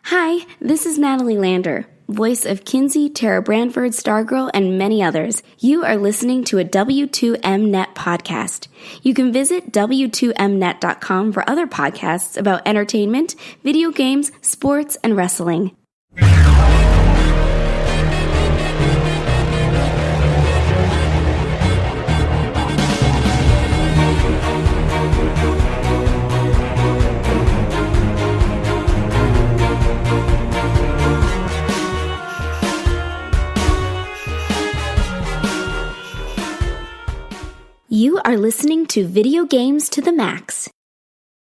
Hi, this is Natalie Lander, voice of Kinsey, Tara Branford, Stargirl, and many others. You are listening to a W2M Net podcast. You can visit W2Mnet.com for other podcasts about entertainment, video games, sports, and wrestling. You are listening to Video Games to the Max.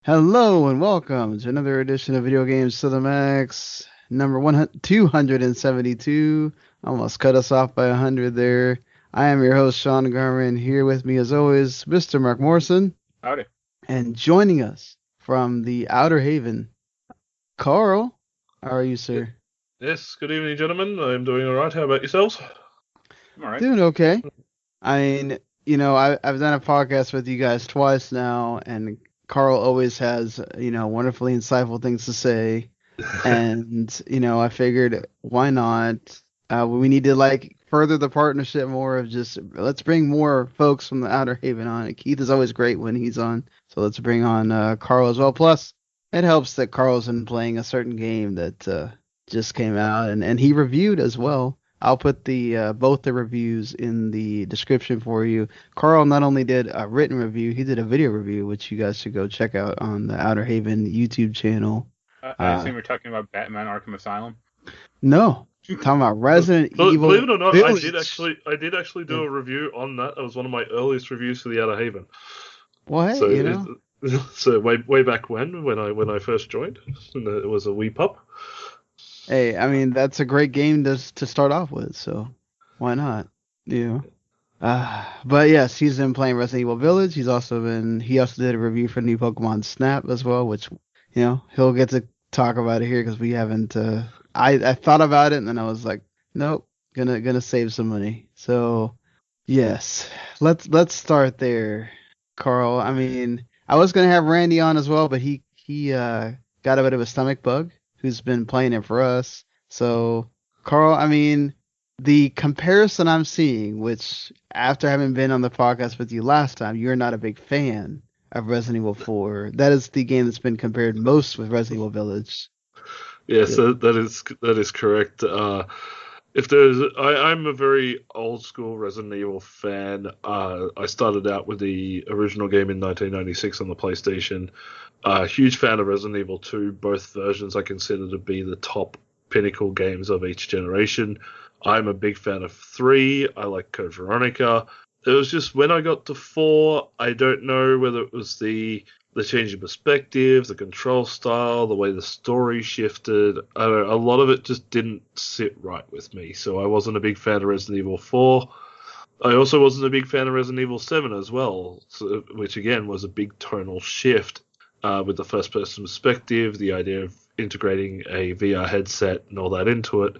Hello and welcome to another edition of Video Games to the Max, number 272. Almost cut us off by 100 there. I am your host, Sean Garman. Here with me, as always, Mr. Mark Morrison. Howdy. And joining us from the Outer Haven, Karl. How are you, sir? Yes, good evening, gentlemen. I'm doing all right. How about yourselves? I'm all right. Doing okay. I mean, you know, I've done a podcast with you guys twice now, and Karl always has, wonderfully insightful things to say. And, I figured, why not? We need to, further the partnership more of just, let's bring more folks from the Outer Haven on. And Keith is always great when he's on, so let's bring on Karl as well. Plus, it helps that Karl's been playing a certain game that just came out, and he reviewed as well. I'll put the both the reviews in the description for you. Karl not only did a written review, he did a video review, which you guys should go check out on the Outer Haven YouTube channel. I assume we're talking about Batman Arkham Asylum? No. Talking about Resident Evil. Believe it or not, Village. I did actually do a review on that. That was one of my earliest reviews for the Outer Haven. Well, hey, so, so way back when I first joined, and it was a wee pup. Hey, I mean, that's a great game to start off with, so why not? But yes, he's been playing Resident Evil Village. He also did a review for new Pokemon Snap as well, which, he'll get to talk about it here because we haven't, I thought about it and then I was like, nope, gonna save some money. So yes, let's start there, Karl. I mean, I was gonna have Randy on as well, but he got a bit of a stomach bug, who's been playing it for us. So, Karl, I mean, the comparison I'm seeing, which after having been on the podcast with you last time, you're not a big fan of Resident Evil 4. That is the game that's been compared most with Resident Evil Village. Yes, that is correct. I'm a very old school Resident Evil fan. I started out with the original game in 1996 on the PlayStation. Huge fan of Resident Evil 2. Both versions I consider to be the top pinnacle games of each generation. I'm a big fan of 3. I like Code Veronica. It was just when I got to 4, I don't know whether it was the change in perspective, the control style, the way the story shifted. I don't know, a lot of it just didn't sit right with me. So I wasn't a big fan of Resident Evil 4. I also wasn't a big fan of Resident Evil 7 as well, which again was a big tonal shift with the first-person perspective, the idea of integrating a VR headset and all that into it.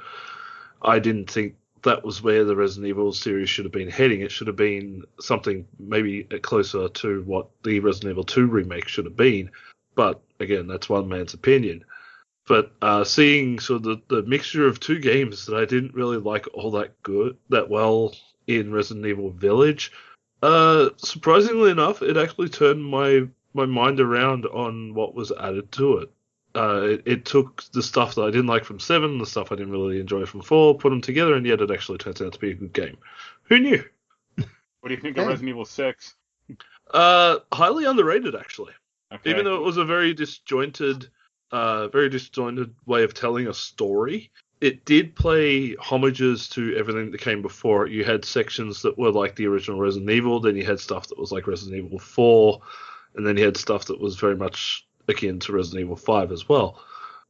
I didn't think that was where the Resident Evil series should have been heading. It should have been something maybe closer to what the Resident Evil 2 remake should have been. But again, that's one man's opinion. But seeing sort of the mixture of two games that I didn't really like all that well in Resident Evil Village, surprisingly enough, it actually turned my mind around on what was added to it. It took the stuff that I didn't like from 7, the stuff I didn't really enjoy from 4, put them together, and yet it actually turns out to be a good game. Who knew? What do you think of Resident Evil 6? Highly underrated, actually. Okay. Even though it was a very disjointed way of telling a story, it did play homages to everything that came before it. You had sections that were like the original Resident Evil, then you had stuff that was like Resident Evil 4, and then you had stuff that was very much akin to Resident Evil 5 as well,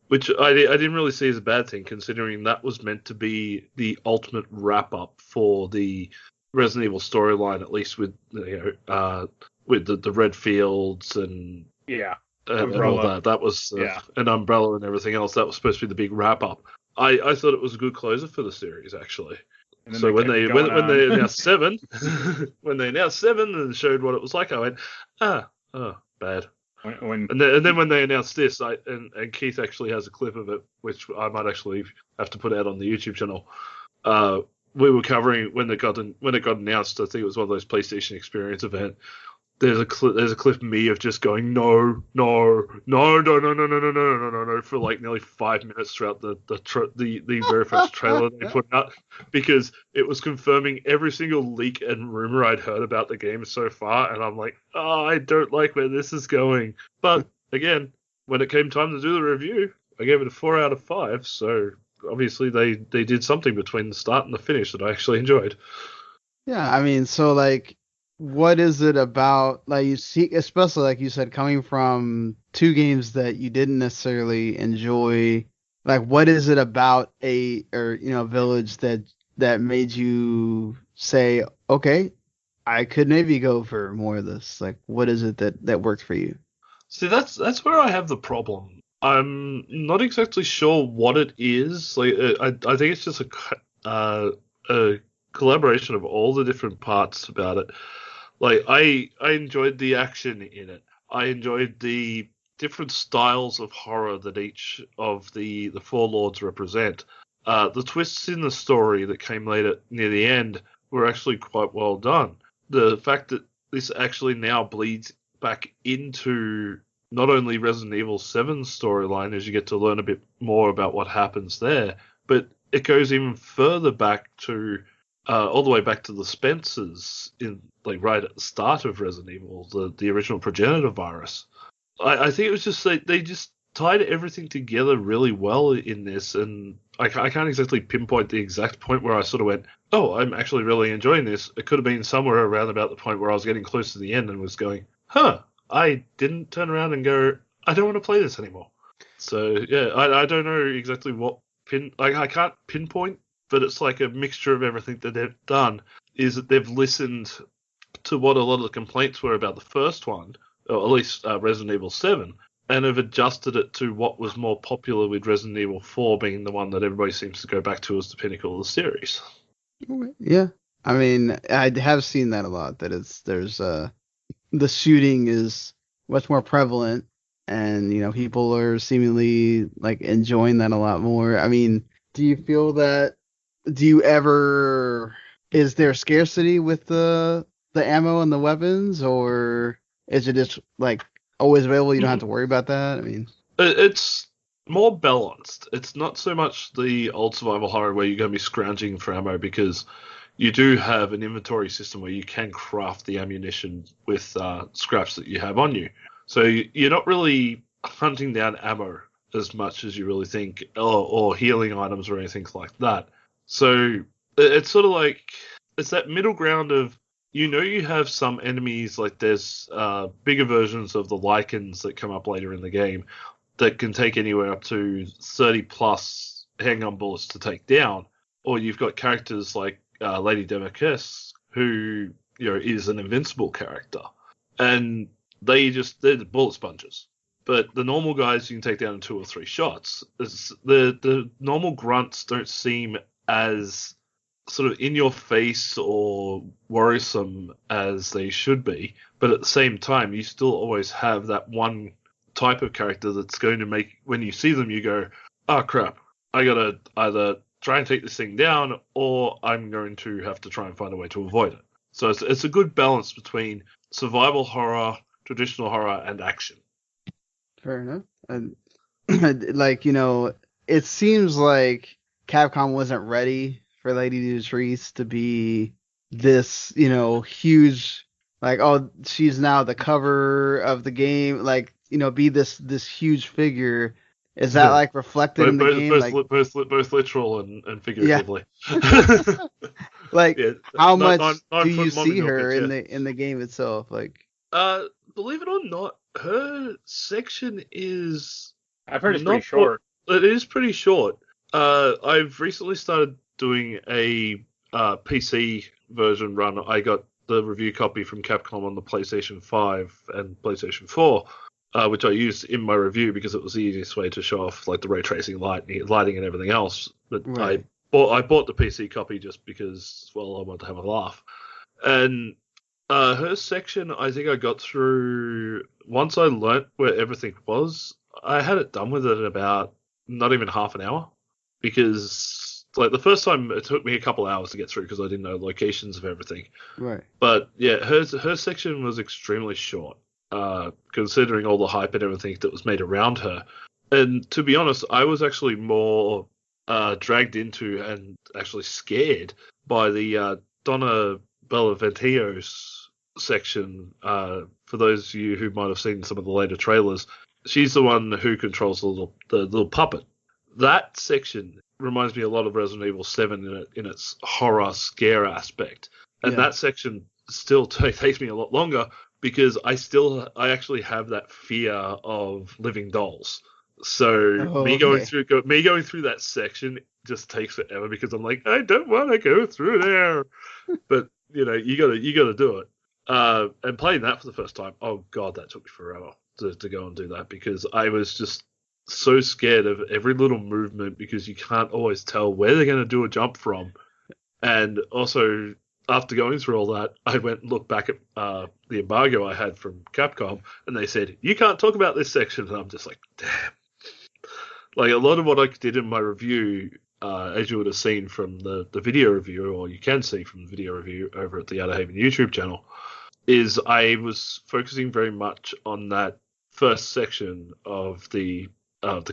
which I didn't really see as a bad thing, considering that was meant to be the ultimate wrap-up for the Resident Evil storyline, at least with with the red fields and all that. That was an Umbrella and everything else. That was supposed to be the big wrap-up. I thought it was a good closer for the series, actually. So when they announced 7, when they announced 7 and showed what it was like, I went, bad. When And then when they announced this, and Keith actually has a clip of it, which I might actually have to put out on the YouTube channel. We were covering when it got announced. I think it was one of those PlayStation Experience event. There's a clip of me of just going no for like nearly 5 minutes throughout the very first trailer they put out, because it was confirming every single leak and rumor I'd heard about the game so far, and I'm like, oh, I don't like where this is going. But again, when it came time to do the review, I gave it a 4 out of 5. So obviously they did something between the start and the finish that I actually enjoyed. Yeah, I mean, so like, what is it about, like, you see, especially like you said, coming from two games that you didn't necessarily enjoy, like, what is it about Village that made you say, okay, I could maybe go for more of this? Like, what is it that worked for you? See, that's where I have the problem. I'm not exactly sure what it is. Like, I think it's just a collaboration of all the different parts about it. Like, I enjoyed the action in it. I enjoyed the different styles of horror that each of the four lords represent. The twists in the story that came later near the end were actually quite well done. The fact that this actually now bleeds back into not only Resident Evil 7's storyline, as you get to learn a bit more about what happens there, but it goes even further back to all the way back to the Spencers in, like, right at the start of Resident Evil, the original progenitor virus. I think it was just they just tied everything together really well in this, and I can't exactly pinpoint the exact point where I sort of went, oh, I'm actually really enjoying this. It could have been somewhere around about the point where I was getting close to the end and was going, I didn't turn around and go, I don't want to play this anymore. So yeah, I don't know exactly what I can't pinpoint, but it's like a mixture of everything that they've done. Is that they've listened to what a lot of the complaints were about the first one, or at least Resident Evil 7, and have adjusted it to what was more popular, with Resident Evil 4 being the one that everybody seems to go back to as the pinnacle of the series. Yeah, I mean, I have seen that a lot. That the shooting is much more prevalent, and people are seemingly like enjoying that a lot more. I mean, do you feel that? Is there scarcity with the ammo and the weapons, or is it just like always available? You don't have to worry about that. I mean, it's more balanced. It's not so much the old survival horror where you're going to be scrounging for ammo, because you do have an inventory system where you can craft the ammunition with scraps that you have on you. So you're not really hunting down ammo as much as you really think, or healing items or anything like that. So it's sort of like, it's that middle ground of, you have some enemies, like there's bigger versions of the Lycans that come up later in the game that can take anywhere up to 30 plus handgun bullets to take down. Or you've got characters like Lady Demarcus, who is an invincible character, and they're the bullet sponges. But the normal guys you can take down in 2 or 3 shots. The normal grunts don't seem as sort of in your face or worrisome as they should be, but at the same time you still always have that one type of character that's going to make, when you see them, you go, oh crap, I gotta either try and take this thing down, or I'm going to have to try and find a way to avoid it. So it's a good balance between survival horror, traditional horror, and action. Fair enough. And it seems like Capcom wasn't ready for Lady Latrice to be this, huge, like, oh, she's now the cover of the game, like, be this huge figure. Is that like reflected in the game? Both literal and figuratively. Yeah. Like, yeah, how much do you see her in the game itself? Like, believe it or not, her section is, I've heard it's pretty short. It is pretty short. I've recently started doing a PC version run. I got the review copy from Capcom on the PlayStation 5 and PlayStation 4, which I used in my review because it was the easiest way to show off like the ray tracing, lighting, and everything else. But right. I bought the PC copy just because, well, I wanted to have a laugh. And Her section, I think I got through once I learnt where everything was. I had it done with it in about not even half an hour, because like the first time it took me a couple hours to get through because I didn't know locations of everything. Right. But yeah, her section was extremely short, considering all the hype and everything that was made around her. And to be honest, I was actually more dragged into and actually scared by the Donna Bellaventillo's section. For those of you who might have seen some of the later trailers, she's the one who controls the little puppet. That section reminds me a lot of Resident Evil 7 in its horror scare aspect. And that section still takes me a lot longer because I actually have that fear of living dolls. So me going through that section just takes forever because I'm like, I don't want to go through there. But you gotta do it. And playing that for the first time, oh god, that took me forever to go and do that because I was just so scared of every little movement because you can't always tell where they're going to do a jump from. And also, after going through all that, I went and looked back at the embargo I had from Capcom, and they said, you can't talk about this section. And I'm just like, damn. Like, a lot of what I did in my review, as you would have seen from the video review, or you can see from the video review over at the Outer Haven YouTube channel, is I was focusing very much on that first section of the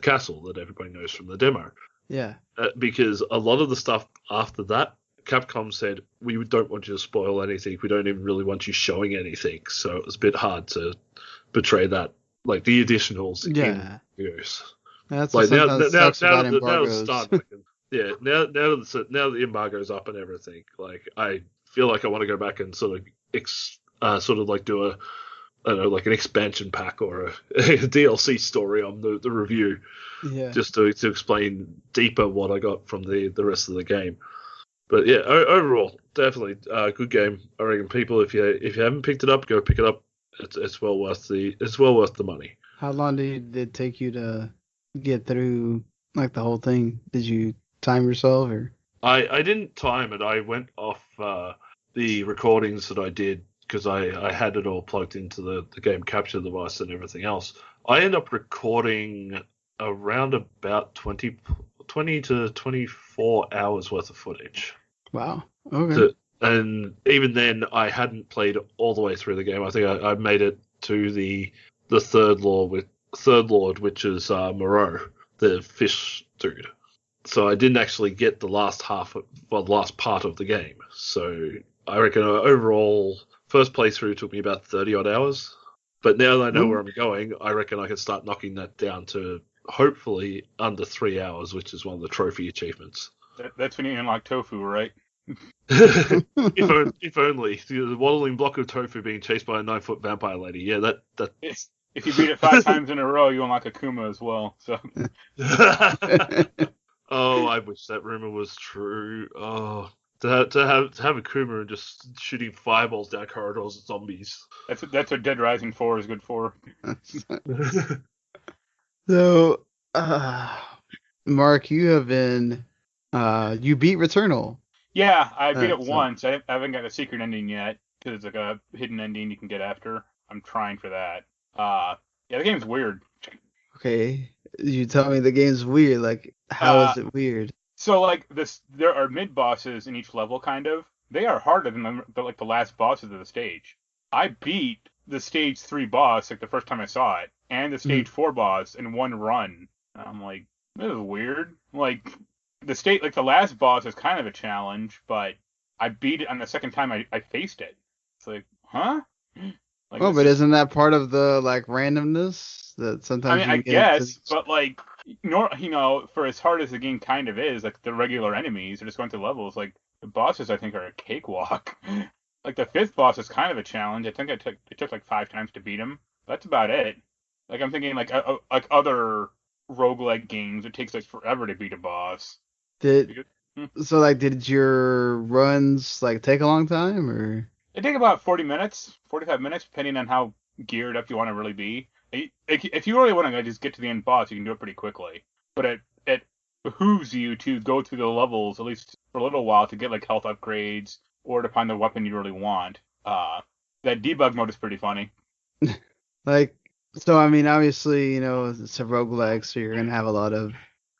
castle that everybody knows from the demo. Yeah. Because a lot of the stuff after that, Capcom said, we don't want you to spoil anything. We don't even really want you showing anything. So it was a bit hard to portray that, like the additionals in videos. That's like now the the embargo's up and everything. Like I feel like I want to go back and sort of like do like an expansion pack or a DLC story on the review, just to explain deeper what I got from the rest of the game. But yeah, overall, definitely good game. I reckon people, if you haven't picked it up, go pick it up. It's well worth the money. How long did it take you to get through like the whole thing? Did you time yourself or? I didn't time it. I went off the recordings that I did because I had it all plugged into the game capture device and everything else. I ended up recording around about 20 to 24 hours worth of footage. Wow. Okay. And even then, I hadn't played all the way through the game. I think I made it to the third lord, which is Moreau, the fish dude. So I didn't actually get the last part of the game. So I reckon overall, first playthrough took me about 30 odd hours. But now that I know where I'm going, I reckon I can start knocking that down to hopefully under 3 hours, which is one of the trophy achievements. That's when you unlock tofu, right? if only the waddling block of tofu being chased by a 9-foot vampire lady. Yeah, that. If you beat it 5 times in a row, you unlock Akuma as well. So. Oh, I wish that rumor was true. Oh, to have Akuma and just shooting fireballs down corridors at zombies. That's what Dead Rising 4 is good for. So, Mark, you have been you beat Returnal. Yeah, I beat it once. I haven't got a secret ending yet because it's like a hidden ending you can get after. I'm trying for that. Yeah, the game's weird. Okay, you tell me the game's weird. Like, how is it weird? So, like, there are mid bosses in each level, kind of. They are harder than the last bosses of the stage. I beat the stage 3 boss like the first time I saw it, and the stage 4 boss in one run. And I'm like, this is weird. Like, the last boss is kind of a challenge, but I beat it on the second time I faced it. It's like, huh? Like, but isn't that part of the like randomness that sometimes? I guess, but like, for as hard as the game kind of is, like the regular enemies are just going through levels. Like the bosses, I think, are a cakewalk. Like the 5th boss is kind of a challenge. I think it took like 5 times to beat him. That's about it. Like I'm thinking like other roguelike games, it takes like forever to beat a boss. Did your runs like take a long time or? It take about 40 minutes, 45 minutes, depending on how geared up you want to really be. If you really want to just get to the end boss, you can do it pretty quickly. But it behooves you to go through the levels at least for a little while to get like health upgrades or to find the weapon you really want. That debug mode is pretty funny. Like, so I mean, obviously, it's a roguelike, so you're gonna have a lot of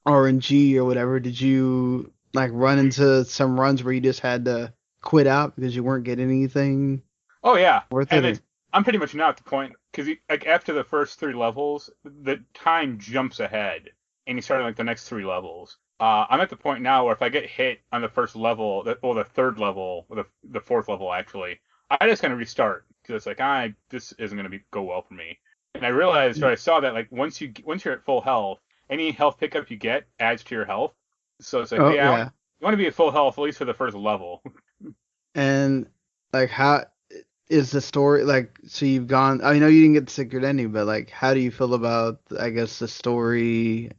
RNG or whatever. Did you like run into some runs where you just had to quit out because you weren't getting anything Oh yeah, worth and it? I'm pretty much now at the point because like after the first 3 levels, the time jumps ahead, and you start on like the next 3 levels. I'm at the point now where if I get hit on the first level, or the third level, or the fourth level actually, I just kind of restart because it's like this isn't gonna go well for me. And I realized, or I saw that like once you're at full health, any health pickup you get adds to your health. So it's like, Oh yeah, yeah. you want to be at full health at least for the first level. And like, how is the story like? So you've gone. I know you didn't get the secret ending, but like, how do you feel about, I guess, the story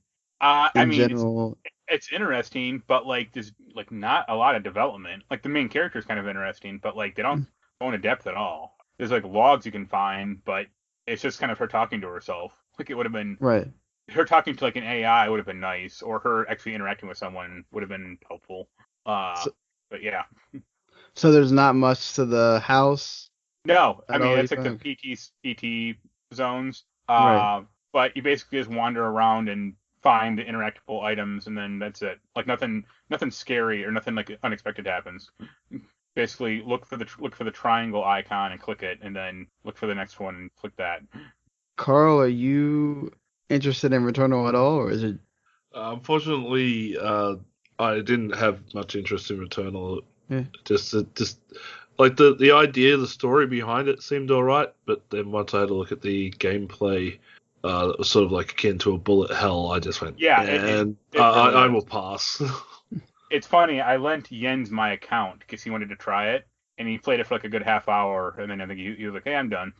I in mean, general? it's interesting, but like there's like not a lot of development. Like the main character is kind of interesting, but like they don't go into depth at all. There's like logs you can find, but it's just kind of her talking to herself. Like it would have been Right. her talking to like an AI would have been nice, or her actually interacting with someone would have been helpful. So, But yeah, so there's not much to the house no, I at mean all, you that's like the think? PT zones. Right. But you basically just wander around and find the interactable items, and then that's it. Like nothing scary or nothing like unexpected happens. Basically, look for the triangle icon and click it, and then look for the next one and click that. Carl, are you interested in Returnal at all, or is it? Unfortunately, I didn't have much interest in Returnal. Yeah. Just like the idea, the story behind it seemed alright, but then once I had a look at the gameplay, that was sort of like akin to a bullet hell. I just went, Yeah, and it really I is. will pass. It's funny. I lent Jens my account because he wanted to try it, and he played it for like a good half hour, and then I think he was like, "Hey, I'm done."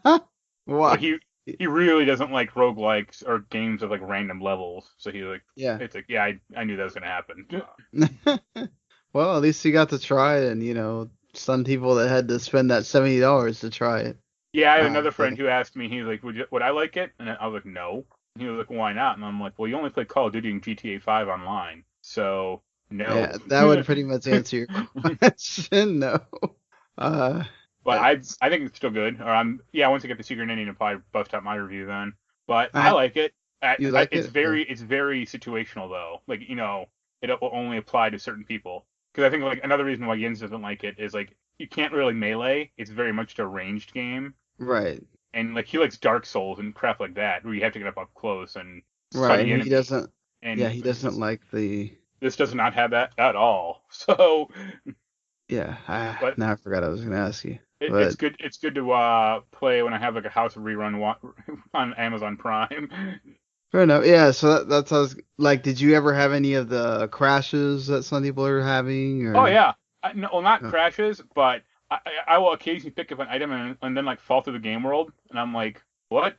Like Why? he really doesn't like roguelikes or games of like random levels. So he like Yeah. it's like yeah, I knew that was gonna happen. Well, at least you got to try it, and some people that had to spend that $70 to try it. Yeah, I have another So friend who asked me. He's like, would I like it? And I was like, no. And he was like, why not? And I'm like, well, you only play Call of Duty and GTA 5 online, so no. yeah, that would pretty much answer your question. No. Uh, But it's, I think it's still good. Or once I get the secret ending, I'll probably bust out my review then. But I I like it. you like It's it? Okay. very situational though. Like it will only apply to certain people. Because I think like another reason why Jens doesn't like it is like you can't really melee. It's very much a ranged game, Right. and like he likes Dark Souls and crap like that, where you have to get up close and Right. study And he enemies. doesn't. Yeah, And he doesn't like the. this does not have that at all. So, Yeah. but Now I forgot I was gonna ask you, it's but good. It's good to play when I have like a house rerun on Amazon Prime. fair enough. Yeah. So that's how I was like. Did you ever have any of the crashes that some people are having, Oh or? yeah, no, well, not Oh, crashes, but I will occasionally pick up an item and then like fall through the game world, and I'm like, what?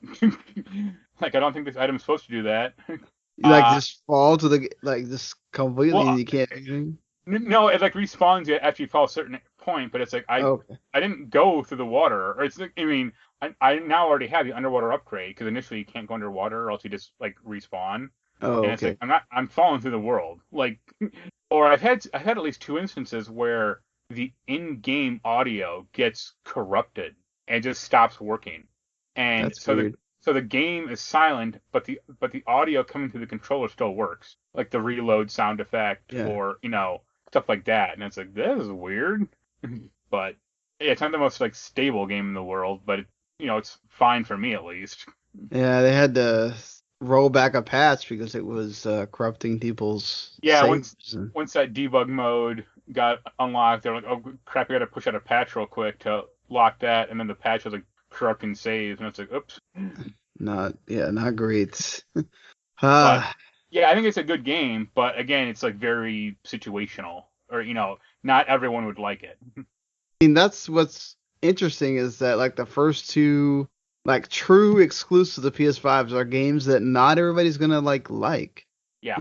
Like I don't think this item's supposed to do that. you like Uh, just fall to the like just completely, and well, you can't do anything. no, it like respawns you after you fall a certain point, but it's like Oh, okay. I didn't go through the water, or it's like I mean I now already have the underwater upgrade because initially you can't go underwater or else you just like respawn, Oh, and it's like okay. I'm falling through the world like, or I've had at least 2 instances where the in-game audio gets corrupted and just stops working, and That's weird. so the game is silent, but the audio coming through the controller still works, like the reload sound effect Yeah. or stuff like that, and it's like this is weird, but yeah, it's not the most like stable game in the world, but it's fine for me at least. Yeah, they had to roll back a patch because it was corrupting people's Yeah, saves. once that debug mode got unlocked, they're like, oh crap, we got to push out a patch real quick to lock that, and then the patch was like corrupting saves, and it's like, oops. Not great. But Ah, yeah, I think it's a good game, but again, it's like very situational, or not everyone would like it. I mean, that's what's interesting is that like the first two like true exclusives to PS5s are games that not everybody's gonna like. Yeah,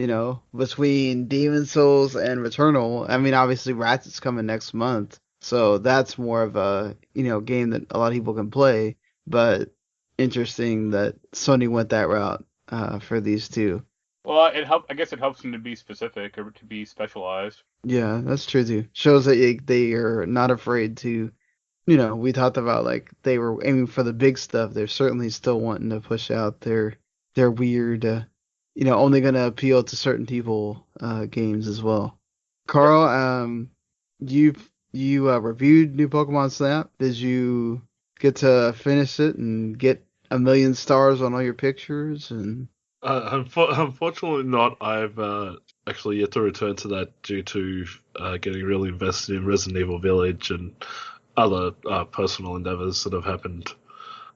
Between Demon Souls and Returnal. I mean, obviously Ratchet's coming next month, so that's more of a game that a lot of people can play. But interesting that Sony went that route for these two. well, I guess it helps them to be specific or to be specialized. Yeah, that's true too. Shows that they are not afraid to we talked about like they were aiming for the big stuff. They're certainly still wanting to push out their weird, only gonna appeal to certain people games as well. Yep. Carl, you reviewed New Pokemon Snap. Did you get to finish it and get 1,000,000 stars on all your pictures? And Unfortunately not. I've actually yet to return to that due to getting really invested in Resident Evil Village and other personal endeavors that have happened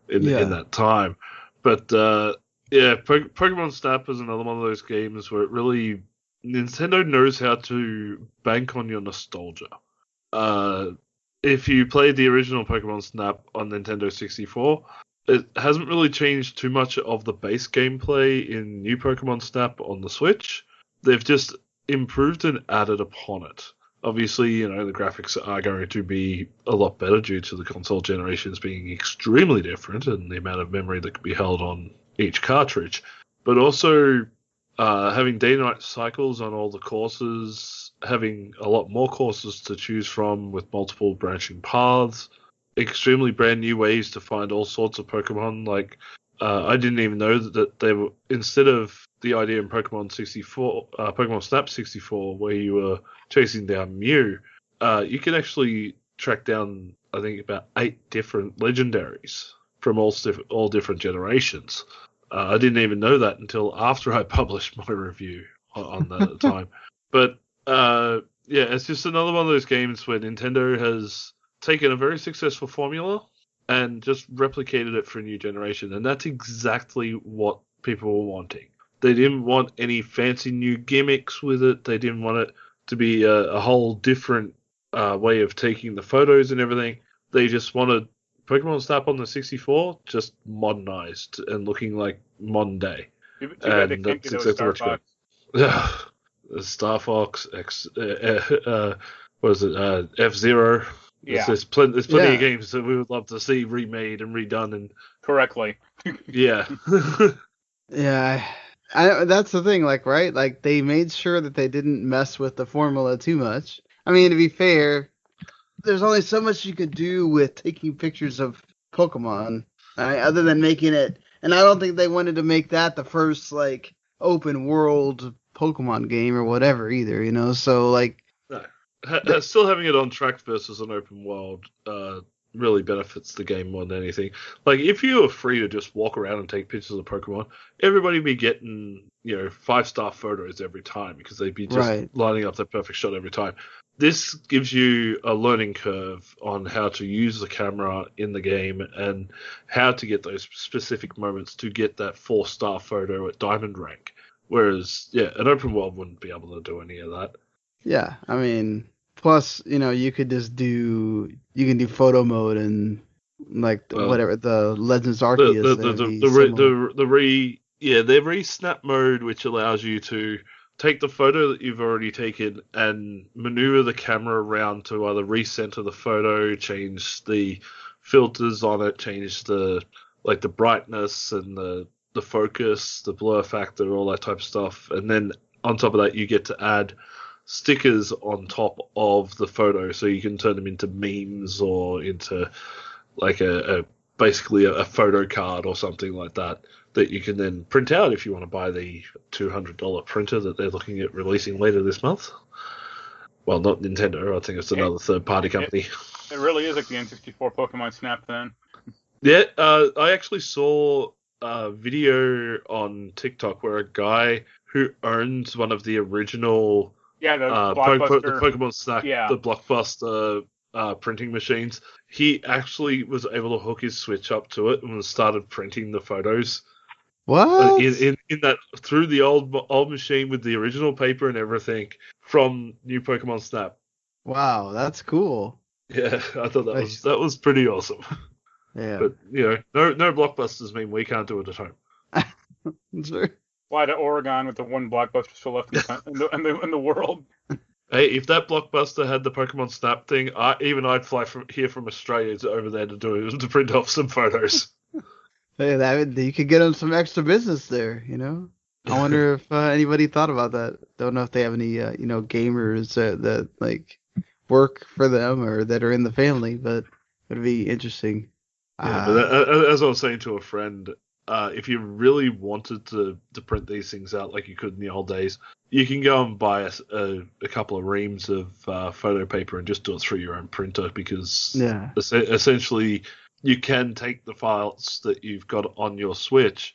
in that time. But Pokemon Snap is another one of those games where it really Nintendo knows how to bank on your nostalgia. If you played the original Pokemon Snap on Nintendo 64, it hasn't really changed too much of the base gameplay in new Pokemon Snap on the Switch. They've just improved and added upon it. Obviously, the graphics are going to be a lot better due to the console generations being extremely different and the amount of memory that can be held on each cartridge. But also having day-night cycles on all the courses, having a lot more courses to choose from with multiple branching paths, extremely brand new ways to find all sorts of Pokemon. Like, I didn't even know that they were, instead of the idea in Pokemon Snap 64, where you were chasing down Mew, you can actually track down, I think, about 8 different legendaries from all different generations. I didn't even know that until after I published my review on the time. But it's just another one of those games where Nintendo has taken a very successful formula and just replicated it for a new generation. And that's exactly what people were wanting. They didn't want any fancy new gimmicks with it. They didn't want it to be a whole different way of taking the photos and everything. They just wanted Pokemon Snap on the 64 just modernized and looking like modern day. And that's exactly what you got. Star Fox, F-Zero. Yeah. There's plenty of games that we would love to see remade and redone and correctly. Yeah. Yeah. That's the thing, like, right? Like, they made sure that they didn't mess with the formula too much. I mean, to be fair, there's only so much you could do with taking pictures of Pokemon, right? Other than making it, and I don't think they wanted to make that the first, like, open world Pokemon game or whatever either, so, like... No. Still having it on track versus an open world really benefits the game more than anything. Like, if you were free to just walk around and take pictures of Pokemon, everybody would be getting, 5-star photos every time because they'd be just lining up the perfect shot every time. This gives you a learning curve on how to use the camera in the game and how to get those specific moments to get that 4-star photo at Diamond rank. Whereas, an open world wouldn't be able to do any of that. Yeah, I mean, plus, you could just do photo mode and whatever the Legends Arceus. Their re-snap mode, which allows you to take the photo that you've already taken and maneuver the camera around to either recenter the photo, change the filters on it, change the brightness and the focus, the blur factor, all that type of stuff. And then on top of that, you get to add stickers on top of the photo, so you can turn them into memes or into like basically a photo card or something like that you can then print out if you want to buy the $200 printer that they're looking at releasing later this month. Well, not Nintendo. I think it's another third-party company. It really is like the N64 Pokemon Snap then. Yeah, I actually saw a video on TikTok where a guy who owns one of the original the Pokemon Snap, the Blockbuster printing machines, he actually was able to hook his Switch up to it and started printing the photos. What? In that through the old machine with the original paper and everything from new Pokemon Snap. Wow, that's cool. Yeah, I thought that was pretty awesome. Yeah. But no blockbusters mean we can't do it at home. Sure. Fly to Oregon with the one blockbuster still left in the world. Hey, if that Blockbuster had the Pokemon Snap thing, I'd fly from Australia over there to print off some photos. Hey, you could get them some extra business there, I wonder if anybody thought about that. Don't know if they have any, gamers that like work for them or that are in the family, but would be interesting. Yeah, but as I was saying to a friend, if you really wanted to print these things out like you could in the old days, you can go and buy a couple of reams of photo paper and just do it through your own printer, because Yeah. essentially you can take the files that you've got on your Switch,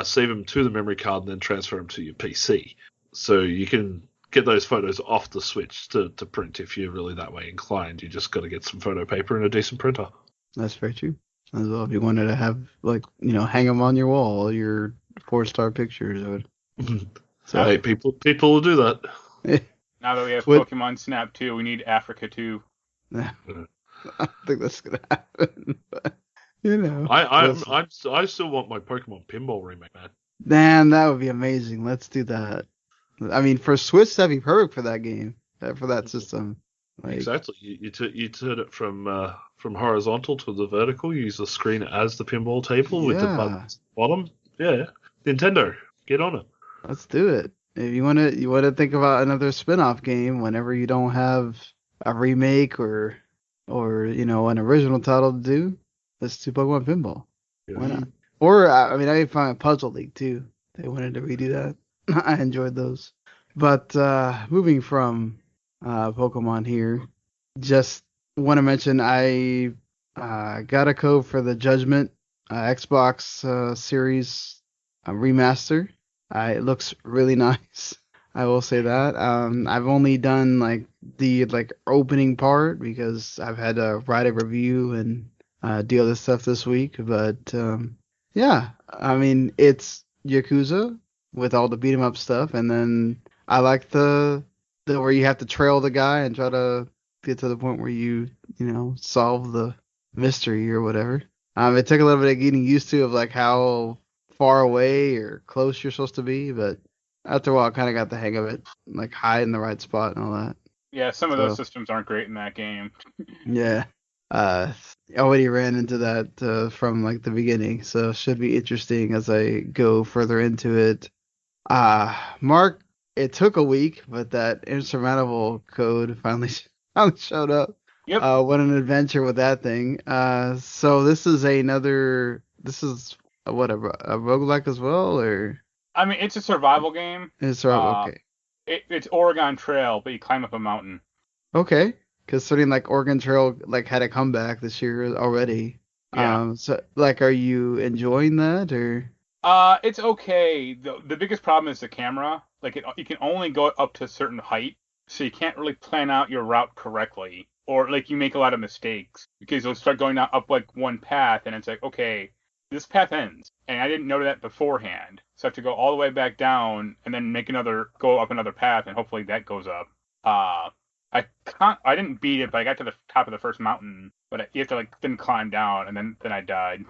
save them to the memory card, and then transfer them to your PC. So you can get those photos off the Switch to print if you're really that way inclined. You just got to get some photo paper and a decent printer. That's very true. As well, if you wanted to have, like, hang them on your wall, your 4-star pictures. So hey, people will do that. Now that we have Pokemon Snap 2, we need Africa 2. I don't think that's gonna happen, but I still want my Pokemon Pinball remake, man. Man, that would be amazing. Let's do that. I mean, for Switch, that'd be perfect for that game, for that system. Like, exactly. You turn it from horizontal to the vertical. You use the screen as the pinball table with the buttons at the bottom. Yeah, Nintendo, get on it. Let's do it. If you want to think about another spin-off game whenever you don't have a remake or an original title to do, let's do Pokemon Pinball. Yeah. Why not? Or I can find Puzzle League too. They wanted to redo that. I enjoyed those. But moving from Pokemon here, just want to mention I got a code for the Judgment Xbox Series remaster. It looks really nice. I will say that. I've only done the opening part because I've had to write a review and do other stuff this week. But yeah, it's Yakuza with all the beat 'em up stuff, and then I like the where you have to trail the guy and try to get to the point where you solve the mystery or whatever. It took a little bit of getting used to of how far away or close you're supposed to be, but after a while I kind of got the hang of it, hide in the right spot and all that. Yeah, some of those systems aren't great in that game. Yeah. I already ran into that from the beginning, so it should be interesting as I go further into it. Mark, it took a week, but that Insurmountable code finally showed up. Yep. What an adventure with that thing. So this is a roguelike as well, or? It's a survival game. It's survival, okay. It's Oregon Trail, but you climb up a mountain. Okay. Considering Oregon Trail had a comeback this year already. Yeah. So are you enjoying that, or? It's okay. The biggest problem is the camera. You can only go up to a certain height, so you can't really plan out your route correctly, or you make a lot of mistakes because you'll start going up one path, and it's okay, this path ends, and I didn't know that beforehand, so I have to go all the way back down and then go up another path, and hopefully that goes up. I didn't beat it, but I got to the top of the first mountain, but you have to then climb down, and then I died.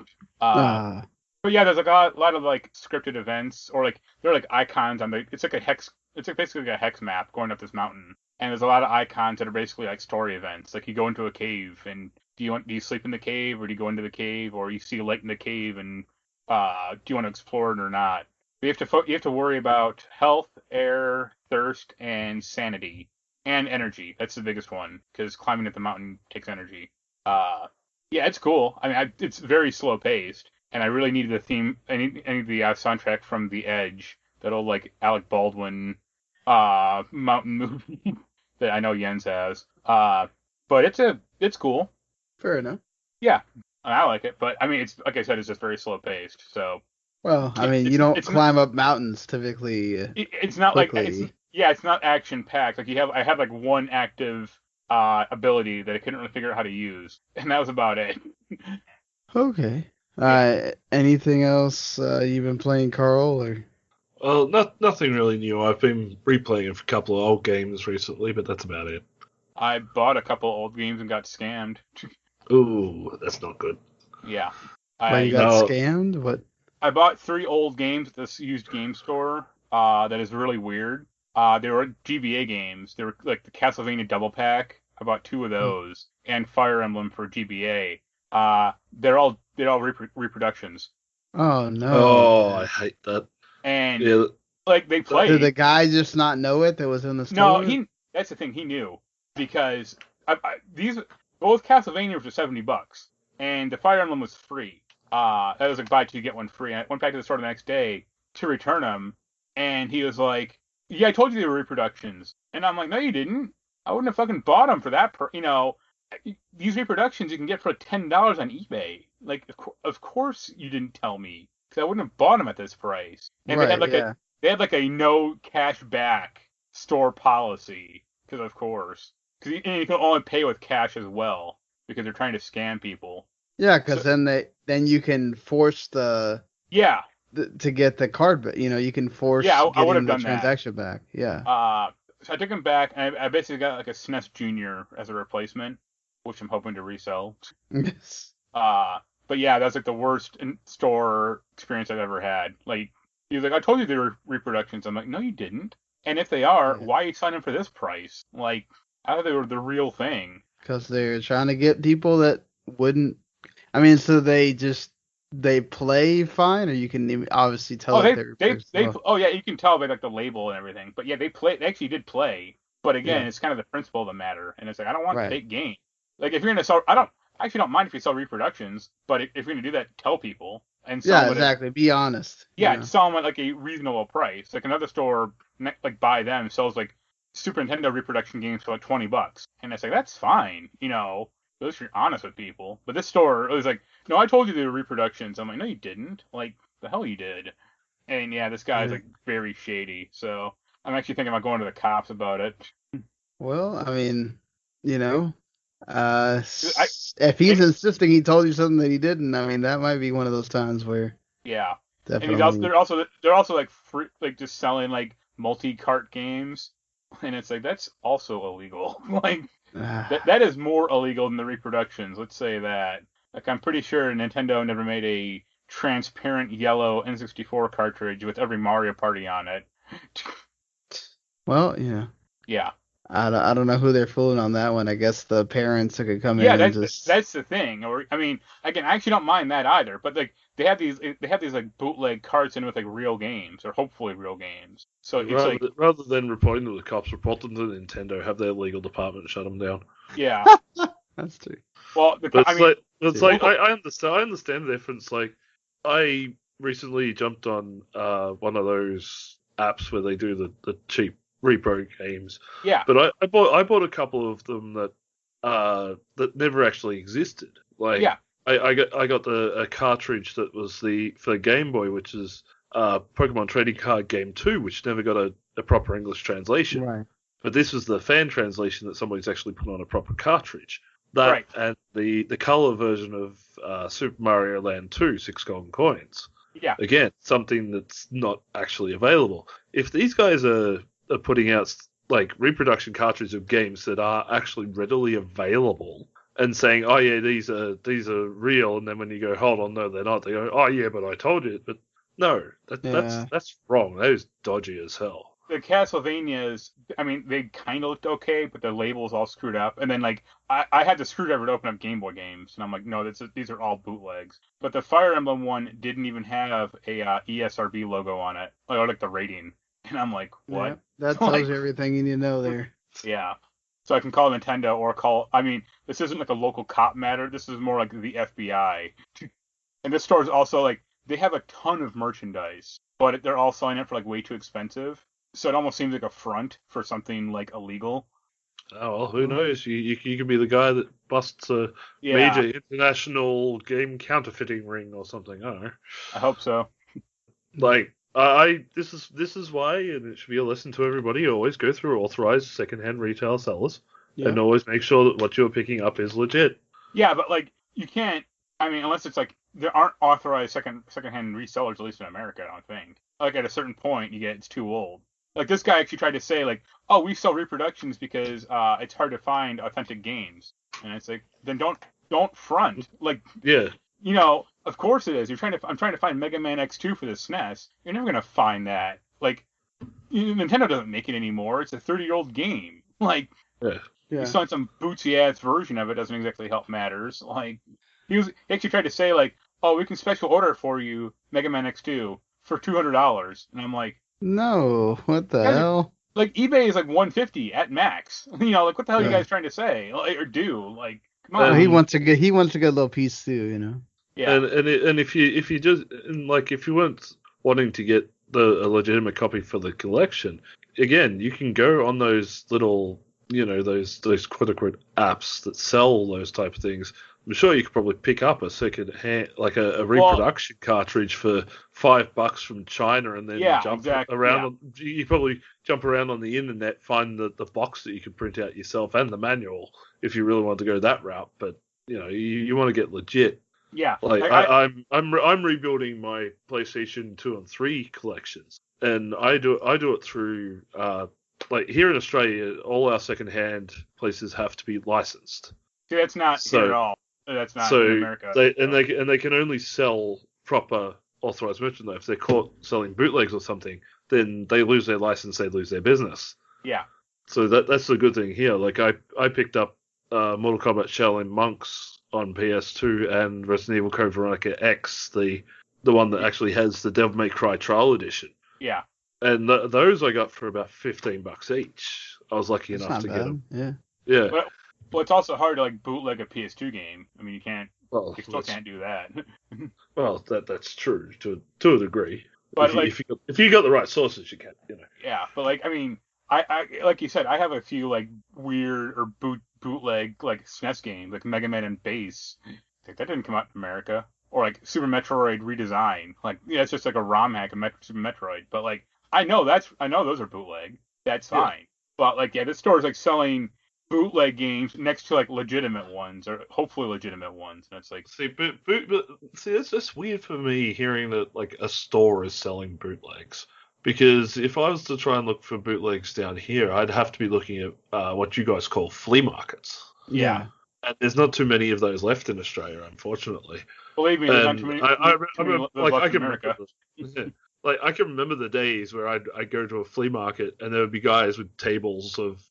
But yeah, there's a lot of scripted events, or there are icons on it's a hex. It's basically a hex map going up this mountain, and there's a lot of icons that are basically story events. You go into a cave, and do you sleep in the cave, or do you go into the cave, or you see a light in the cave, and do you want to explore it or not? You have to worry about health, air, thirst, and sanity, and energy. That's the biggest one, because climbing up the mountain takes energy. Yeah, it's cool. It's very slow paced. And I really needed the theme. I need the soundtrack from The Edge, that old Alec Baldwin mountain movie that I know Jens has. But it's cool. Fair enough. Yeah, I like it. But it's like I said, it's just very slow paced. So. Well, you don't climb up mountains typically. It's not quickly. it's not action packed. I had one active ability that I couldn't really figure out how to use, and that was about it. Okay. Anything else you've been playing, Karl? Or? Well, nothing really new. I've been replaying a couple of old games recently, but that's about it. I bought a couple of old games and got scammed. Ooh, that's not good. Yeah. You got scammed? What? I bought 3 old games at this used game store. That is really weird. They were GBA games. They were the Castlevania Double Pack. I bought 2 of those, and Fire Emblem for GBA. They're all reproductions. Oh no! Oh, I hate that. And yeah. They played. Did the guy just not know it that was in the store? No, that's the thing. He knew, because both Castlevania were $70, and the Fire Emblem was free. That was like buy two get one free. And I went back to the store the next day to return them, and he was like, "Yeah, I told you they were reproductions." And I'm like, "No, you didn't. I wouldn't have fucking bought them for that. These reproductions you can get for like $10 on eBay. Like, of course you didn't tell me, because I wouldn't have bought them at this price." And Right, yeah. they had like a no cash back store policy, because of course, because you can only pay with cash as well, because they're trying to scam people. Yeah, because then you can force to get the card, but you can force I would getting have the done transaction back. Yeah. So I took them back, and I basically got like a SNES Junior as a replacement, which I'm hoping to resell. But yeah, that's like the worst store experience I've ever had. Like, he was like, "I told you they were reproductions." I'm like, "No, you didn't. And if they are, why are you signing for this price? Like, I thought they were the real thing." Because they're trying to get people that wouldn't. I mean, so they play fine, or you can obviously tell that yeah, you can tell by like the label and everything. But yeah, they actually did play. But again, it's kind of the principle of the matter, and it's like, I don't want fake game. Like, if you're gonna sell, I actually don't mind if you sell reproductions, but if you're gonna do that, tell people and sell them exactly. Be honest. Yeah, sell them at like a reasonable price. Like, another store, like by them, sells like Super Nintendo reproduction games for like $20, and it's like, that's fine, at least you're honest with people. But this store, it was like, "No, I told you they were reproductions." I'm like, "No, you didn't. Like, the hell you did." And yeah, this guy's like very shady. So I'm actually thinking about going to the cops about it. Well, I mean, if he's insisting he told you something that he didn't, I mean, that might be one of those times where. Yeah. Definitely. And they're also like free, like just selling like multi-cart games, and it's like, that's also illegal. Like, that is more illegal than the reproductions. Let's say that. Like, I'm pretty sure Nintendo never made a transparent yellow N64 cartridge with every Mario Party on it. Well, yeah. Yeah. I don't know who they're fooling on that one. I guess the parents could come in and just. That's the thing. Or, I mean, again, I actually don't mind that either. But like, they have these like bootleg carts in with like real games, or hopefully real games. So it's rather than reporting to the cops, report them to Nintendo. Have their legal department shut them down. Yeah. That's true. Well, I understand the difference. Like, I recently jumped on one of those apps where they do the cheap repro games. Yeah. But I bought a couple of them that never actually existed. Like, yeah. I got a cartridge that was for Game Boy, which is Pokemon Trading Card Game 2, which never got a proper English translation. Right. But this was the fan translation that somebody's actually put on a proper cartridge. That and the color version of Super Mario Land 2, 6 golden coins. Yeah. Again, something that's not actually available. If these guys are putting out like reproduction cartridges of games that are actually readily available and saying, "Oh yeah, these are real," and then when you go, "Hold on, no, they're not," they go, "Oh yeah, but I told you." But no, that's wrong. That is dodgy as hell. The Castlevanias, I mean, they kind of looked okay, but the label's all screwed up. And then, like, I had the screwdriver to open up Game Boy games, and I'm like, no, these are all bootlegs. But the Fire Emblem one didn't even have a ESRB logo on it, or like the rating. And I'm like, what? Yeah, that tells you everything you need to know there. Yeah. So I can call Nintendo or I mean, this isn't like a local cop matter. This is more like the FBI. And this store is also like, they have a ton of merchandise, but they're all selling it for like way too expensive. So it almost seems like a front for something like illegal. Oh, well, who knows? You can be the guy that busts a major international game counterfeiting ring or something. I don't know. I hope so. Like, this is why, and it should be a lesson to everybody, always go through authorized secondhand retail sellers and always make sure that what you're picking up is legit. Yeah, but like, you can't, I mean, unless it's like, there aren't authorized secondhand resellers, at least in America, I don't think. Like, at a certain point, it's too old. Like, this guy actually tried to say, like, "Oh, we sell reproductions because it's hard to find authentic games." And it's like, then don't front. Like, yeah, of course it is. I'm trying to find Mega Man X2 for the SNES. You're never gonna find that. Like, Nintendo doesn't make it anymore. It's a 30-year-old game. Like, you selling some bootsy ass version of it doesn't exactly help matters. Like, he actually tried to say, like, "Oh, we can special order for you Mega Man X2 for $200," and I'm like, no, what the hell? Like, eBay is like $150 at max. Like, what the hell are you guys trying to say or do? Like, Come on. He wants a good little piece too, you know. Yeah. And if you just like if you weren't wanting to get a legitimate copy for the collection, again, you can go on those little, those quote unquote apps that sell those type of things. I'm sure you could probably pick up a second hand, like a reproduction cartridge for $5 from China, and then jump around. You probably jump around on the internet, find the box that you can print out yourself and the manual if you really want to go that route. But you want to get legit. Yeah, like I'm rebuilding my PlayStation 2 and 3 collections, and I do it through like here in Australia, all our second-hand places have to be licensed. See, that's not here at all. That's not in America. They can only sell proper authorized merchandise. If they're caught selling bootlegs or something, then they lose their license, they lose their business. Yeah. So that's the good thing here. Like I picked up Mortal Kombat Shaolin Monks on PS2 and Resident Evil Code Veronica X, the one that actually has the Devil May Cry Trial Edition. Yeah. And those I got for about $15 each. I was lucky enough to get them. Yeah. Yeah. Well, it's also hard to like bootleg a PS2 game. I mean, you can't. Well, you still can't do that. Well, that's true to a degree. But if you got the right sources, you can. Yeah, but like I mean, I like you said, I have a few like weird or bootleg like SNES games, like Mega Man and Bass. Like that didn't come out in America. Or like Super Metroid Redesign. Like it's just like a ROM hack of Super Metroid. But like I know those are bootleg. That's fine. Yeah. But like this store is like selling bootleg games next to like legitimate ones, or hopefully legitimate ones, and it's like but it's just weird for me hearing that like a store is selling bootlegs, because if I was to try and look for bootlegs down here, I'd have to be looking at what you guys call flea markets. Yeah, and there's not too many of those left in Australia, unfortunately. Believe me, there's not too many. I can remember the days where I'd go to a flea market and there would be guys with tables of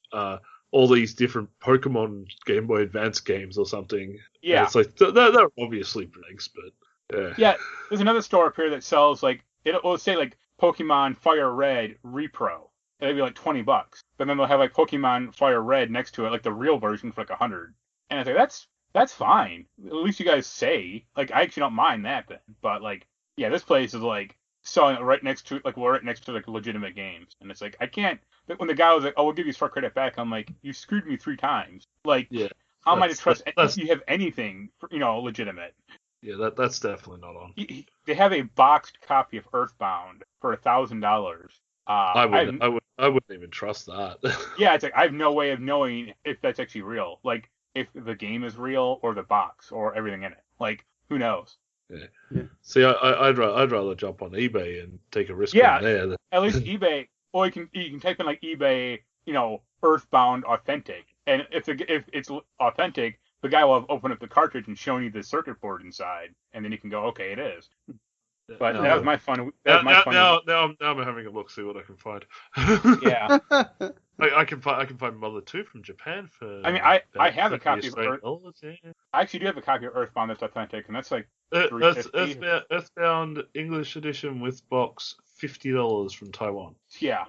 all these different Pokemon Game Boy Advance games or something. Yeah. And it's like, they're obviously bootlegs, but yeah. Yeah, there's another store up here that sells, like, it'll say, like, Pokemon Fire Red Repro. It'll be like $20. But then they'll have, like, Pokemon Fire Red next to it, like the real version for, like, $100. And it's like, that's fine. At least you guys say. Like, I actually don't mind that then. But, like, yeah, this place is, like, selling it right next to, like, legitimate games. And it's like, I can't. When the guy was like, "Oh, we'll give you Spark credit back," I'm like, "You screwed me 3 times. Like, how am I to trust if you have anything, legitimate?" Yeah, that's definitely not on. They have a boxed copy of Earthbound for $1,000. I wouldn't even trust that. Yeah, it's like I have no way of knowing if that's actually real. Like, if the game is real or the box or everything in it. Like, who knows? Yeah. See, I'd rather jump on eBay and take a risk on there. At least eBay. Or you can type in like eBay, Earthbound Authentic, and if it's authentic, the guy will have opened up the cartridge and shown you the circuit board inside, and then you can go, okay, it is. But that was my fun. Now I'm having a look, see what I can find. Yeah, I can find Mother 2 from Japan for. I mean, I have a copy of I actually do have a copy of Earthbound that's authentic, and that's like Earthbound English edition with box, $50 from Taiwan. Yeah,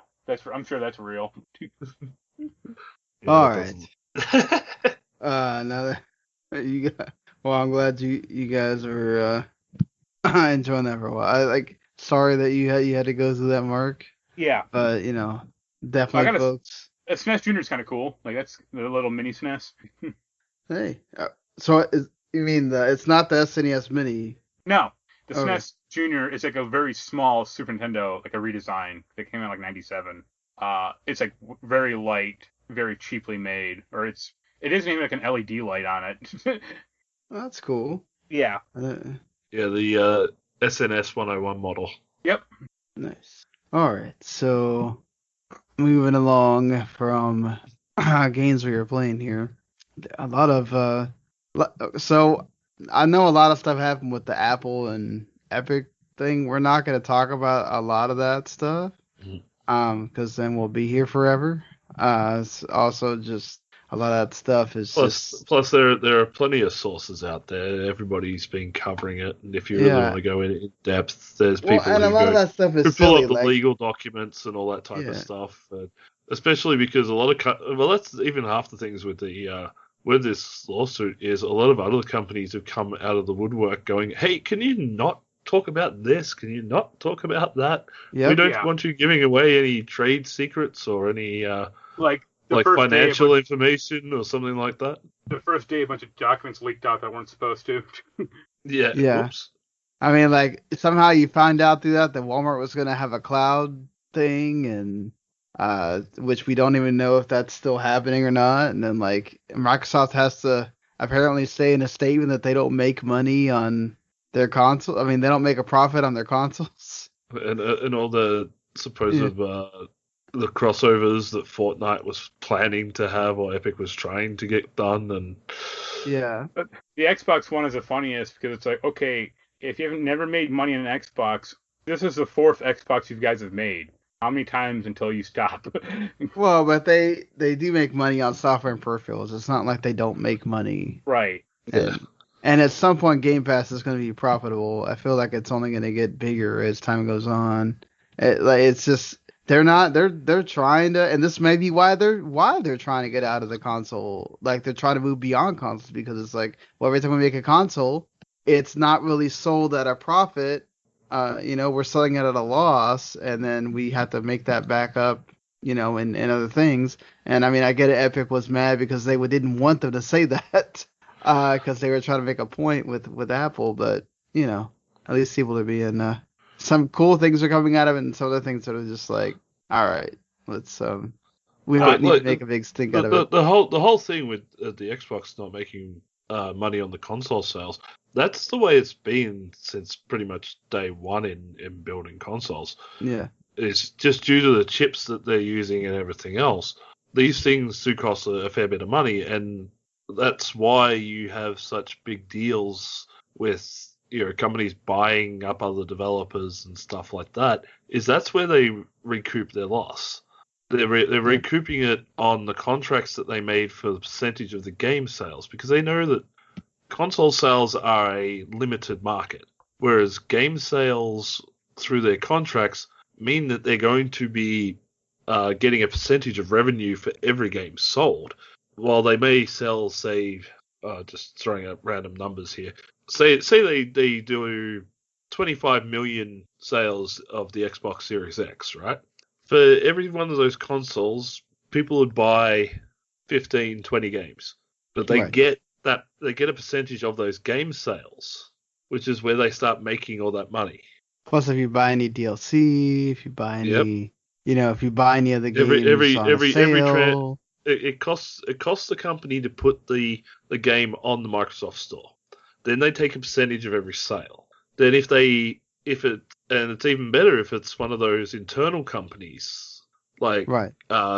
I'm sure that's real. All right. Now that I'm glad you guys are enjoying that for a while. Sorry that you had to go through that, Mark. Yeah. But definitely, folks. A SNES Junior is kind of cool. Like that's the little mini SNES. Hey, so you mean it's not the SNES Mini? No, the SNES Junior is like a very small Super Nintendo, like a redesign that came out like '97. It's like very light, very cheaply made, or it isn't even like an LED light on it. That's cool. Yeah. Yeah, the SNS 101 model. Yep. Nice. All right, so moving along from games we were playing here, a lot of so I know a lot of stuff happened with the Apple and Epic thing. We're not going to talk about a lot of that stuff, because then we'll be here forever. It's also just a lot of that stuff is plus there are plenty of sources out there. Everybody's been covering it, and if you really want to go in depth, there's people and a lot of that stuff is pull silly, up the legal documents and all that type of stuff. Especially because a lot of that's even half the things with the with this lawsuit is a lot of other companies have come out of the woodwork going, hey, can you not talk about this? Can you not talk about that? Yep. We don't Yeah. want you giving away any trade secrets or any Like the like first day, financial information or something like that. the first day, a bunch of documents leaked out that weren't supposed to. Yeah. Yeah. Whoops. I mean, like, somehow you find out through that Walmart was going to have a cloud thing, and which we don't even know if that's still happening or not. And then, like, Microsoft has to apparently say in a statement that they don't make money on their console. I mean, they don't make a profit on their consoles. And all the supposed the crossovers that Fortnite was planning to have or Epic was trying to get done, and Yeah. But the Xbox One is the funniest because it's like, okay, if you haven't never made money on an Xbox, this is the fourth Xbox you guys have made. How many times until you stop? Well, but they do make money on software and peripherals. It's not like they don't make money. Right. And at some point, Game Pass is going to be profitable. I feel like it's only going to get bigger as time goes on. It's just they're trying to, and this may be why they're trying to get out of the console. Like they're trying to move beyond consoles because it's like, well, every time we make a console, it's not really sold at a profit. We're selling it at a loss, and then we have to make that back up, in other things. And I mean, I get it. Epic was mad because they didn't want them to say that. Because they were trying to make a point with Apple, but at least people are being some cool things are coming out of it, and some other things that are just like, all right, let's we don't need to make a big stink out of it. The whole thing with the Xbox not making money on the console sales, that's the way it's been since pretty much day one in building consoles. Yeah, it's just due to the chips that they're using and everything else. These things do cost a fair bit of money, and that's why you have such big deals with companies buying up other developers and stuff like that. That's where they recoup their loss. They're recouping it on the contracts that they made for the percentage of the game sales, because they know that console sales are a limited market, whereas game sales through their contracts mean that they're going to be getting a percentage of revenue for every game sold. While they may sell, say, just throwing out random numbers here, say they do 25 million sales of the Xbox Series X, right? For every one of those consoles, people would buy 15, 20 games, but they get a percentage of those game sales, which is where they start making all that money. Plus, if you buy any DLC, if you buy any, if you buy any of the games on sale. It costs the company to put the game on the Microsoft Store. Then they take a percentage of every sale. Then and it's even better if it's one of those internal companies, like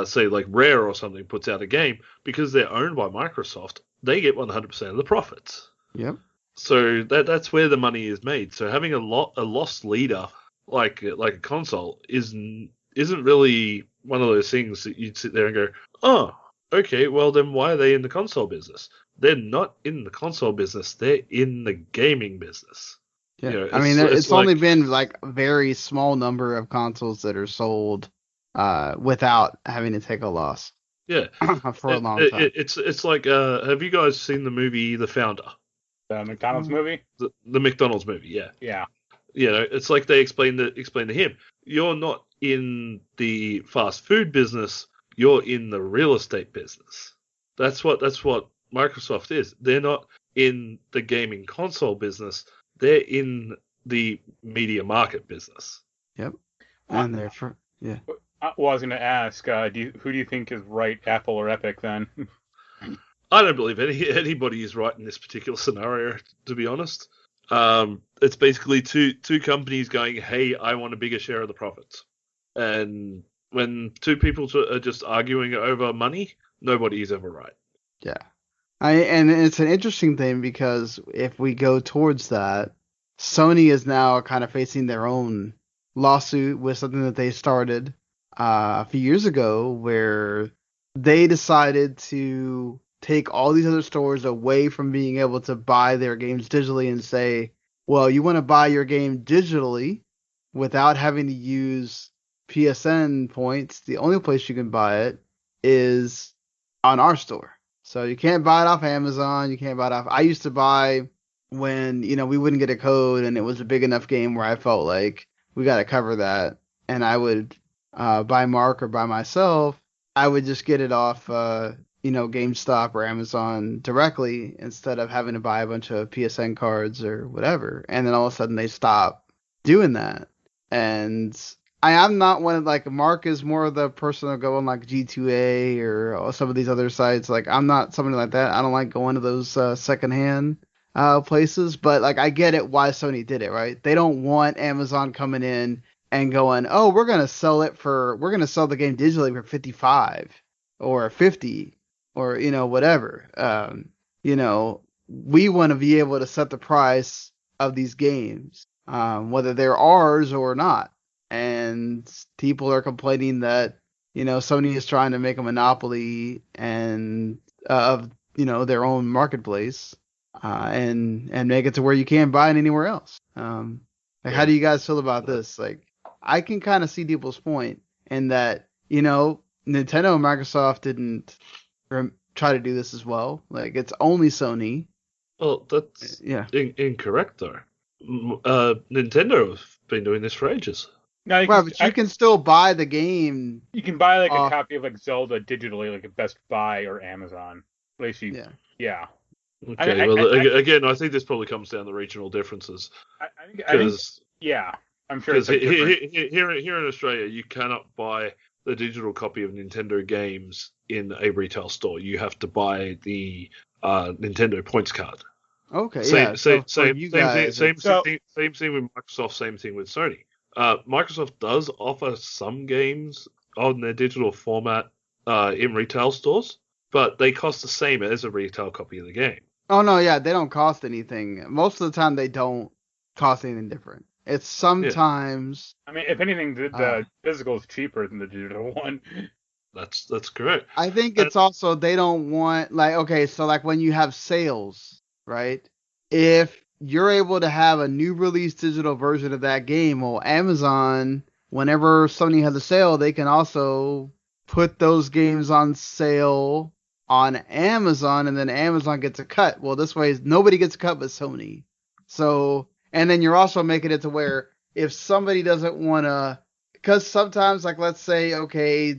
say like Rare or something puts out a game, because they're owned by Microsoft, they get 100% of the profits. Yep. So that's where the money is made. So having a lost leader like a console isn't really one of those things that you'd sit there and go, oh, okay, well then why are they in the console business? They're not in the console business. They're in the gaming business. Yeah. It's only been like a very small number of consoles that are sold without having to take a loss. Yeah. For a long time. It's like, have you guys seen the movie The Founder? The McDonald's movie? The McDonald's movie, yeah. Yeah. It's like they explain to him, you're not in the fast food business, you're in the real estate business. That's what Microsoft is. They're not in the gaming console business, they're in the media market business. Yep. And I was going to ask, who do you think is right, Apple or Epic then? I don't believe anybody is right in this particular scenario, to be honest. It's basically two companies going, hey, I want a bigger share of the profits. And when two people are just arguing over money, nobody is ever right. Yeah. And it's an interesting thing because if we go towards that, Sony is now kind of facing their own lawsuit with something that they started a few years ago, where they decided to take all these other stores away from being able to buy their games digitally and say, well, you want to buy your game digitally without having to use PSN points. The only place you can buy it is on our store. So you can't buy it off Amazon. You can't buy it off. I used to buy when, we wouldn't get a code and it was a big enough game where I felt like we got to cover that. And I would buy Mark or by myself. I would just get it off, GameStop or Amazon directly instead of having to buy a bunch of PSN cards or whatever. And then all of a sudden they stop doing that. And I'm not one of, like, Mark is more of the person that go on like G2A or some of these other sites. Like, I'm not somebody like that. I don't like going to those secondhand places. But, like, I get it why Sony did it, right? They don't want Amazon coming in and going, oh, we're going to sell the game digitally for 55 or 50 or, whatever. We want to be able to set the price of these games, whether they're ours or not. And people are complaining that, Sony is trying to make a monopoly and of, their own marketplace, and make it to where you can't buy it anywhere else. How do you guys feel about this? Like, I can kind of see people's point in that, Nintendo and Microsoft didn't try to do this as well. Like, it's only Sony. Well, that's incorrect, though. Nintendo have been doing this for ages. No, you can still buy the game. You can buy like a copy of like Zelda digitally, like at Best Buy or Amazon. At least yeah. Okay. Again, I think this probably comes down to regional differences. I'm sure. Because here in Australia, you cannot buy the digital copy of Nintendo games in a retail store. You have to buy the Nintendo points card. Okay. Same thing with Microsoft. Same thing with Sony. Microsoft does offer some games on their digital format in retail stores, but they cost the same as a retail copy of the game. Oh, no, yeah, they don't cost anything. Most of the time, they don't cost anything different. It's sometimes... I mean, if anything, the physical is cheaper than the digital one. That's correct. I think it's also they don't want... Like, okay, so like when you have sales, right? If you're able to have a new release digital version of that game, well, Amazon, whenever Sony has a sale, they can also put those games on sale on Amazon, and then Amazon gets a cut. Well, this way, nobody gets a cut but Sony. So, and then you're also making it to where if somebody doesn't want to, because sometimes, like, let's say, okay,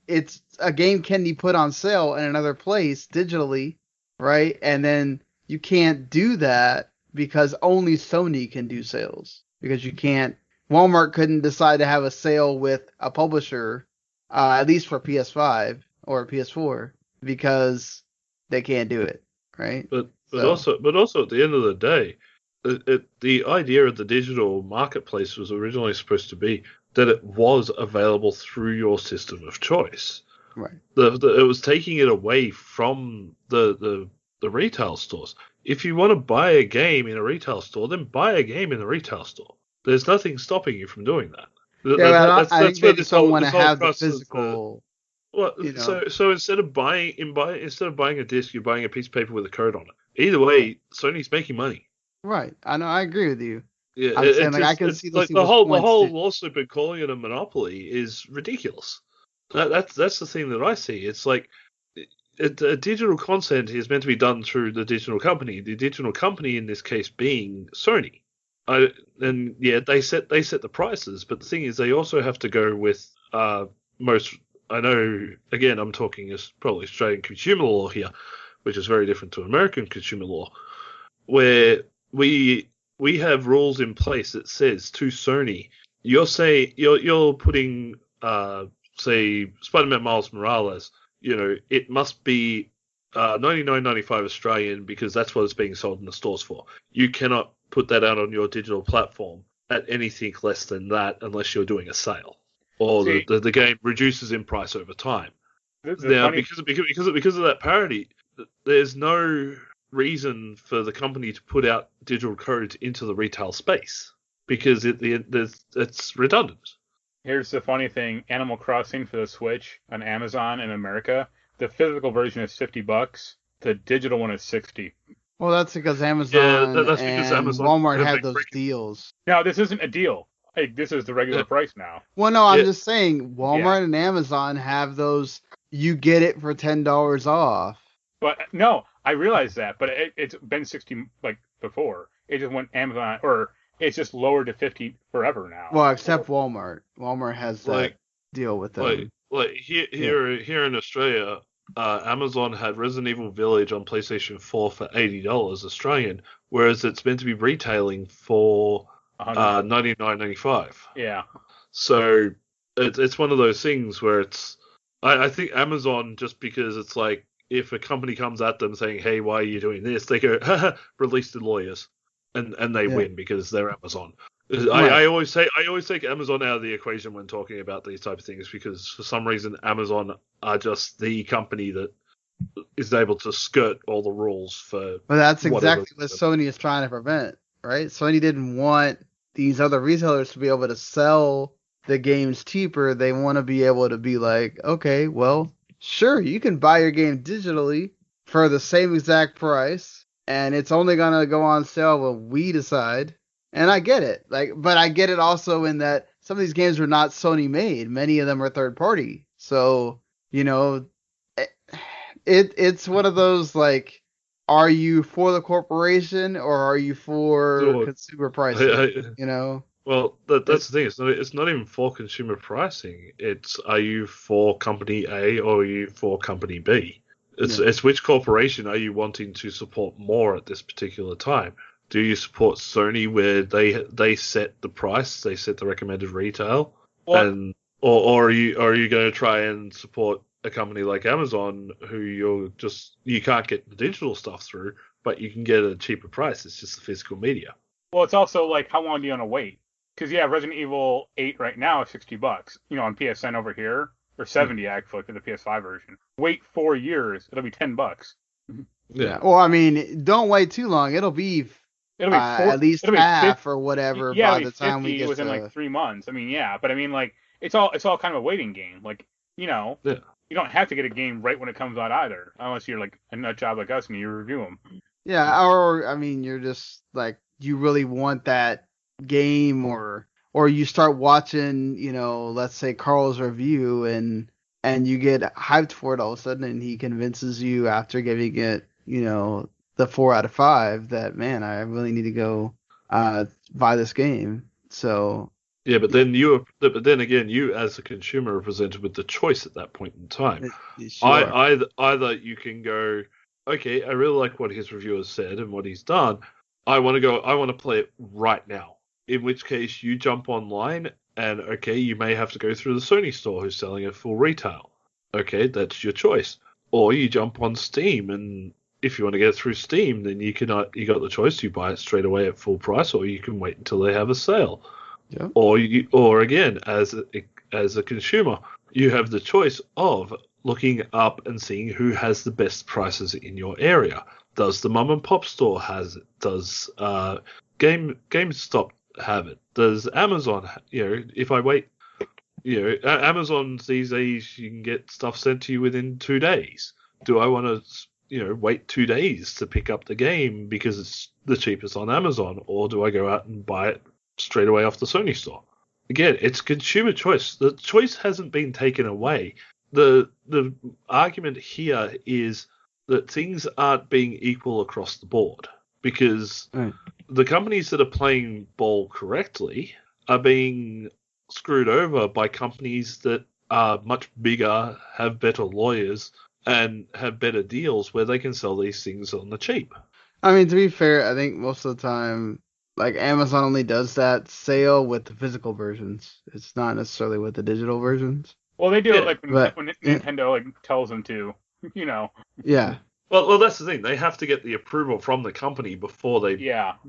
it's a game can be put on sale in another place digitally, right? And then you can't do that because only Sony can do sales, because you can't. Walmart couldn't decide to have a sale with a publisher, at least for PS5 or PS4, because they can't do it, right? But also at the end of the day, the idea of the digital marketplace was originally supposed to be that it was available through your system of choice. Right. It was taking it away from the retail stores. If you want to buy a game in a retail store, then buy a game in a retail store. There's nothing stopping you from doing that. I think they just don't want to have the physical. So instead of buying a disc, you're buying a piece of paper with a code on it. Either way, Sony's making money. Right. I know. I agree with you. Yeah, I'm saying, like, I can see like the whole lawsuit and calling it a monopoly is ridiculous. That's the thing that I see. It's like digital content is meant to be done through the digital company. The digital company in this case being Sony. They set the prices, but the thing is, they also have to go with most. I know, again, I'm talking as probably Australian consumer law here, which is very different to American consumer law, where we have rules in place that says to Sony, you're putting say Spider-Man Miles Morales, it must be $99.95 Australian because that's what it's being sold in the stores for. You cannot put that out on your digital platform at anything less than that unless you're doing a sale or the game reduces in price over time. Because of that parity, there's no reason for the company to put out digital codes into the retail space because it's redundant. Here's the funny thing: Animal Crossing for the Switch on Amazon in America, the physical version is $50. The digital one is $60. Well, that's because Amazon and Walmart have those deals. No, this isn't a deal. Hey, this is the regular price now. Well, no, I'm just saying Walmart and Amazon have those. You get it for $10 off. But no, I realize that, but it's been 60 like before. It just went Amazon, or it's just lowered to 50 forever now. Well, except Walmart. Walmart has that Like deal with them. Here in Australia, Amazon had Resident Evil Village on PlayStation 4 for $80 Australian, whereas it's meant to be retailing for $99.95. Yeah. So it's one of those things where it's I think Amazon, just because it's like, if a company comes at them saying, "Hey, why are you doing this?" they go, "Release the lawyers," and they win because they're Amazon. Right. I always take Amazon out of the equation when talking about these type of things, because for some reason Amazon are just the company that is able to skirt all the rules for. But that's whatever exactly what Sony is trying to prevent, right? Sony didn't want these other retailers to be able to sell the games cheaper. They want to be able to be like, okay, well, sure, you can buy your game digitally for the same exact price, and it's only gonna go on sale when we decide. And I get it, but I get it also in that some of these games were not Sony made. Many of them are third party. So, it's one of those, like, are you for the corporation or are you for consumer pricing? Well, that's the thing. It's not even for consumer pricing. It's, are you for company A or are you for company B? It's which corporation are you wanting to support more at this particular time? Do you support Sony, where they set the price, they set the recommended retail, or are you going to try and support a company like Amazon, who you can't get the digital stuff through, but you can get a cheaper price? It's just the physical media. Well, it's also like, how long do you want to wait? Because Resident Evil 8 right now is $60, on PSN over here, or 70 actually for the PS5 version. Wait 4 years, it'll be $10. Yeah. Well, I mean, don't wait too long. It'll be at least half or whatever by the time we get within like 3 months. I mean, but I mean, like, it's all kind of a waiting game. Like, you don't have to get a game right when it comes out either, unless you're like a nut job like us and you review them. Yeah, or I mean, you're just like, you really want that game, or you start watching, let's say Karl's review, and you get hyped for it all of a sudden, and he convinces you after giving it, the 4 out of 5 that, man, I really need to go buy this game. So yeah, but then again, you as a consumer are presented with the choice at that point in time. Sure. Either you can go, okay, I really like what his reviewer said and what he's done. I want to play it right now. In which case, you jump online, and okay, you may have to go through the Sony store, who's selling it full retail. Okay, that's your choice. Or you jump on Steam, and if you want to get it through Steam, then you got the choice. You buy it straight away at full price, or you can wait until they have a sale. Yeah. Or again, as a consumer, you have the choice of looking up and seeing who has the best prices in your area. Does the mum and pop store has it? Does GameStop have it? Does Amazon? If I wait, Amazon these days, you can get stuff sent to you within 2 days. Do I want to wait 2 days to pick up the game because it's the cheapest on Amazon, or do I go out and buy it straight away off the Sony store? Again, it's consumer choice. The choice hasn't been taken away. The argument here is that things aren't being equal across the board, because the companies that are playing ball correctly are being screwed over by companies that are much bigger, have better lawyers, and have better deals where they can sell these things on the cheap. I mean, to be fair, I think most of the time, like, Amazon only does that sale with the physical versions. It's not necessarily with the digital versions. Well, they do it like when Nintendo like tells them to, Yeah. Well, that's the thing. They have to get the approval from the company before they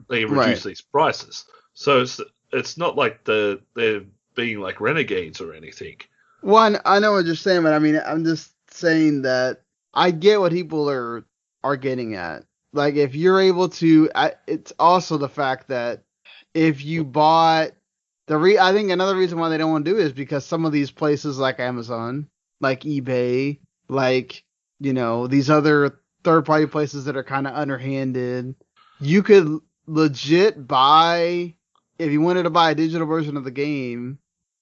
reduce these prices. So it's not like they're being like renegades or anything. Well, I know what you're saying, but I mean, I'm just saying that I get what people are getting at. Like, if you're able to, it's also the fact that if you bought I think another reason why they don't want to do it is because some of these places like Amazon, like eBay, like, these other third-party places that are kind of underhanded, you could legit buy, if you wanted to buy a digital version of the game,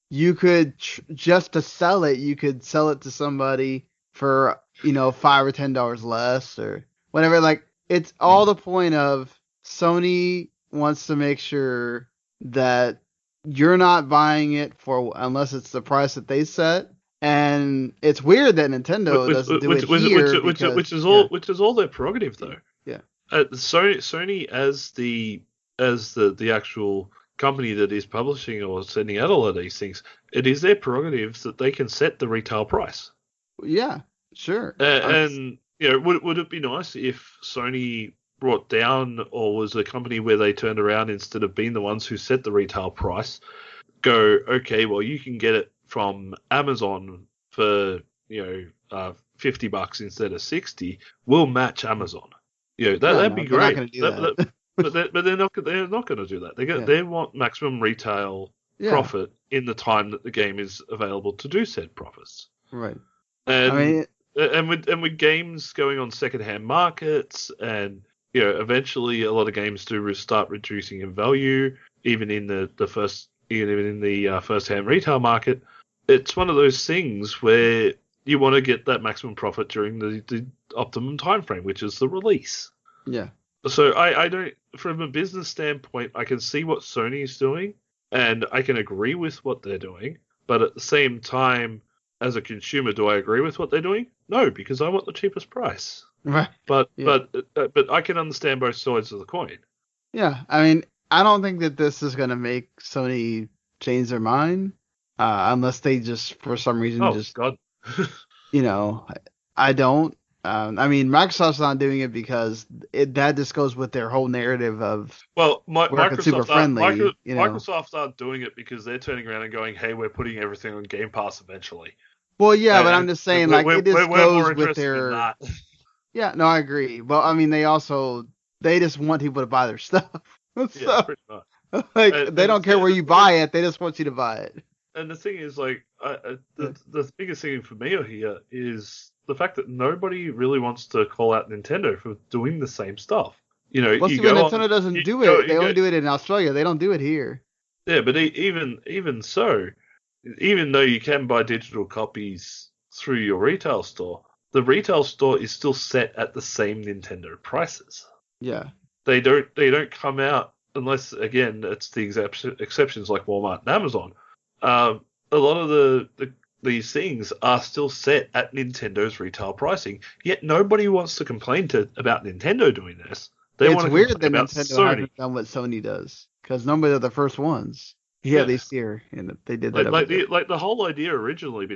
you could just to sell it, you could sell it to somebody for $5 or $10 less or whatever. Like, it's all the point of Sony wants to make sure that you're not buying it for unless it's the price that they set. And it's weird that Nintendo doesn't do it here which is all their prerogative though. Yeah. Sony as the actual company that is publishing or sending out all of these things, it is their prerogative that they can set the retail price. Yeah, sure. And would it be nice if Sony brought down or was a company where they turned around instead of being the ones who set the retail price, go, okay, well, you can get it from Amazon for $50 instead of 60. We'll match Amazon. That'd be great. Not do that. but they're not going to do that. They want maximum retail profit in the time that the game is available to do said profits. Right. And with games going on secondhand markets, and eventually a lot of games do start reducing in value, even in the first-hand retail market. It's one of those things where you want to get that maximum profit during the optimum time frame, which is the release. Yeah. So I don't, from a business standpoint, I can see what Sony is doing, and I can agree with what they're doing. But at the same time, as a consumer, do I agree with what they're doing? No, because I want the cheapest price. Right. But I can understand both sides of the coin. Yeah, I mean, I don't think that this is going to make Sony change their mind, unless they just, for some reason, God. I don't. I mean, Microsoft's not doing it because that just goes with their whole narrative of working super friendly. Microsoft aren't doing it because they're turning around and going, "Hey, we're putting everything on Game Pass eventually." Well, yeah, but I'm just saying, like, it just goes with their. In that. Yeah, no, I agree. Well, I mean, they just want people to buy their stuff. Yeah, pretty much. Like, they don't care where you buy it; they just want you to buy it. And the thing is, like, the biggest thing for me here is the fact that nobody really wants to call out Nintendo for doing the same stuff. Nintendo doesn't do it. They only do it in Australia. They don't do it here. Yeah, but even so, even though you can buy digital copies through your retail store, the retail store is still set at the same Nintendo prices. Yeah. They don't come out unless, again, it's the exceptions like Walmart and Amazon. A lot of these things are still set at Nintendo's retail pricing, yet nobody wants to complain about Nintendo doing this. It's weird that Nintendo hasn't done what Sony does, because normally they're the first ones. Yeah, this year, and they did that. Like the whole idea originally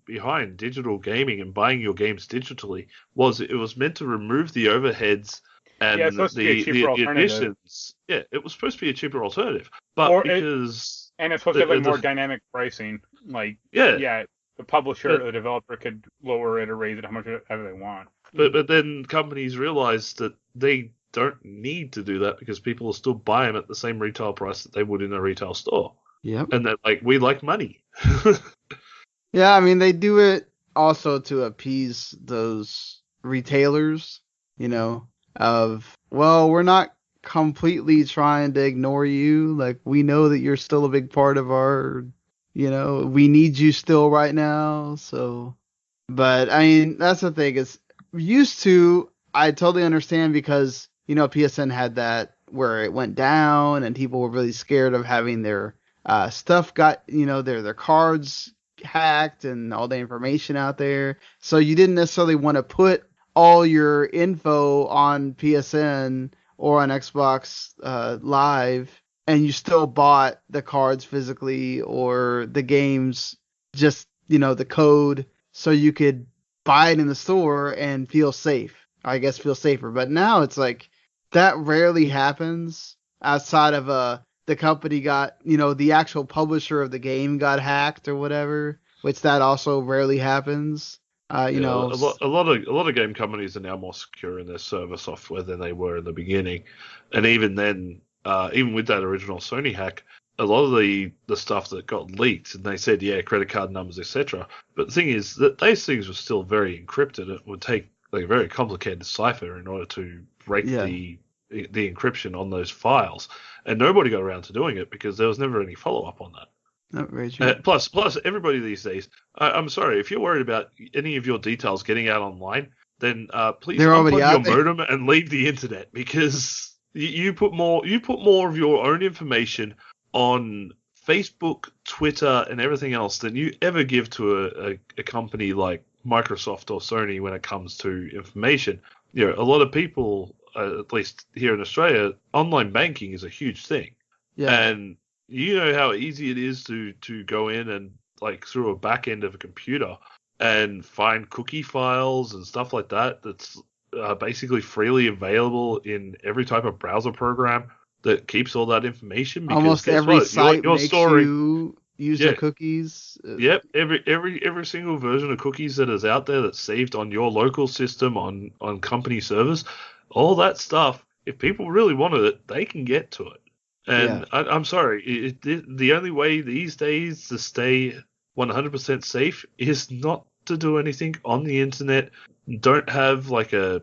behind digital gaming and buying your games digitally was it was meant to remove the overheads and the additions. Yeah, it was supposed to be a cheaper alternative, but and it's supposed to have more dynamic pricing. Like, the publisher or the developer could lower it or raise it how much ever they want. But then companies realize that they don't need to do that because people will still buy them at the same retail price that they would in a retail store. Yep. And they're like, we like money. Yeah, I mean, they do it also to appease those retailers, we're not completely trying to ignore you. Like, we know that you're still a big part of our, we need you still right now. So, but I mean, that's the thing is I totally understand because, PSN had that where it went down and people were really scared of having their stuff got, their cards hacked and all the information out there. So you didn't necessarily want to put all your info on PSN or on Xbox Live, and you still bought the cards physically or the games, just, the code, so you could buy it in the store and feel safe. I guess feel safer. But now it's like that rarely happens outside of the company got, the actual publisher of the game got hacked or whatever, which that also rarely happens. A lot of game companies are now more secure in their server software than they were in the beginning, and even then, even with that original Sony hack, a lot of the stuff that got leaked, and they said, credit card numbers, etc. But the thing is that those things were still very encrypted. It would take a very complicated cipher in order to break the encryption on those files, and nobody got around to doing it because there was never any follow up on that. Not very true. Plus, everybody these days. I'm sorry if you're worried about any of your details getting out online. Then please They're already unplug out your there. modem and leave the internet, because you put more of your own information on Facebook, Twitter, and everything else than you ever give to a company like Microsoft or Sony when it comes to information. You know, a lot of people, at least here in Australia, online banking is a huge thing. Yeah. And you know how easy it is to go in and, like, through a back end of a computer and find cookie files and stuff like that that's basically freely available in every type of browser program that keeps all that information. Because Almost guess every what? site You're makes storing, you use the cookies. Yep, every single version of cookies that is out there that's saved on your local system, on company servers, all that stuff, if people really wanted it, they can get to it. And Yeah. I'm sorry, the only way these days to stay 100% safe is not to do anything on the internet. Don't have like a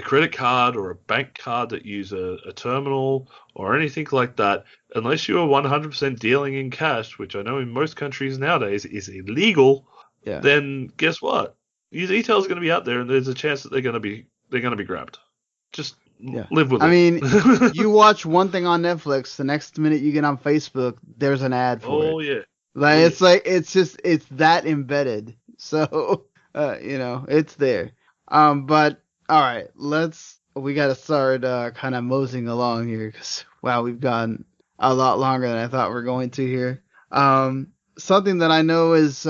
credit card or a bank card that use a terminal or anything like that, unless you are 100% dealing in cash, which I know in most countries nowadays is illegal. Yeah. Then guess what? Your details are going to be out there, and there's a chance that they're going to be grabbed. Just live with it. I mean, you watch one thing on Netflix, the next minute you get on Facebook, there's an ad for it. Oh yeah. Like it's that embedded. So it's there. But all right, we got to start kind of moseying along here, because wow, we've gone a lot longer than I thought we were going to here. Something that I know is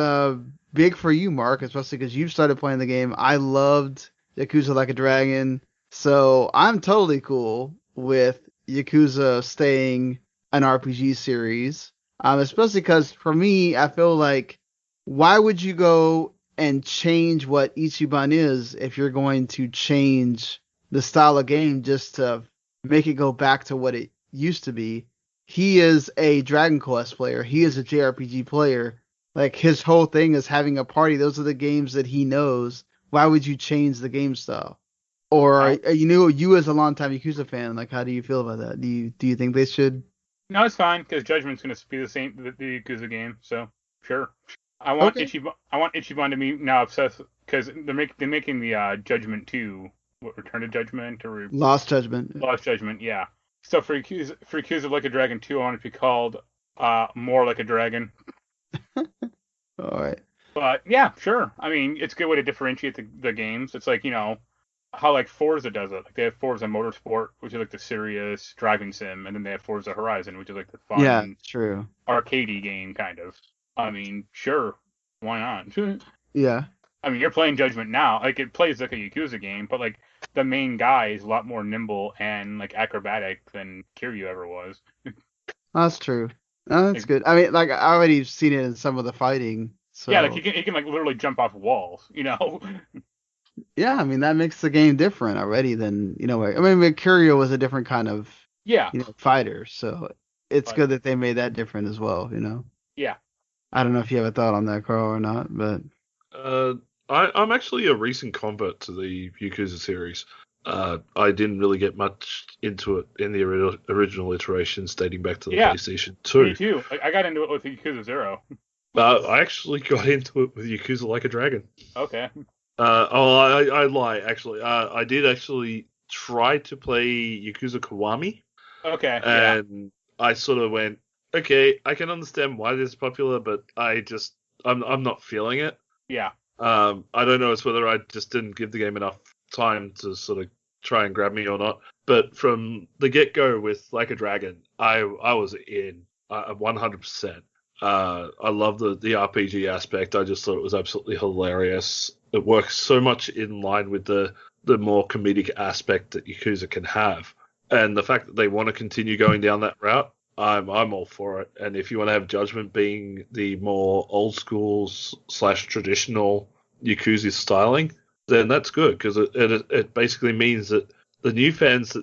big for you, Mark, especially because you've started playing the game. I loved Yakuza Like a Dragon, so I'm totally cool with Yakuza staying an RPG series. Especially because for me, I feel like, why would you go and change what Ichiban is if you're going to change the style of game just to make it go back to what it used to be? He is a Dragon Quest player. He is a JRPG player. Like, his whole thing is having a party. Those are the games that he knows. Why would you change the game style? Or you as a longtime Yakuza fan, like, how do you feel about that? Do you think they should? No, it's fine, because Judgment's going to be the same, the Yakuza game, so sure. I want Ichiban to be now obsessed, because they're making the Judgment 2, Return to Judgment, or Lost Judgment. Lost Judgment, yeah. So for Yakuza Like a Dragon 2, I want it to be called More Like a Dragon. All right. But yeah, sure. I mean, it's a good way to differentiate the games. It's like, how like Forza does it. Like, they have Forza Motorsport, which is like the serious driving sim, and then they have Forza Horizon, which is like the fun, true, arcadey game kind of. I mean, sure, why not? Yeah. I mean, you're playing Judgment now. Like, it plays like a Yakuza game, but like the main guy is a lot more nimble and like acrobatic than Kiryu ever was. That's true. Oh, that's good. I mean, like, I already seen it in some of the fighting. So. Yeah, like he can like literally jump off walls, Yeah, I mean, that makes the game different already than, I mean, Mercurio was a different kind of fighter, so it's good that they made that different as well, Yeah. I don't know if you have a thought on that, Karl, or not, but I'm actually a recent convert to the Yakuza series. I didn't really get much into it in the original iterations dating back to the PlayStation 2. Me too. I got into it with Yakuza 0. I actually got into it with Yakuza Like a Dragon. Okay. I lie, actually. I did actually try to play Yakuza Kiwami. Okay, and I sort of went, okay, I can understand why this is popular, but I'm not feeling it. Yeah. I don't know, it's whether I just didn't give the game enough time to sort of try and grab me or not. But from the get-go with Like a Dragon, I was in 100%. I love the RPG aspect. I just thought it was absolutely hilarious. It works so much in line with the more comedic aspect that Yakuza can have. And the fact that they want to continue going down that route, I'm all for it. And if you want to have Judgment being the more old school / traditional Yakuza styling, then that's good, because it basically means that the new fans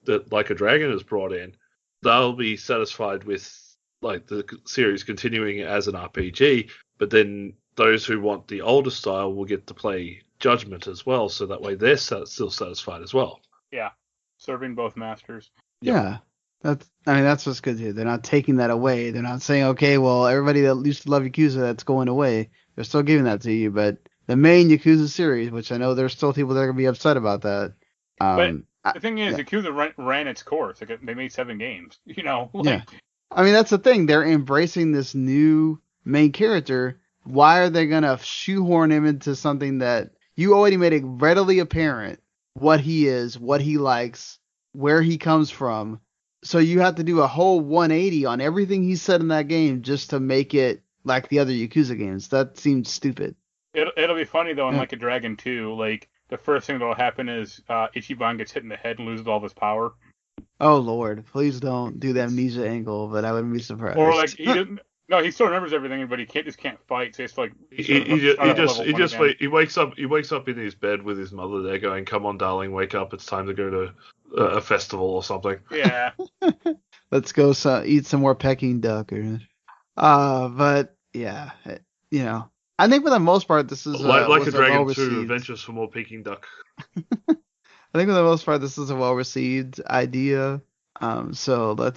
that Like a Dragon has brought in, they'll be satisfied with like the series continuing as an RPG, but then those who want the older style will get to play Judgment as well, so that way they're still satisfied as well. Yeah, serving both masters. Yeah, That's what's good here. They're not taking that away. They're not saying, okay, well, everybody that used to love Yakuza, that's going away. They're still giving that to you, but the main Yakuza series, which I know there's still people that are gonna be upset about that. But the thing is, Yeah. Yakuza ran its course. Like, they made 7 games. Yeah. That's the thing. They're embracing this new main character. Why are they gonna shoehorn him into something that you already made it readily apparent what he is, what he likes, where he comes from? So you have to do a whole 180 on everything he said in that game just to make it like the other Yakuza games. That seems stupid. It'll be funny though in Yeah. Like a Dragon 2. Like, the first thing that'll happen is Ichiban gets hit in the head and loses all of his power. Oh Lord, please don't do the amnesia angle, but I wouldn't be surprised. Or like he didn't. No, he still remembers everything, but he can't fight. So it's like he wakes up in his bed with his mother there going, "Come on, darling, wake up! It's time to go to a festival or something." Yeah. Let's go eat some more Peking duck. But yeah, I think for the most part this is like a was Dragon 2, well-received. Adventures for More Peking Duck. I think for the most part this is a well-received idea. So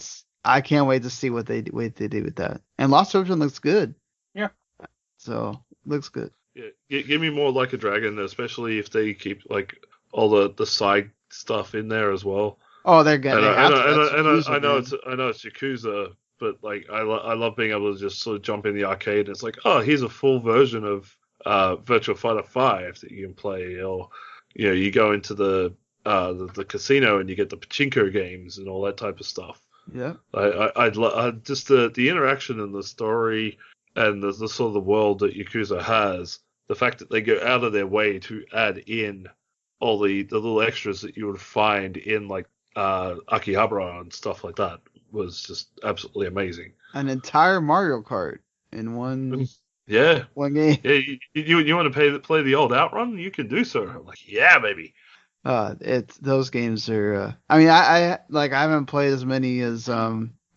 I can't wait to see what they do with that. And Lost Origin looks good. Yeah. So looks good. Yeah, give me more Like a Dragon, especially if they keep like all the side stuff in there as well. Oh, they're good. I know it's Yakuza, but like I love being able to just sort of jump in the arcade and it's like, oh, here's a full version of Virtua Fighter 5 that you can play, or you go into the casino and you get the pachinko games and all that type of stuff. Yeah. I just the interaction and the story and the sort of the world that Yakuza has, the fact that they go out of their way to add in all the little extras that you would find in like Akihabara and stuff like that was just absolutely amazing. An entire Mario Kart in one one game. Yeah, you want to play the old Outrun? You can do so. I'm like, yeah, baby. Those games are. I haven't played as many as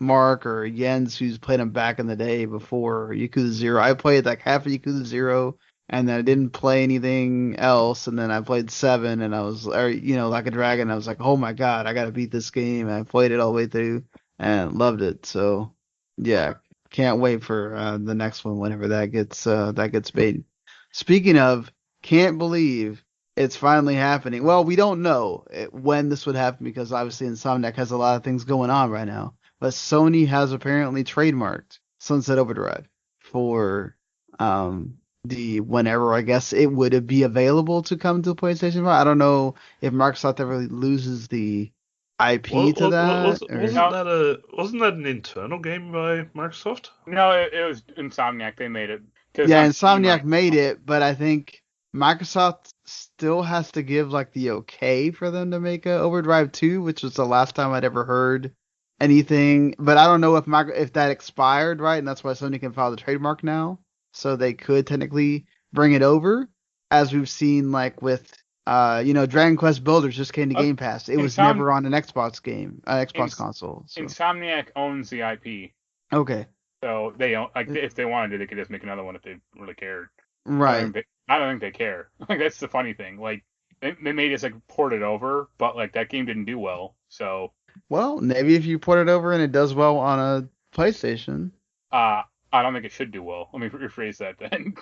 Mark or Jens, who's played them back in the day before Yakuza 0. I played like half of Yakuza 0, and then I didn't play anything else, and then I played 7, and I was, Like a Dragon. I was like, oh my god, I gotta beat this game. And I played it all the way through and loved it. So yeah, can't wait for the next one whenever that gets made. Speaking of, can't believe it's finally happening. Well, we don't know when this would happen because obviously Insomniac has a lot of things going on right now. But Sony has apparently trademarked Sunset Overdrive for the whenever I guess it would be available to come to PlayStation 5. I don't know if Microsoft ever loses the IP to that. Wasn't that an internal game by Microsoft? No, it was Insomniac. They made it. Yeah, Insomniac made it, but I think Microsoft still has to give like the okay for them to make a Overdrive 2, which was the last time I'd ever heard anything. But I don't know if that expired, right? And that's why Sony can file the trademark now. So they could technically bring it over, as we've seen like with Dragon Quest Builders just came to Game Pass. It was never on an Xbox game, Xbox console. So. Insomniac owns the IP. Okay. So they own, if they wanted to, they could just make another one if they really cared. Right. I don't think they care. Like, that's the funny thing. Like, they made us like port it over, but like that game didn't do well. So. Well, maybe if you port it over and it does well on a PlayStation. I don't think it should do well. Let me rephrase that then.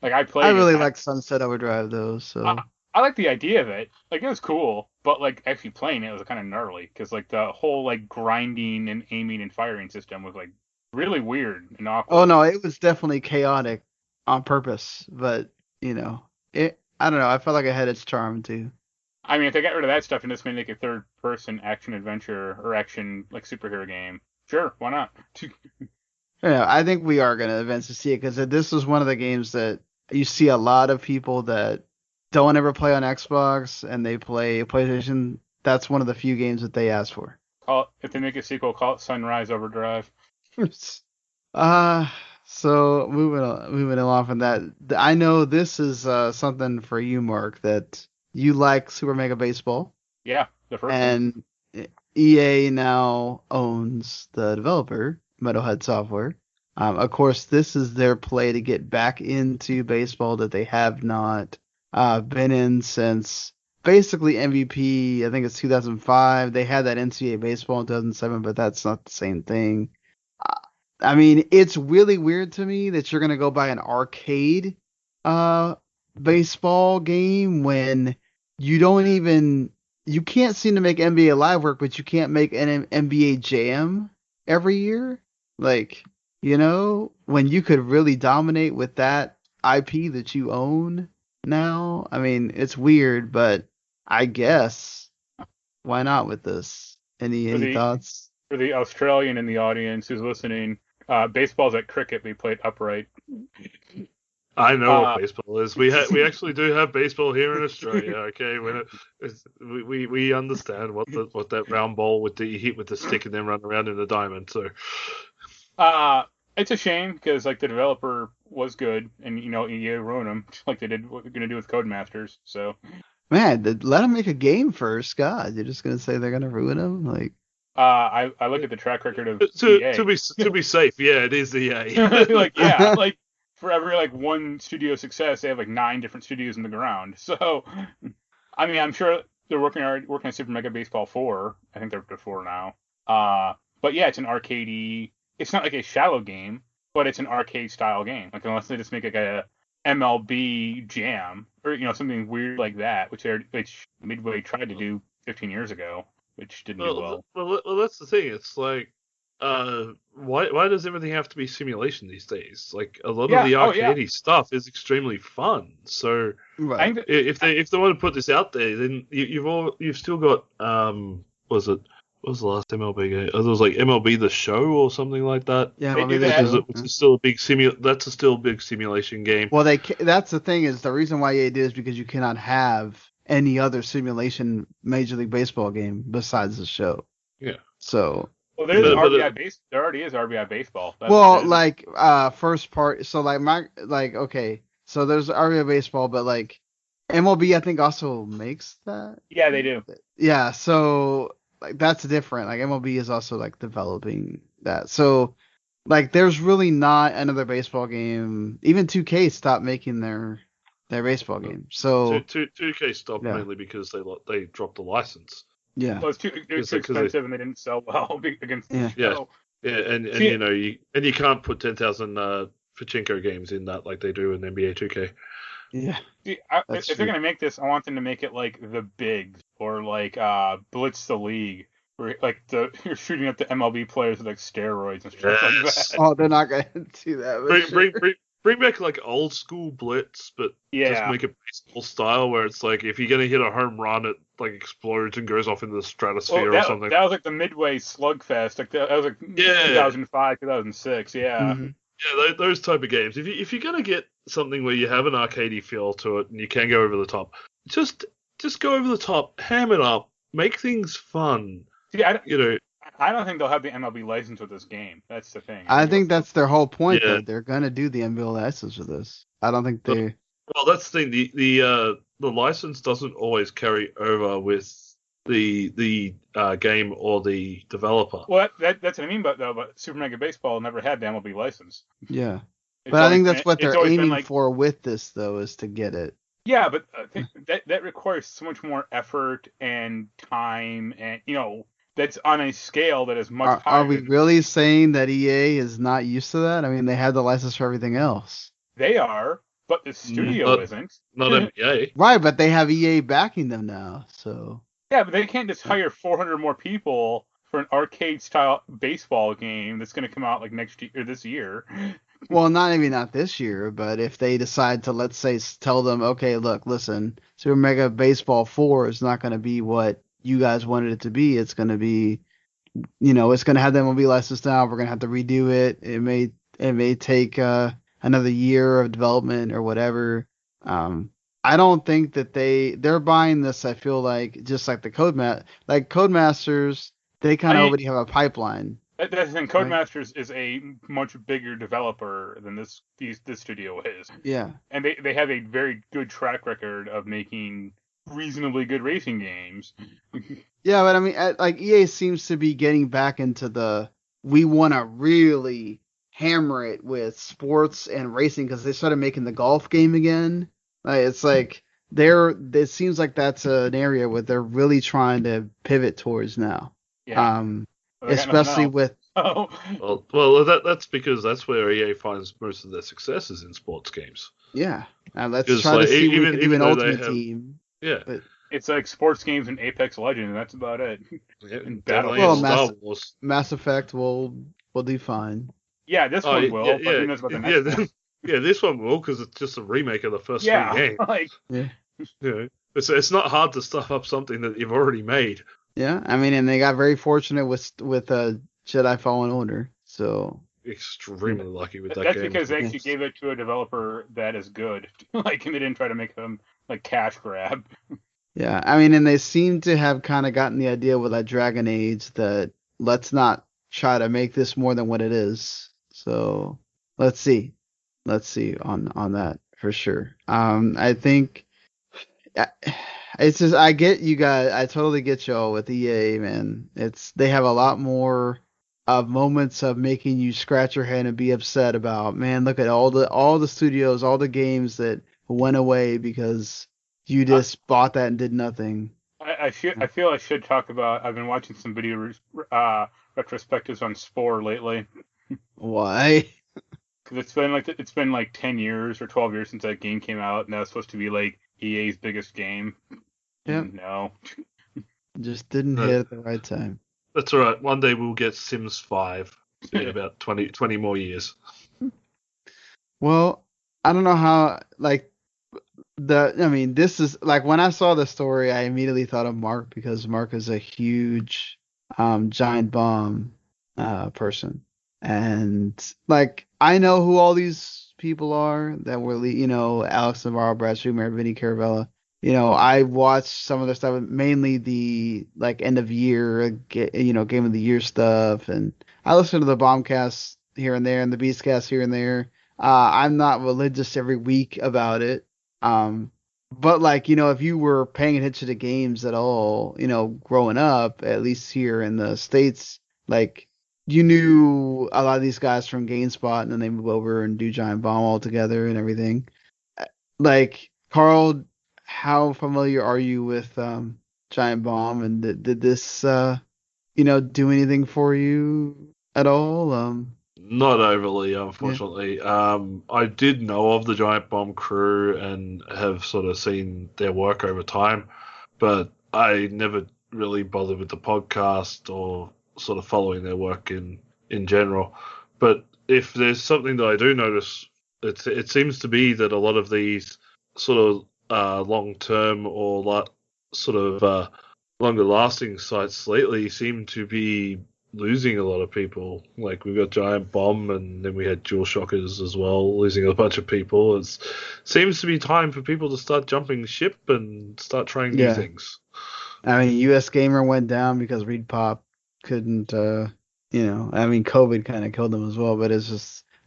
I really like Sunset Overdrive though, so. I like the idea of it. Like, it was cool, but like actually playing it was kind of gnarly because like the whole like grinding and aiming and firing system was like really weird and awkward. Oh no, it was definitely chaotic on purpose, but I don't know. I felt like it had its charm too. I mean, if they got rid of that stuff and just made like a third-person action adventure or action like superhero game, sure, why not? Yeah, I think we are gonna eventually see it because this was one of the games that you see a lot of people that don't ever play on Xbox and they play PlayStation. That's one of the few games that they ask for. If they make a sequel, call it Sunrise Overdrive. So moving along from that, I know this is something for you, Mark, that you like Super Mega Baseball. Yeah, the first one. And EA now owns the developer, Metalhead Software. Of course, this is their play to get back into baseball that they have not been in since basically MVP. I think it's 2005. They had that NCAA baseball in 2007, but that's not the same thing. I mean, it's really weird to me that you're gonna go buy an arcade baseball game when you can't seem to make NBA Live work, but you can't make an NBA Jam every year. Like, when you could really dominate with that IP that you own now. I mean, it's weird, but I guess why not with this? Any thoughts? For the Australian in the audience who's listening, baseball's like cricket. We played upright. I know what baseball is. We actually do have baseball here in Australia. Okay, we understand what that round ball with the hit with the stick and then run around in the diamond. So, it's a shame because like the developer was good, and EA ruined them like they did what they're gonna do with Codemasters. So, man, let them make a game first. God, you're just gonna say they're gonna ruin them? Like, I look at the track record of EA. To be safe, yeah, it is EA. Like for every like one studio success, they have like 9 different studios in the ground. So, I mean, I'm sure they're working on Super Mega Baseball 4. I think they're up to 4 now. But yeah, it's an arcadey. It's not like a shallow game, but it's an arcade style game. Like unless they just make like a MLB Jam or something weird like that, which Midway tried to do 15 years ago, which didn't do well. Well, that's the thing. It's like, why does everything have to be simulation these days? Like a lot of the arcadey stuff is extremely fun. So right. if they want to put this out there, then you've still got what was the last MLB game? It was like MLB The Show or something like that. Yeah, which is still a big That's still a big simulation game. Well, that's the thing is the reason why EA did is because you cannot have any other simulation Major League Baseball game besides the show. Yeah. So. Well, there already is RBI Baseball. First part. So okay. So there's RBI Baseball, but like MLB, I think also makes that. Yeah, they do. Yeah. So. Like that's different. Like MLB is also like developing that. So like there's really not another baseball game. Even 2K stopped making their baseball game. So 2K stopped mainly because they dropped the license. Yeah. Well, it was too expensive and they didn't sell well against Yeah, and you can't put 10,000 Pachinko games in that like they do in NBA 2K. Yeah. See, if they're gonna make this, I want them to make it like The Bigs or like Blitz the League, where like you're shooting at the MLB players with like steroids and stuff like that. Oh, they're not gonna do that. Bring back like old school Blitz, but just make it baseball style, where it's like if you're gonna hit a home run, it like explodes and goes off into the stratosphere or something. That was like the Midway Slugfest. Like that was like 2005, 2006. Yeah. Mm-hmm. Yeah, those type of games. If you're gonna get something where you have an arcadey feel to it and you can go over the top, just go over the top, ham it up, make things fun. See, I don't think they'll have the MLB license with this game. That's the thing. I think that's their whole point. Yeah. That they're gonna do the MLB license with this. I don't think they. Well, that's the thing. The license doesn't always carry over with the game or the developer. Well, that's what I mean. But Super Mega Baseball never had the MLB license. Yeah, but I think that's what they're aiming for with this, though, is to get it. Yeah, but I think that requires so much more effort and time, and that's on a scale that is much higher. Are we really saying that EA is not used to that? I mean, they had the license for everything else. They are, but the studio isn't. Not NBA. Right, but they have EA backing them now, so. Yeah, but they can't just hire 400 more people for an arcade-style baseball game that's going to come out like next year or this year. Well, not this year, but if they decide to, let's say, tell them, okay, look, listen, Super Mega Baseball 4 is not going to be what you guys wanted it to be. It's going to be, it's going to have the MLB license now. We're going to have to redo it. It may take another year of development or whatever. I don't think that they're buying this. I feel like just like the Codemasters, they kind of already have a pipeline. That's the thing. Codemasters is a much bigger developer than this studio is. Yeah, and they have a very good track record of making reasonably good racing games. Yeah, but I mean, like EA seems to be getting back into we want to really hammer it with sports and racing because they started making the golf game again. It's like it seems like that's an area where they're really trying to pivot towards now. Yeah. They got nothing Especially else. with Oh. Well, that's because that's where EA finds most of their successes in sports games. yeah. Let's Because try to like see what we can do even in though they Ultimate have Team. yeah, But It's like sports games and Apex Legends, and that's about it. And Deadlands, well, Battlefield. Star Wars. Mass Effect will do fine. Yeah, this Oh one yeah, will, but who knows about the next one? yeah. This one will because it's just a remake of the first three Yeah, games. like Yeah. You know, it's not hard to stuff up something that you've already made. Yeah. I mean, and they got very fortunate with Jedi Fallen Order. So Extremely lucky with that that's game. because they actually Yes. gave it to a developer that is good. Like, and they didn't try to make them like cash grab. yeah, I mean, and they seem to have kind of gotten the idea with that Dragon Age that let's not try to make this more than what it is. So let's see. Let's see on that for sure. I think I- it's just I get you guys. I totally get y'all with EA, man. They have a lot more of moments of making you scratch your head and be upset about, man, look at all the studios, all the games that went away because you just bought that and did nothing. I feel I should talk about. I've been watching some video retrospectives on Spore lately Why? because it's been like 10 years or 12 years since that game came out, and that was supposed to be like EA's biggest game. Yep. No. Just didn't No. hit at the right time. That's all right. One day we'll get Sims 5 in about 20 more years. Well, I don't know how like I mean, this is like when I saw the story, I immediately thought of Mark because Mark is a huge Giantbomb person. And like I know who all these people are that were Alex Navarro, Brad Schumer, Vinny Caravella. I watched some of their stuff, mainly the like end of year, game of the year stuff, and I listen to the Bombcast here and there and the Beastcast here and there. I'm not religious every week about it. But like, if you were paying attention to games at all, growing up, at least here in the States, like you knew a lot of these guys from GameSpot and then they move over and do Giant Bomb all together and everything. Like, Carl, how familiar are you with Giant Bomb and did this do anything for you at all? Not overly, Yeah. unfortunately. I did know of the Giant Bomb crew and have sort of seen their work over time, but I never really bothered with the podcast or sort of following their work in general. But if there's something that I do notice, it seems to be that a lot of these sort of long-term or sort of longer-lasting sites lately seem to be losing a lot of people. Like we've got Giant Bomb, and then we had Dual Shockers as well, losing a bunch of people. It seems to be time for people to start jumping ship and start trying new Yeah. things. I mean, US Gamer went down because Reed Pop couldn't, I mean, COVID kind of killed them as well, but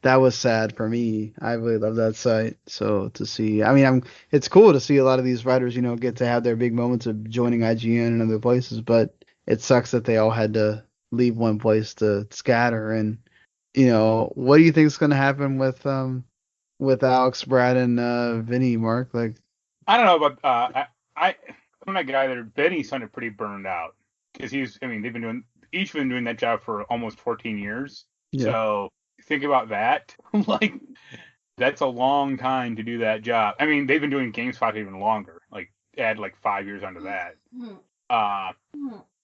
that was sad for me. I really love that site. So to see, I mean, it's cool to see a lot of these writers, get to have their big moments of joining IGN and other places, but it sucks that they all had to leave one place to scatter. And, what do you think is going to happen with Alex, Brad, and Vinny, Mark? Like, I don't know, but I'm that guy that Benny sounded pretty burned out because they've been doing that job for almost 14 years. yeah, So think about that. Like, that's a long time to do that job. I mean, they've been doing GameSpot even longer. Like, add like 5 years onto that.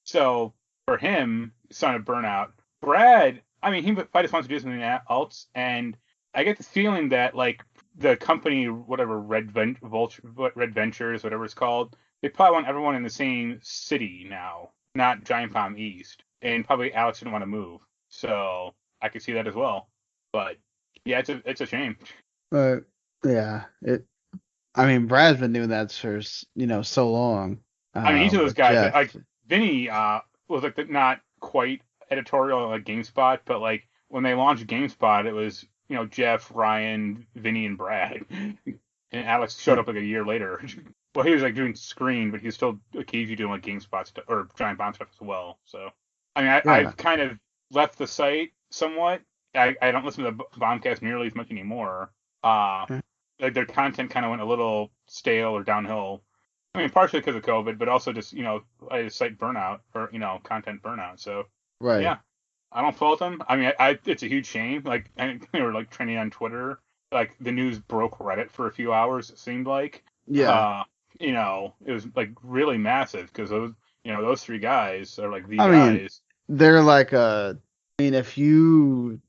So for him, it sounded burnout. Brad, I mean, he probably just wants to do something else, and I get the feeling that like the company, whatever Red Ventures, whatever it's called, they probably want everyone in the same city now, not Giant Bomb East, and probably Alex didn't want to move, so I could see that as well. But yeah, it's a shame. yeah, I mean, Brad's been doing that for so long. I mean, each of those With guys, Jeff. like Vinny, was like not quite editorial like GameSpot, but like when they launched GameSpot, it was Jeff, Ryan, Vinny, and Brad, and Alex showed up like a year later. Well, he was like doing screen, but he's still occasionally doing like GameSpot stuff or Giant Bomb stuff as well. So, I mean, Yeah. I've kind of left the site somewhat. I don't listen to the Bombcast nearly as much anymore. like their content kind of went a little stale or downhill. I mean, partially because of COVID, but also just site burnout or content burnout. So Right. yeah, I don't fault them. I mean, it's a huge shame. Like, and they were like trending on Twitter. Like the news broke Reddit for a few hours. It seemed like. Yeah. It was like really massive because those three guys are like the I mean, guys. they're like if you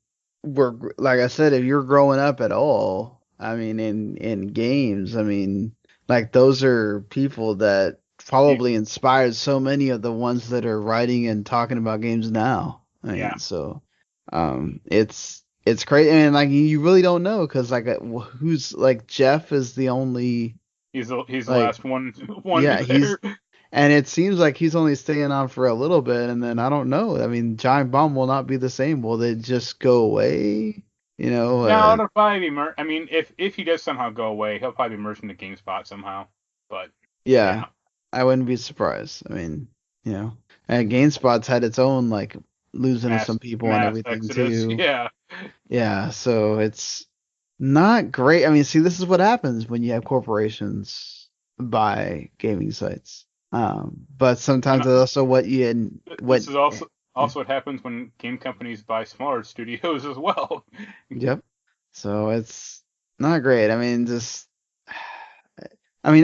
were, like I said, if you're growing up at all, I mean, in games, I mean, like those are people that probably inspired so many of the ones that are writing and talking about games now. I mean, Yeah. so, it's crazy, and like you really don't know because like who's like Jeff is the only He's the like last one yeah there. and it seems like he's only staying on for a little bit, and then I don't know. I mean, Giantbomb will not be the same. Will they just go away? You know? No, it'll probably be I mean, if he does somehow go away, he'll probably be merged into GameSpot somehow. But Yeah, yeah, I wouldn't be surprised. I mean, and GameSpot's had its own like losing to some people and mass everything exodus. too. Yeah, Yeah, so it's not great. I mean, see, this is what happens when you have corporations buy gaming sites. But sometimes and it's also what you what. this is also what happens when game companies buy smaller studios as well. Yep. So it's not great. I mean,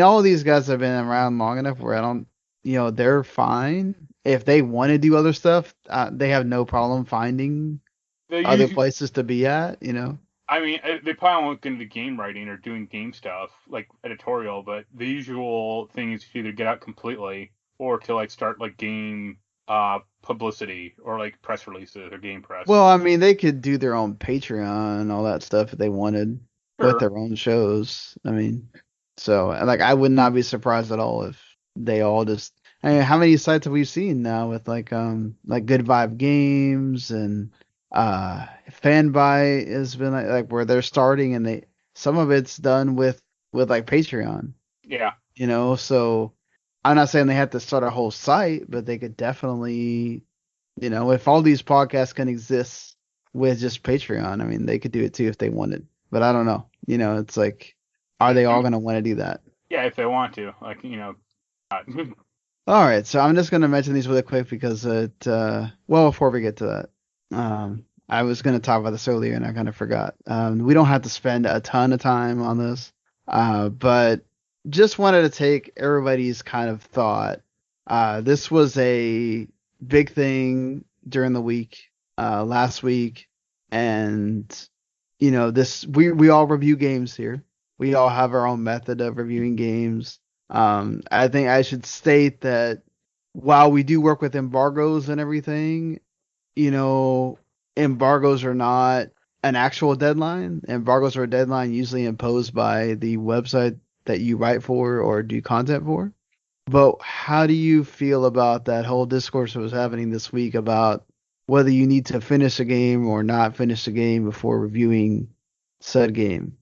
all of these guys have been around long enough where I don't, they're fine. If they want to do other stuff, they have no problem finding They other usually, places to be at. I mean, they probably won't get into game writing or doing game stuff like editorial, but the usual thing is to either get out completely or to like start like game publicity or like press releases or game press. Well, I mean, they could do their own Patreon and all that stuff if they wanted with Sure. their own shows. I mean, so like I would not be surprised at all if they all just. I mean, how many sites have we seen now with like Good Vibe Games and Fanbuy has been like where they're starting and some of it's done with like Patreon, Yeah. So I'm not saying they have to start a whole site, but they could definitely, if all these podcasts can exist with just Patreon, I mean, they could do it too if they wanted. But I don't know. It's like, are they all going to want to do that? Yeah, if they want to, like All right, so I'm just going to mention these really quick because before we get to that, I was going to talk about this earlier and I kind of forgot. We don't have to spend a ton of time on this, but just wanted to take everybody's kind of thought. This was a big thing during the week, last week, and this we all review games here. We all have our own method of reviewing games. I think I should state that while we do work with embargoes and everything, embargoes are not an actual deadline. Embargoes are a deadline usually imposed by the website that you write for or do content for. But how do you feel about that whole discourse that was happening this week about whether you need to finish a game or not finish a game before reviewing said game?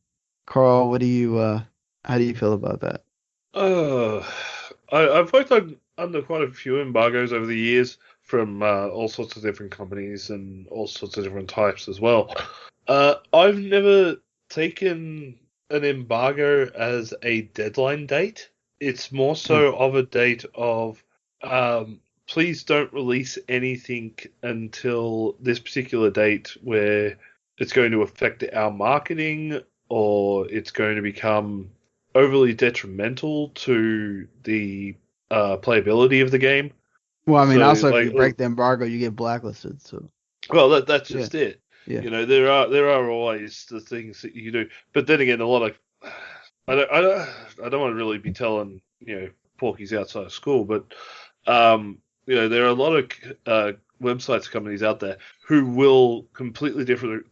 Karl, how do you feel about that? I've worked under quite a few embargoes over the years from all sorts of different companies and all sorts of different types as well. I've never taken an embargo as a deadline date. It's more so of a date of please don't release anything until this particular date where it's going to affect our marketing or it's going to become overly detrimental to the playability of the game. Well, I mean, So, also if like, you break the embargo, you get blacklisted. So, well, that's just it. Yeah. There are always the things that you do, but then again, a lot of I don't want to really be telling porkies outside of school, but there are a lot of websites companies out there who will completely disregard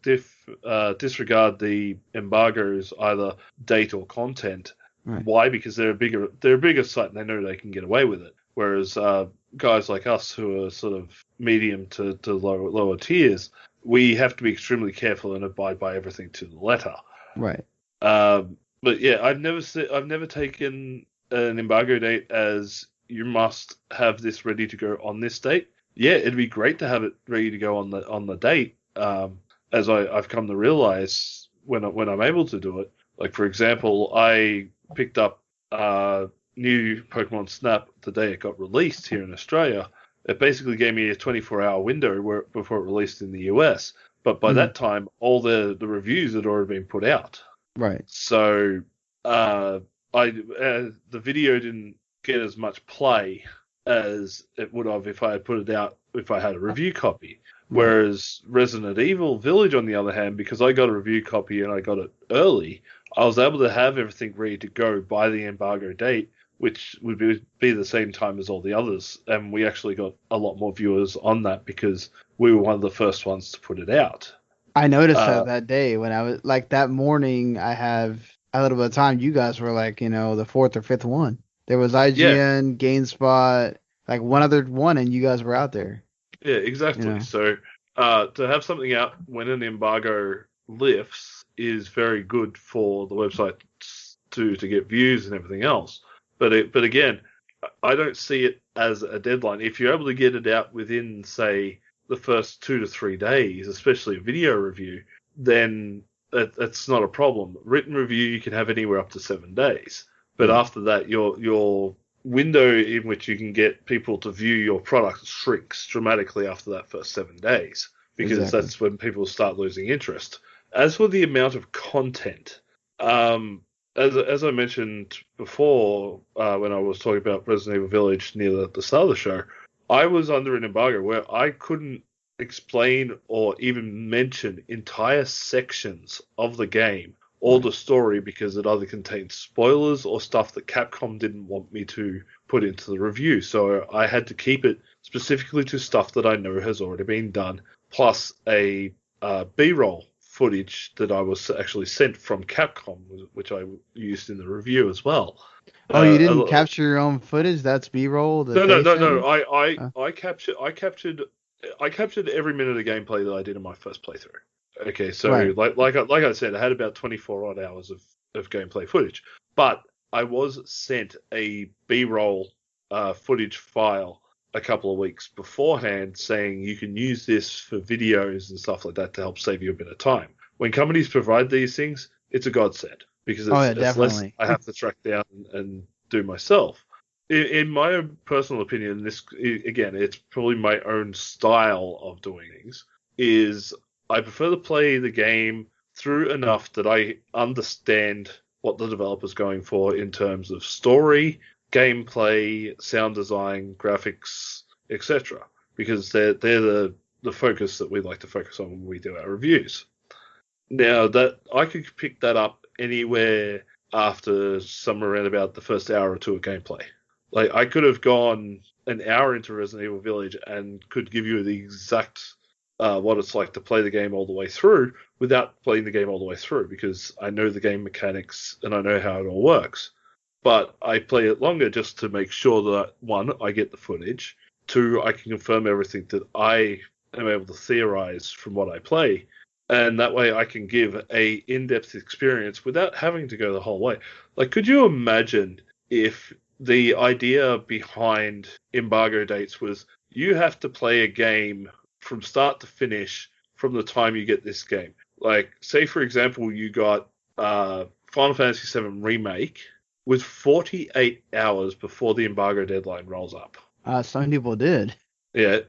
the embargoes, either date or content. Right. Why? Because they're a bigger site and they know they can get away with it. Whereas guys like us who are sort of medium to lower tiers, we have to be extremely careful and abide by everything to the letter. Right. But yeah, I've never taken an embargo date as you must have this ready to go on this date. Yeah, it'd be great to have it ready to go on the date. As I've come to realize when I'm able to do it. Like, for example, I picked up new Pokemon Snap the day it got released here in Australia. It basically gave me a 24-hour window before it released in the US. But by that time, all the reviews had already been put out. Right. So the video didn't get as much play as it would have if I had put it out if I had a review copy. Whereas Resident Evil Village, on the other hand, because I got a review copy and I got it early, I was able to have everything ready to go by the embargo date, which would be the same time as all the others. And we actually got a lot more viewers on that because we were one of the first ones to put it out. I noticed that day when I was like that morning. I have a little bit of time. You guys were like, the fourth or fifth one. There was IGN, GameSpot, like one other one, and you guys were out there. Yeah, exactly. So to have something out when an embargo lifts is very good for the website to get views and everything else. But again, I don't see it as a deadline. If you're able to get it out within, say, the first 2 to 3 days, especially a video review, then that's not a problem. Written review you can have anywhere up to 7 days. But after that, your window in which you can get people to view your product shrinks dramatically after that first 7 days, because that's when people start losing interest. As for the amount of content, as I mentioned before, when I was talking about Resident Evil Village near the start of the show, I was under an embargo where I couldn't explain or even mention entire sections of the game or the story because it either contained spoilers or stuff that Capcom didn't want me to put into the review. So I had to keep it specifically to stuff that I know has already been done, plus a B-roll footage that I was actually sent from Capcom, which I used in the review as well. Oh, you didn't capture your own footage? That's B-roll? No. I captured every minute of gameplay that I did in my first playthrough. Okay, so like I said, I had about 24 odd hours of gameplay footage, but I was sent a B-roll footage file a couple of weeks beforehand saying you can use this for videos and stuff like that to help save you a bit of time. When companies provide these things, it's a godsend because it's less I have to track down and do myself. In my own personal opinion, this again, it's probably my own style of doing things, is I prefer to play the game through enough that I understand what the developer's going for in terms of story, gameplay, sound design, graphics, etc. Because they're the focus that we like to focus on when we do our reviews. Now, that I could pick that up anywhere after somewhere around about the first hour or two of gameplay. Like, I could have gone an hour into Resident Evil Village and could give you the exact what it's like to play the game all the way through without playing the game all the way through, because I know the game mechanics and I know how it all works. But I play it longer just to make sure that, one, I get the footage, two, I can confirm everything that I am able to theorize from what I play, and that way I can give a in-depth experience without having to go the whole way. Like, could you imagine if the idea behind embargo dates was you have to play a game from start to finish from the time you get this game? Like, say, for example, you got Final Fantasy VII Remake with 48 hours before the embargo deadline rolls up. Some people did. Yeah.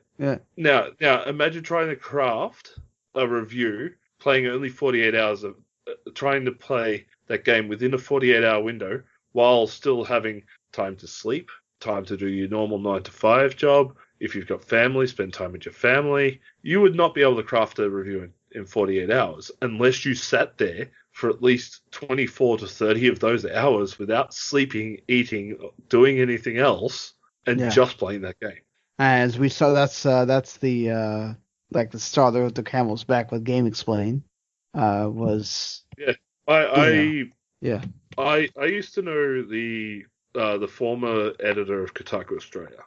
Now, imagine trying to craft a review, playing only 48 hours of trying to play that game within a 48-hour window while still having time to sleep, time to do your normal 9-to-5 job. If you've got family, spend time with your family. You would not be able to craft a review in 48 hours unless you sat there for at least 24 to 30 of those hours without sleeping, eating, doing anything else, and just playing that game. As we saw, that's the like the straw that the camel's back with Game Explain was. Yeah, I used to know the former editor of Kotaku Australia,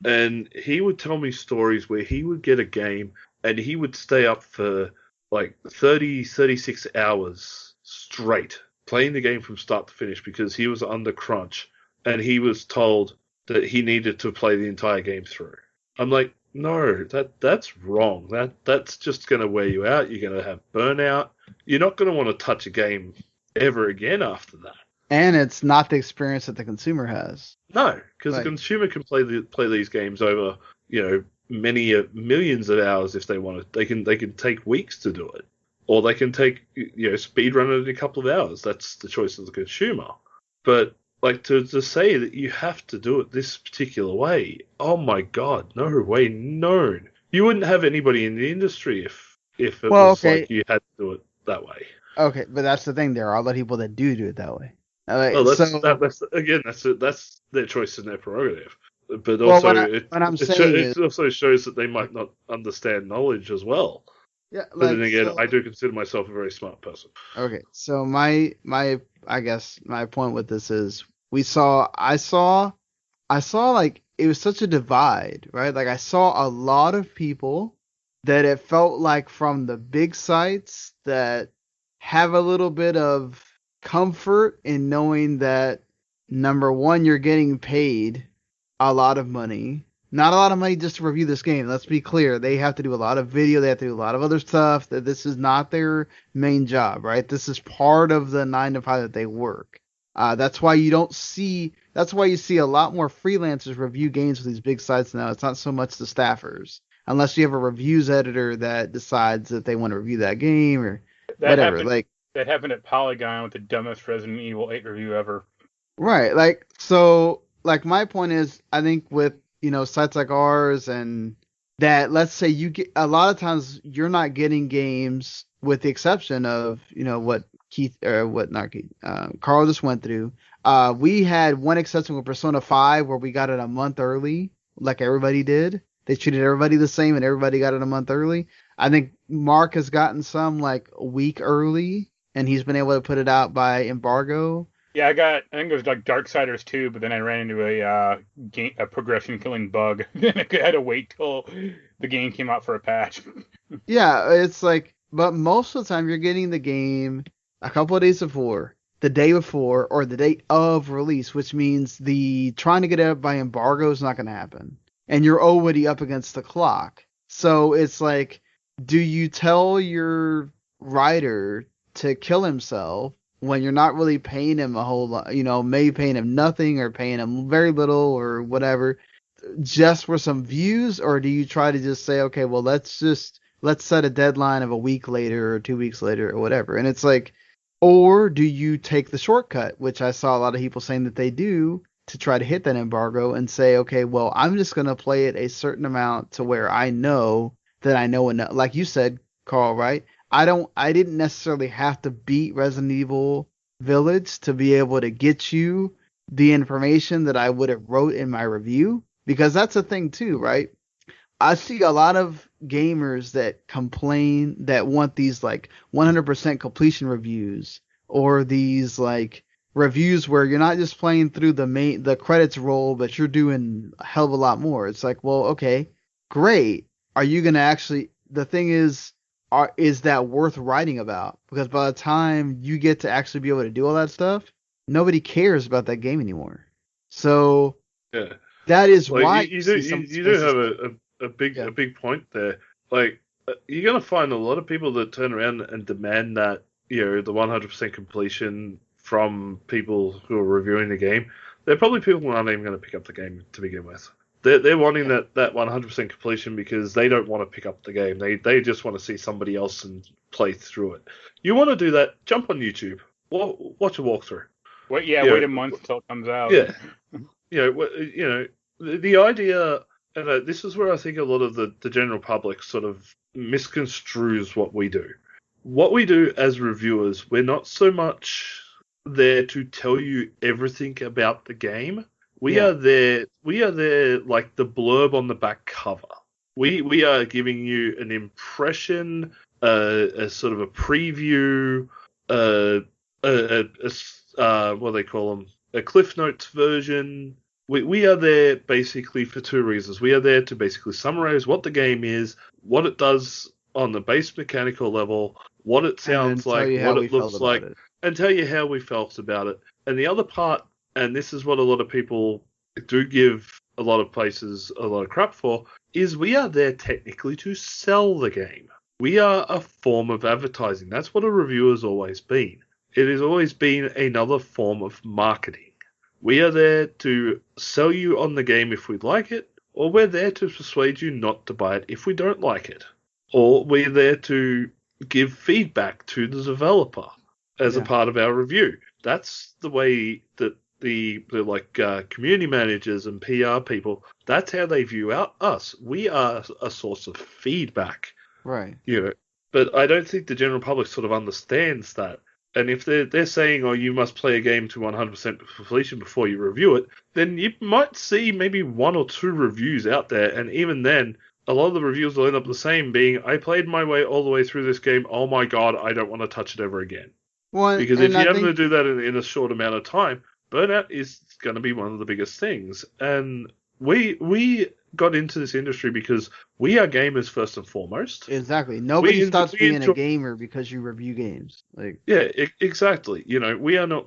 and he would tell me stories where he would get a game and he would stay up for like 36 hours straight playing the game from start to finish because he was under crunch and he was told that he needed to play the entire game through. I'm like, no, that's wrong. That's just going to wear you out. You're going to have burnout. You're not going to want to touch a game ever again after that. And it's not the experience that the consumer has. No, because Like- the consumer can play these games over, many millions of hours if they want to. They can take weeks to do it, or they can take speed run it in a couple of hours. That's the choice of the consumer. But like to say that you have to do it this particular way, oh my God, no way, no. You wouldn't have anybody in the industry if it was like you had to do it that way. Okay, but that's the thing. There are a lot of people that do it that way. Well, that's their choice and their prerogative. But also, it also shows that they might not understand knowledge as well. Yeah, but then again, I do consider myself a very smart person. Okay, so my I guess my point with this is I saw like it was such a divide, right? Like I saw a lot of people that it felt like from the big sites that have a little bit of comfort in knowing that number one, you're getting paid a lot of money. Not a lot of money just to review this game. Let's be clear. They have to do a lot of video. They have to do a lot of other stuff. That this is not their main job, right? This is part of the 9 to 5 that they work. That's why you see a lot more freelancers review games with these big sites now. It's not so much the staffers, unless you have a reviews editor that decides that they want to review that game or whatever. That happened at Polygon with the dumbest Resident Evil 8 review ever. Right. Like my point is, I think with sites like ours and that, let's say you get a lot of times you're not getting games, with the exception of what Karl just went through. We had one exception with Persona 5 where we got it a month early, like everybody did. They treated everybody the same and everybody got it a month early. I think Mark has gotten some like a week early, and he's been able to put it out by embargo. Yeah, I think it was like Darksiders 2, but then I ran into a progression killing bug. I had to wait till the game came out for a patch. Yeah, it's like, but most of the time you're getting the game a couple of days before, the day before, or the date of release, which means the trying to get it by embargo is not going to happen. And you're already up against the clock. So it's like, do you tell your writer to kill himself when you're not really paying him a whole lot, maybe paying him nothing or paying him very little or whatever, just for some views? Or do you try to just say, okay, well, let's set a deadline of a week later or 2 weeks later or whatever? And it's like, or do you take the shortcut, which I saw a lot of people saying that they do, to try to hit that embargo and say, okay, well, I'm just going to play it a certain amount to where I know that I know enough. Like you said, Karl, right? I didn't necessarily have to beat Resident Evil Village to be able to get you the information that I would have wrote in my review, because that's a thing too, right? I see a lot of gamers that complain that want these like 100% completion reviews, or these like reviews where you're not just playing through the credits roll, but you're doing a hell of a lot more. It's like, well, okay, great. Are you going to actually, the thing is that worth writing about? Because by the time you get to actually be able to do all that stuff, nobody cares about that game anymore. So yeah, that is like, why you do have a big point there. Like, you're going to find a lot of people that turn around and demand that, the 100% completion from people who are reviewing the game. They're probably people who aren't even going to pick up the game to begin with. They're wanting that 100% completion because they don't want to pick up the game. They just want to see somebody else and play through it. You want to do that? Jump on YouTube. Watch a walkthrough. Wait a month until it comes out. Yeah. The idea, and this is where I think a lot of the general public sort of misconstrues what we do. What we do as reviewers, we're not so much there to tell you everything about the game. We are there like the blurb on the back cover. We are giving you an impression, a sort of a preview, what do they call them? A Cliff Notes version. We are there basically for two reasons. We are there to basically summarize what the game is, what it does on the base mechanical level, what it sounds like, what it looks like, and tell you how we felt about it. And the other part, and this is what a lot of people do give a lot of places a lot of crap for, is we are there technically to sell the game. We are a form of advertising. That's what a reviewer's always been. It has always been another form of marketing. We are there to sell you on the game if we like it, or we're there to persuade you not to buy it if we don't like it. Or we're there to give feedback to the developer as a part of our review. That's the way that the community managers and PR people, that's how they view us. We are a source of feedback. Right. But I don't think the general public sort of understands that. And if they're saying, oh, you must play a game to 100% completion before you review it, then you might see maybe 1 or 2 reviews out there. And even then, a lot of the reviews will end up the same, being, I played my way all the way through this game. Oh my God, I don't want to touch it ever again. Well, because if you're able to do that in a short amount of time, burnout is going to be one of the biggest things. And we got into this industry because we are gamers first and foremost. Exactly. Nobody stops being a gamer because you review games. Exactly. We are not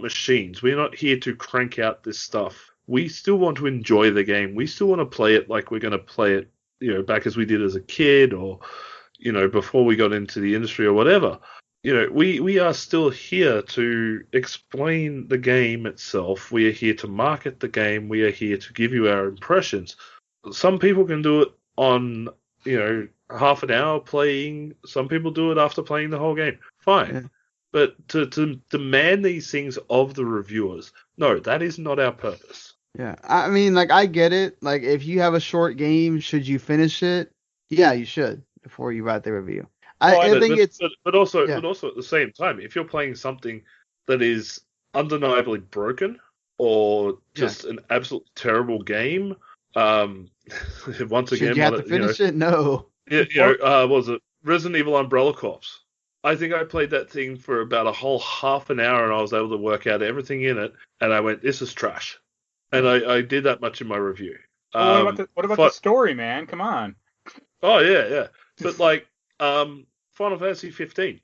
machines. We are not here to crank out this stuff. We still want to enjoy the game. We still want to play it like we're going to play it, back as we did as a kid, or, before we got into the industry or whatever. We are still here to explain the game itself. We are here to market the game. We are here to give you our impressions. Some people can do it on, half an hour playing. Some people do it after playing the whole game. Fine. Yeah. But to demand these things of the reviewers, no, that is not our purpose. Yeah. I mean, I get it. If you have a short game, should you finish it? Yeah, you should before you write the review. I think but also at the same time, if you're playing something that is undeniably broken or just an absolute terrible game, once again, should you have to finish it? No. What was it? Resident Evil Umbrella Corps. I think I played that thing for about a whole half an hour, and I was able to work out everything in it, and I went, "This is trash," and I did that much in my review. Well, what about the story, man? Come on. Oh yeah. But Final Fantasy 15,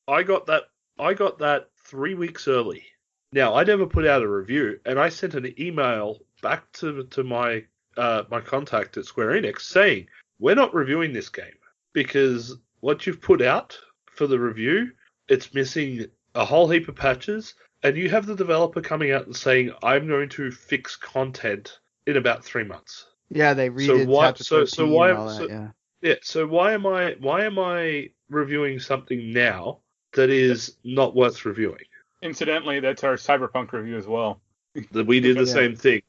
I got that 3 weeks early. Now, I never put out a review, and I sent an email back to my my contact at Square Enix saying, we're not reviewing this game because what you've put out for the review, it's missing a whole heap of patches, and you have the developer coming out and saying, I'm going to fix content in about 3 months. Yeah, they redid chapter 13 and all that, yeah. Yeah, so why am I reviewing something now that is not worth reviewing? Incidentally, that's our Cyberpunk review as well. We did the same thing.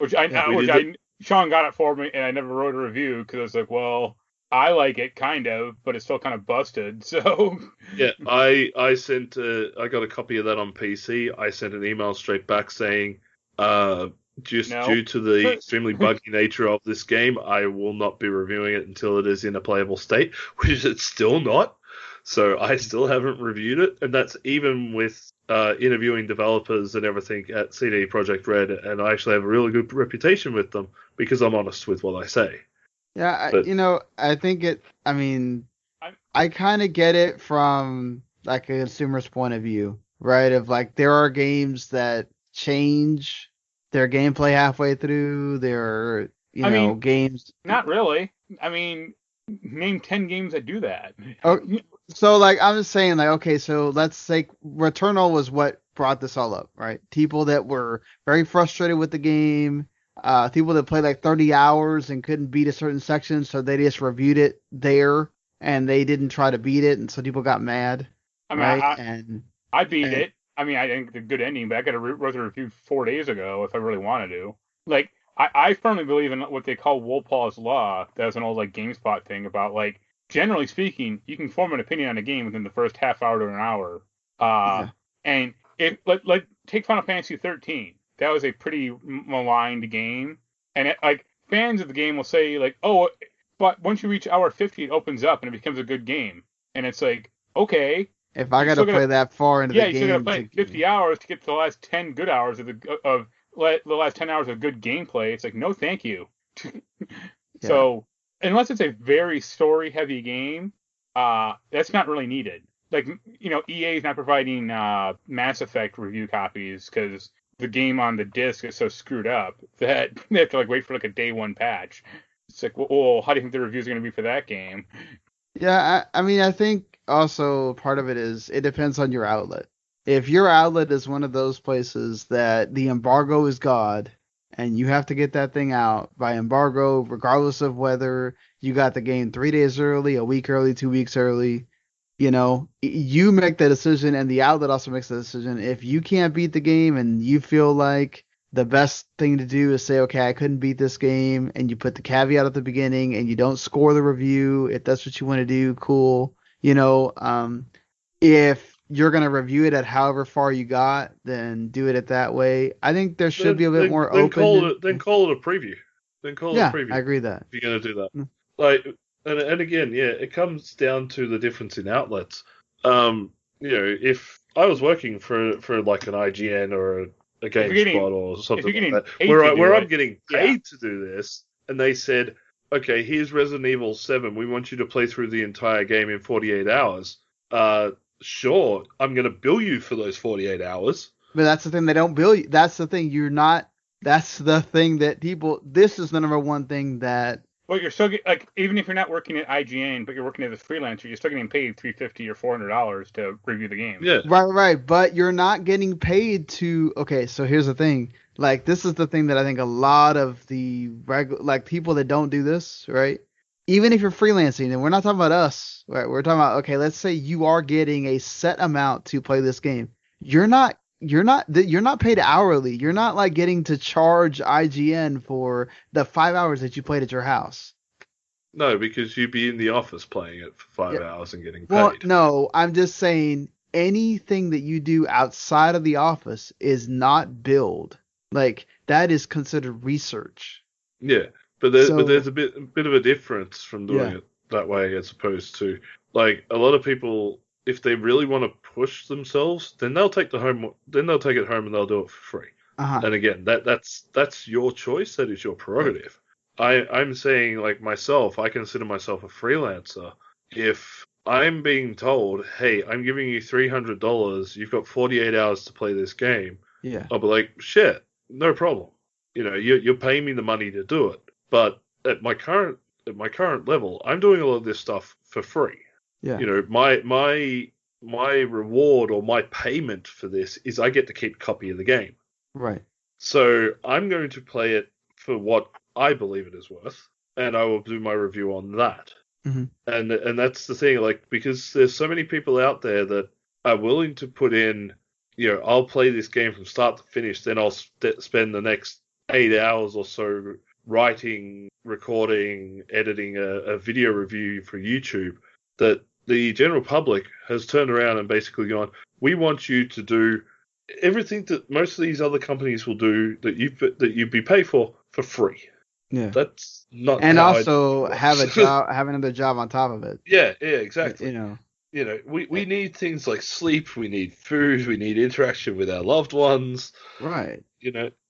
Sean got it for me, and I never wrote a review because I was like, well, I like it kind of, but it's still kind of busted. So yeah, I got a copy of that on PC. I sent an email straight back saying, due to the extremely buggy nature of this game, I will not be reviewing it until it is in a playable state, which it's still not. So I still haven't reviewed it, and that's even with interviewing developers and everything at CD Projekt Red, and I actually have a really good reputation with them because I'm honest with what I say. Yeah, I think I kind of get it from a consumer's point of view, right? Of there are games that change their gameplay halfway through. There are, games. Not really. Name 10 games that do that. Oh, so I'm just saying, okay, so let's say Returnal was what brought this all up, right? People that were very frustrated with the game, people that played 30 hours and couldn't beat a certain section, so they just reviewed it there and they didn't try to beat it, and so people got mad. I beat it. I think it's a good ending, but I got to wrote the review 4 days ago if I really wanted to. I firmly believe in what they call Wolpaw's Law. That's an old GameSpot thing about generally speaking, you can form an opinion on a game within the first half hour to an hour. And if take Final Fantasy 13, that was a pretty maligned game, and fans of the game will say but once you reach hour 50, it opens up and it becomes a good game, and it's okay. If I got to play that far into the game, you still got to play 50 hours to get to the last 10 good hours of the last 10 hours of good gameplay. It's no, thank you. So unless it's a very story-heavy game, that's not really needed. EA is not providing Mass Effect review copies because the game on the disc is so screwed up that they have to wait for a day one patch. It's well, how do you think the reviews are going to be for that game? Yeah, I mean, I think also part of it is it depends on your outlet. If your outlet is one of those places that the embargo is God and you have to get that thing out by embargo, regardless of whether you got the game 3 days early, a week early, 2 weeks early, you make the decision and the outlet also makes the decision. If you can't beat the game and you feel like the best thing to do is say, okay, I couldn't beat this game, and you put the caveat at the beginning and you don't score the review, if that's what you want to do, cool. If you're going to review it at however far you got, then do it that way. I think there should be a bit more open. Then call it a preview. Then call it a Yeah, preview I agree that. if you're going to do that. Mm. Like, and again, yeah, it comes down to the difference in outlets. If I was working for like an IGN or a GameSpot or something like that, where I'm getting paid to do this, and they said, okay, here's Resident Evil 7, we want you to play through the entire game in 48 hours. Sure, I'm going to bill you for those 48 hours. But that's the thing, they don't bill you. That's the thing, that's the thing that this is the number one thing that. Well, you're still even if you're not working at IGN, but you're working as a freelancer, you're still getting paid $350 or $400 to review the game. Yeah. Right. But you're not getting paid to. Okay, so here's the thing. Like, this is the thing that I think a lot of the people that don't do this, right? Even if you're freelancing, and we're not talking about us, right? We're talking about, okay, let's say you are getting a set amount to play this game. You're not paid hourly. You're not like getting to charge IGN for the 5 hours that you played at your house. No, because you'd be in the office playing it for 5 hours and getting paid. Well, no, I'm just saying anything that you do outside of the office is not billed. Like, that is considered research. Yeah, but there's a bit of a difference from doing it that way as opposed to, like, a lot of people, if they really want to push themselves, then they'll take it home and they'll do it for free. Uh-huh. And again, that's your choice. That is your prerogative. I'm saying, like, myself, I consider myself a freelancer. If I'm being told, hey, I'm giving you $300, you've got 48 hours to play this game, I'll be like, shit, no problem. You're paying me the money to do it. But at my current level, I'm doing a lot of this stuff for free. Yeah. My reward or my payment for this is I get to keep a copy of the game. Right. So I'm going to play it for what I believe it is worth, and I will do my review on that. Mm-hmm. And that's the thing, like, because there's so many people out there that are willing to put in, I'll play this game from start to finish, then I'll spend the next 8 hours or so writing, recording, editing a video review for YouTube, that the general public has turned around and basically gone, we want you to do everything that most of these other companies will do that you'd be paid for free. Yeah. That's not. And also have another job on top of it. Yeah, exactly. We need things like sleep, we need food, we need interaction with our loved ones. Right.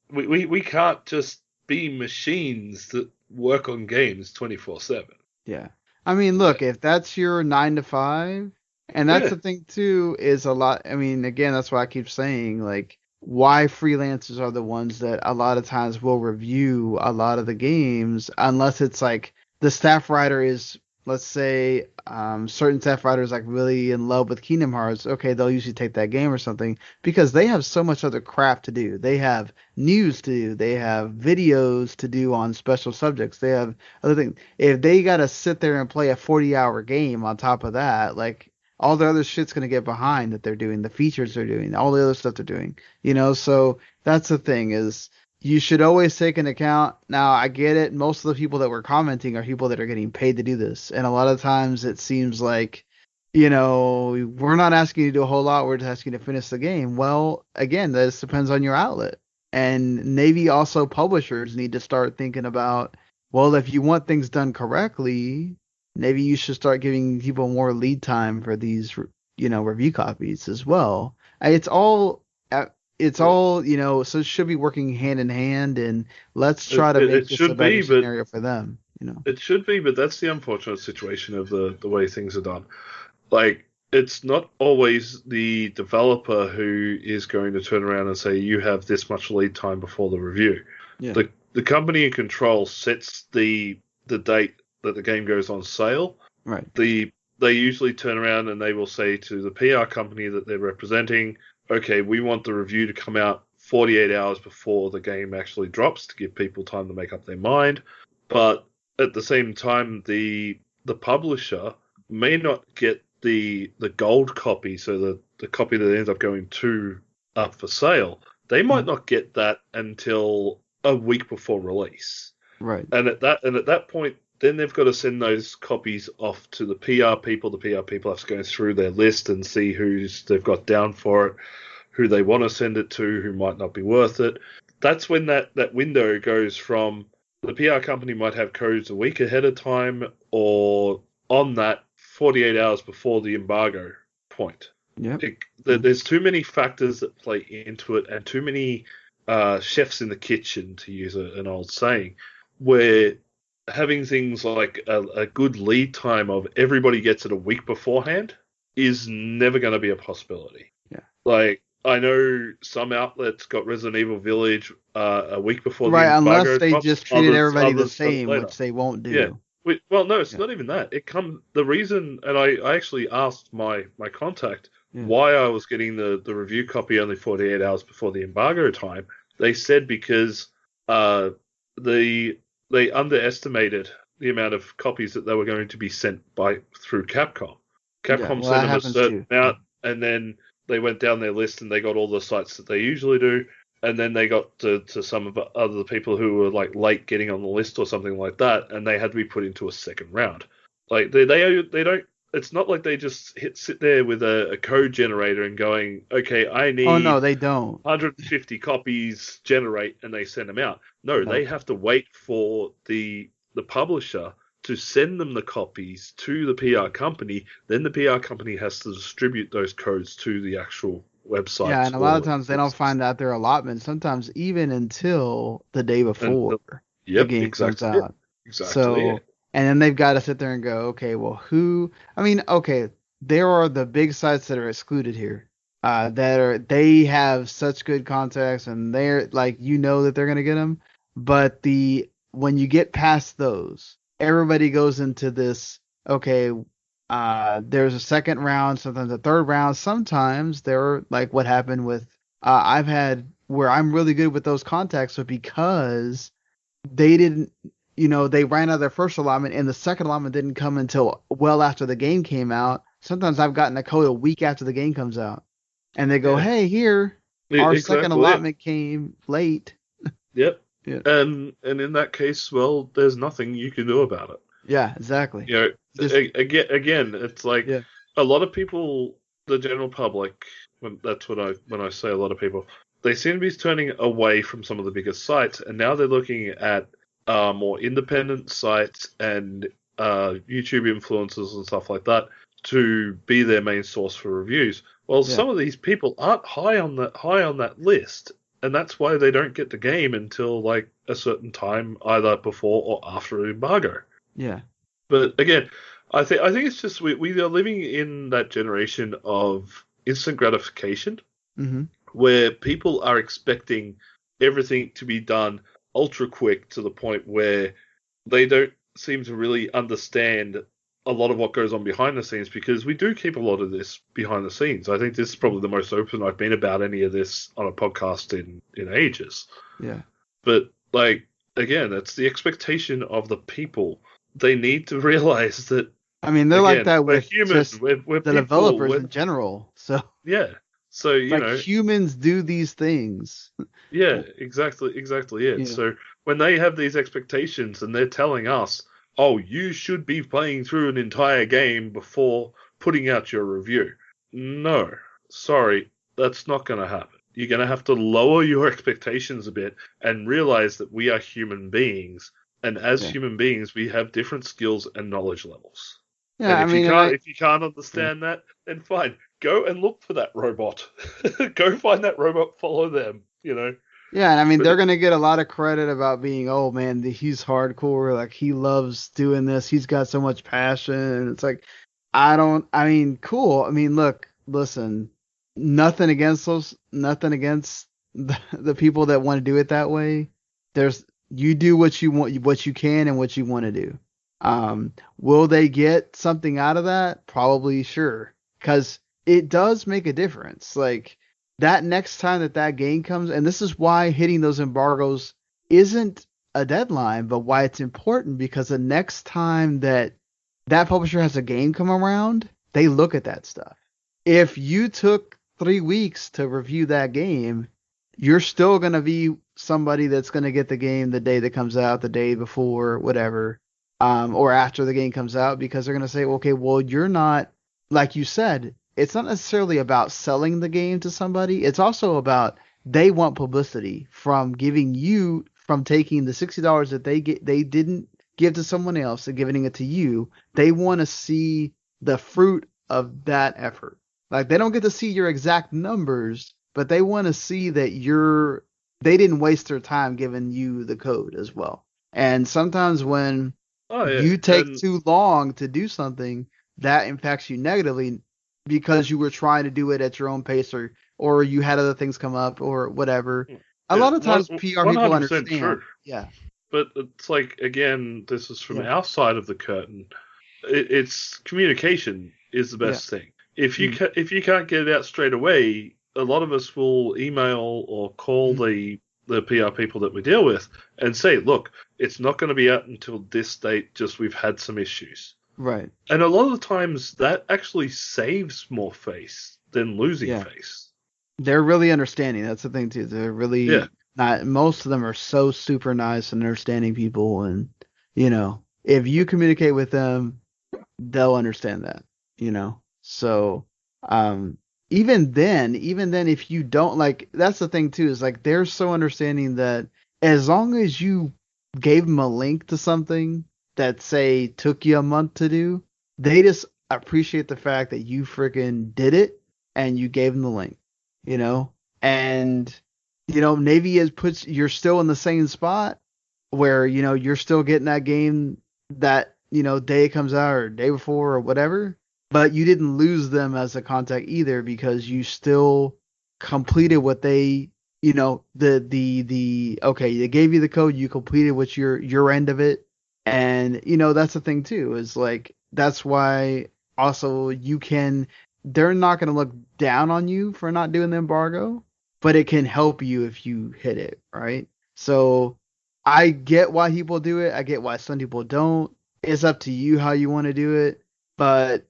We can't just be machines that work on games 24/7. Yeah. I mean, look, if that's your 9 to 5, and that's the thing too, is a lot. I mean, again, that's why I keep saying, like, why freelancers are the ones that a lot of times will review a lot of the games, unless it's like the staff writer is, let's say, certain staff writers like really in love with Kingdom Hearts. Okay, they'll usually take that game or something because they have so much other crap to do. They have news to do. They have videos to do on special subjects. They have other things. If they got to sit there and play a 40-hour game on top of that, like, all the other shit's going to get behind that they're doing, the features they're doing, all the other stuff they're doing, so that's the thing, is you should always take into account. Now, I get it. Most of the people that were commenting are people that are getting paid to do this. And a lot of times it seems like, we're not asking you to do a whole lot. We're just asking you to finish the game. Well, again, this depends on your outlet. And maybe also publishers need to start thinking about, well, if you want things done correctly, maybe you should start giving people more lead time for these, review copies as well. It's all, so it should be working hand in hand, and let's try to make this a better scenario for them. It should be, but that's the unfortunate situation of the way things are done. Like, it's not always the developer who is going to turn around and say, you have this much lead time before the review. Yeah. The company in control sets the date that the game goes on sale, Right. They usually turn around and they will say to the PR company that they're representing, okay, we want the review to come out 48 hours before the game actually drops to give people time to make up their mind. But at the same time, the publisher may not get the gold copy, so the copy that ends up going up for sale. They might not get that until a week before release. Right. And at that point, then they've got to send those copies off to the PR people. The PR people have to go through their list and see who's they've got down for it, who they want to send it to, who might not be worth it. That's when that window goes from the PR company might have codes a week ahead of time or on that 48 hours before the embargo point. Yep. There's too many factors that play into it and too many chefs in the kitchen, to use an old saying, where having things like a good lead time of everybody gets it a week beforehand is never going to be a possibility. Yeah. Like, I know some outlets got Resident Evil Village a week before the Right, embargo unless they drops, just treated everybody the others got it same, later. which they won't do. Yeah. Well, no, it's not even that. The reason, and I actually asked my contact why I was getting the review copy only 48 hours before the embargo time. They said because they underestimated the amount of copies that they were going to be sent through Capcom. Capcom sent them a certain amount, and then they went down their list and they got all the sites that they usually do, and then they got to some of the other people who were like late getting on the list or something like that, and they had to be put into a second round. Like they don't. It's not like they just sit there with a code generator and going, okay, I need. Oh no, they don't. 150 copies generate, and they send them out. No, they have to wait for the publisher to send them the copies to the PR company. Then the PR company has to distribute those codes to the actual website. Yeah, and a lot of times they don't find out their allotment. Sometimes even until the day before the game comes out. Exactly. So, and then they've got to sit there and go, okay, well, there are the big sites that are excluded here. They have such good contacts, and they're like, that they're gonna get them. But when you get past those, everybody goes into this. Okay, there's a second round, sometimes a third round. Sometimes they're like what happened with. I've had where I'm really good with those contacts, but because they didn't. They ran out of their first allotment, and the second allotment didn't come until well after the game came out. Sometimes I've gotten a code a week after the game comes out, and they go, "Hey, here, our second allotment came late." Yep. Yeah. And in that case, well, there's nothing you can do about it. Yeah, exactly. Again, it's like a lot of people, the general public, when I say a lot of people, they seem to be turning away from some of the biggest sites, and now they're looking at more independent sites and YouTube influencers and stuff like that to be their main source for reviews. Well, some of these people aren't high on that list, and that's why they don't get the game until like a certain time, either before or after an embargo. Yeah. But again, I think it's just we are living in that generation of instant gratification, where people are expecting everything to be done ultra quick to the point where they don't seem to really understand a lot of what goes on behind the scenes, because we do keep a lot of this behind the scenes. I think this is probably the most open I've been about any of this on a podcast in ages. Yeah. But like, again, it's the expectation of the people. They need to realize that. I mean, they're like that with humans. We're the people, developers in general. So yeah. So humans do these things. Yeah, exactly it. Yeah. So when they have these expectations and they're telling us, "Oh, you should be playing through an entire game before putting out your review," no, sorry, that's not going to happen. You're going to have to lower your expectations a bit and realize that we are human beings, and as human beings, we have different skills and knowledge levels. Yeah, and if you can't understand that, then fine. Go and look for that robot. Go find that robot, follow them, Yeah, and I mean, they're going to get a lot of credit about being, oh man, he's hardcore, like he loves doing this, he's got so much passion, and it's like, cool. I mean, listen, nothing against the people that want to do it that way. You do what you want, what you can, and what you want to do. Will they get something out of that? Probably, sure, because it does make a difference. Like that next time that game comes, and this is why hitting those embargoes isn't a deadline, but why it's important because the next time that publisher has a game come around, they look at that stuff. If you took 3 weeks to review that game, you're still gonna be somebody that's gonna get the game the day that comes out, the day before, whatever, or after the game comes out, because they're gonna say, okay, well, you're not, like you said, it's not necessarily about selling the game to somebody. It's also about they want publicity from from taking the $60 that they didn't give to someone else and giving it to you. They want to see the fruit of that effort. Like they don't get to see your exact numbers, but they want to see that they didn't waste their time giving you the code as well. And sometimes when you take too long to do something, that impacts you negatively because you were trying to do it at your own pace, or you had other things come up or whatever. A lot of times PR people understand. True. Yeah. But it's like, again, this is from our side of the curtain. It's communication is the best thing. If you can't get it out straight away, a lot of us will email or call the PR people that we deal with and say, look, it's not going to be out until this date, just we've had some issues. Right. And a lot of the times that actually saves more face than losing face. They're really understanding. That's the thing too. They're really not. Most of them are so super nice and understanding people, and if you communicate with them, they'll understand that. So even then, if you don't, like, that's the thing too, is like they're so understanding that as long as you gave them a link to something that say took you a month to do, they just appreciate the fact that you freaking did it and you gave them the link. And Navy you're still in the same spot where you're still getting that game that day it comes out or day before or whatever, but you didn't lose them as a contact either because you still completed what they okay, they gave you the code, you completed what your end of it, and that's the thing too, is like that's why also they're not going to look down on you for not doing the embargo, but it can help you if you hit it, right? So I get why people do it. I get why some people don't. It's up to you how you want to do it. But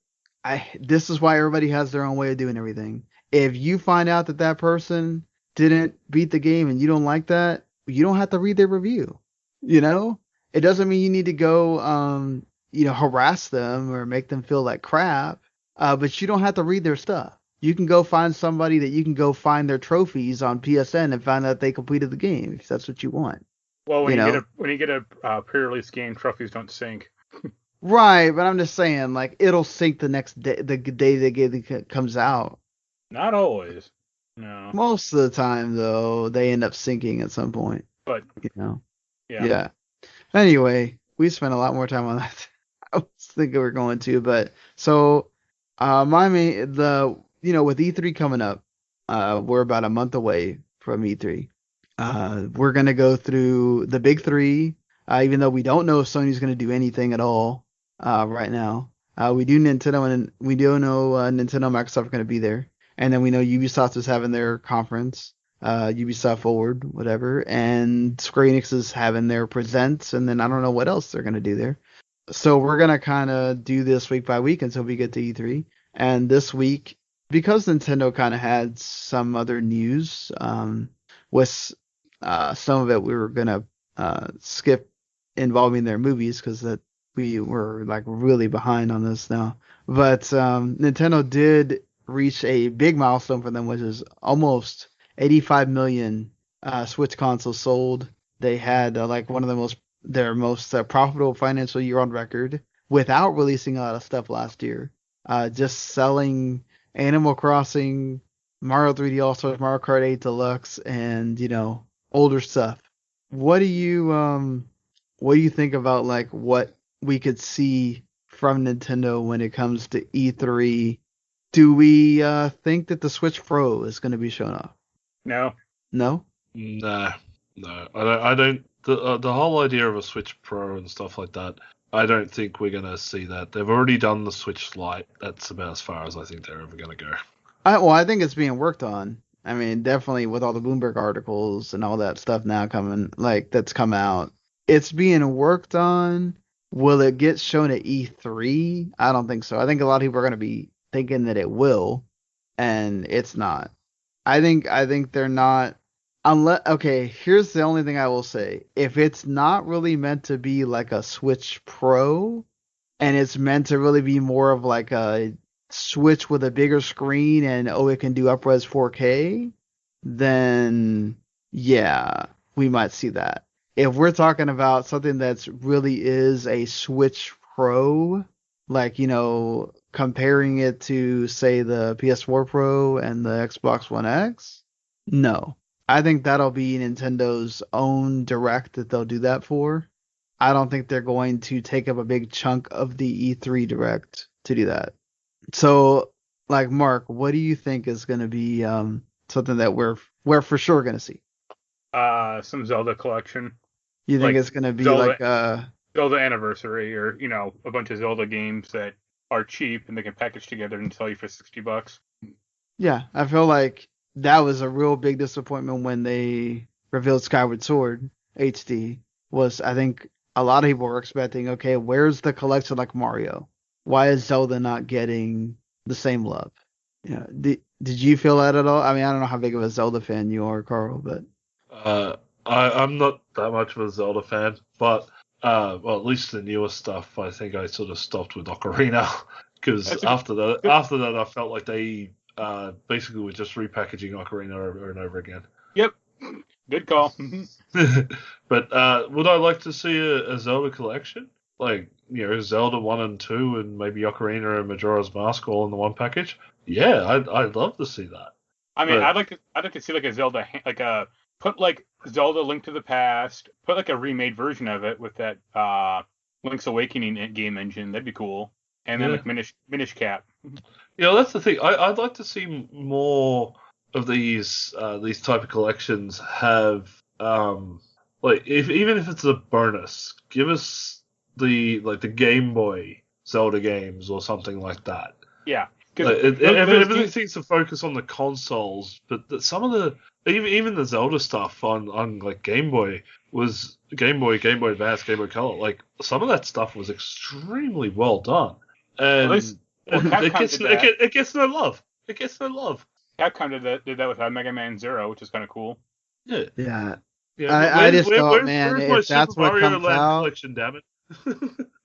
this is why everybody has their own way of doing everything. If you find out that person didn't beat the game and you don't like that, you don't have to read their review. It doesn't mean you need to go, harass them or make them feel like crap. But you don't have to read their stuff. You can go find somebody that you can go find their trophies on PSN and find out they completed the game if that's what you want. Well, when you get a pre-release game, trophies don't sync. Right, but I'm just saying, like, it'll sync the next day, the day the game comes out. Not always. No. Most of the time, though, they end up syncing at some point. But Yeah. Anyway, we spent a lot more time on that. I was thinking we were going to, but so. With E3 coming up, we're about a month away from E3. We're gonna go through the big three, even though we don't know if Sony's gonna do anything at all right now. We do Nintendo, and we do know Nintendo and Microsoft are gonna be there, and then we know Ubisoft is having their conference, Ubisoft Forward, whatever, and Square Enix is having their presents, and then I don't know what else they're gonna do there. So we're going to kind of do this week by week until we get to E3. And this week, because Nintendo kind of had some other news, with some of it we were going to skip involving their movies because that we were like really behind on this now. But Nintendo did reach a big milestone for them, which is almost 85 million Switch consoles sold. They had one of their most profitable financial year on record without releasing a lot of stuff last year. Just selling Animal Crossing, Mario 3D All-Stars, Mario Kart 8 Deluxe, and older stuff. What do you think about like what we could see from Nintendo when it comes to E3? Do we think that the Switch Pro is going to be shown off? No. No? No. I don't. The whole idea of a Switch Pro and stuff like that, I don't think we're going to see that. They've already done the Switch Lite. That's about as far as I think they're ever going to go. I think it's being worked on. I mean, definitely with all the Bloomberg articles and all that stuff now coming, like that's come out, it's being worked on. Will it get shown at E3? I don't think so. I think a lot of people are going to be thinking that it will, and it's not. I think they're not. Unless, okay, here's the only thing I will say. If it's not really meant to be like a Switch Pro, and it's meant to really be more of like a Switch with a bigger screen and it can do upres 4K, then yeah, we might see that. If we're talking about something that's really is a Switch Pro, like, comparing it to say the PS4 Pro and the Xbox One X, no. I think that'll be Nintendo's own direct that they'll do that for. I don't think they're going to take up a big chunk of the E3 direct to do that. So, like, Mark, what do you think is going to be something that we're for sure going to see? Some Zelda collection. You think it's going to be like Zelda Anniversary, or a bunch of Zelda games that are cheap and they can package together and sell you for $60. Yeah, I feel like that was a real big disappointment when they revealed Skyward Sword HD. I think a lot of people were expecting, okay, where's the collection like Mario? Why is Zelda not getting the same love? Did you feel that at all? I mean, I don't know how big of a Zelda fan you are, Karl, but I'm not that much of a Zelda fan, but well, at least the newer stuff, I think I sort of stopped with Ocarina because after that, I felt like they basically were just repackaging Ocarina over and over again. Yep, good call. But would I like to see a Zelda collection? Like, Zelda 1 and 2 and maybe Ocarina and Majora's Mask all in the one package? Yeah, I'd love to see that. I mean, I'd like to see like a Zelda, put like Zelda Link to the Past, put like a remade version of it with that Link's Awakening game engine. That'd be cool. And then like Minish Cap. That's the thing. I'd like to see more of these type of collections have even if it's a bonus, give us the Game Boy Zelda games or something like that. Yeah. Everything seems to focus on the consoles, but some of the even the Zelda stuff on like Game Boy was Game Boy Advance, Game Boy Color. Like some of that stuff was extremely well done, and it gets no love. It gets no love. Capcom did that with Mega Man Zero, which is kind of cool. Yeah. I just thought, man, if that's what Mario comes Land out, collection, damn it.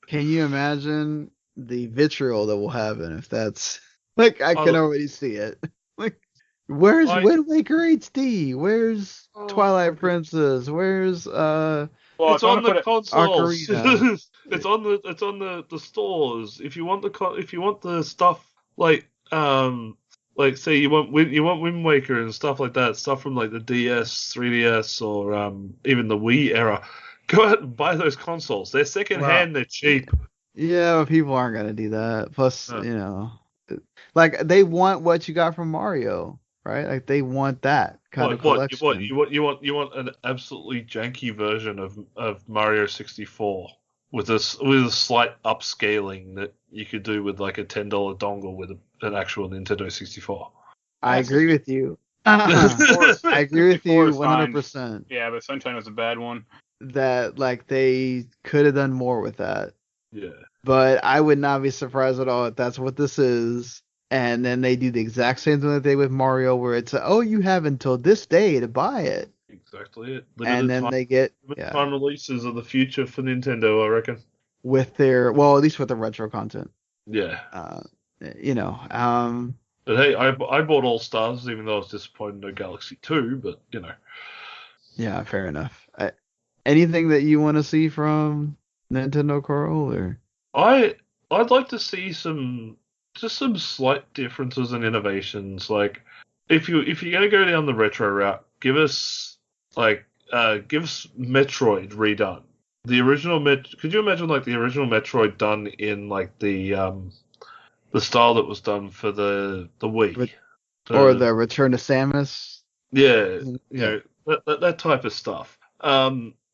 Can you imagine the vitriol that will happen if that's like I can already see it. Like, where's Wind Waker HD? Where's Twilight Princess? Where's it's on the consoles. It's on the stores. If you want the stuff like say you want Wind Waker and stuff like that, stuff from like the DS, 3DS, or even the Wii era, go out and buy those consoles. They're secondhand. They're cheap. Yeah, but people aren't gonna do that. Plus, like they want what you got from Mario, right? Like they want that kind of collection. You want an absolutely janky version of Mario 64 with a slight upscaling that you could do with like a $10 dongle with an actual Nintendo 64. I agree with you. I agree with you 100%. Yeah, but Sunshine was a bad one. That like they could have done more with that. Yeah. But I would not be surprised at all if that's what this is. And then they do the exact same thing that they did with Mario, where it's, you have until this day to buy it. Exactly it. They get time releases of the future for Nintendo, I reckon. With their, at least with the retro content. Yeah. But hey, I bought All Stars, even though I was disappointed in Galaxy 2, but Yeah, fair enough. Anything that you want to see from Nintendo, Karl, or? I'd like to see some slight differences and innovations. Like if you're gonna go down the retro route, give us Metroid redone. The original could you imagine like the original Metroid done in like the style that was done for the Wii, or the Return to Samus? Yeah, that type of stuff.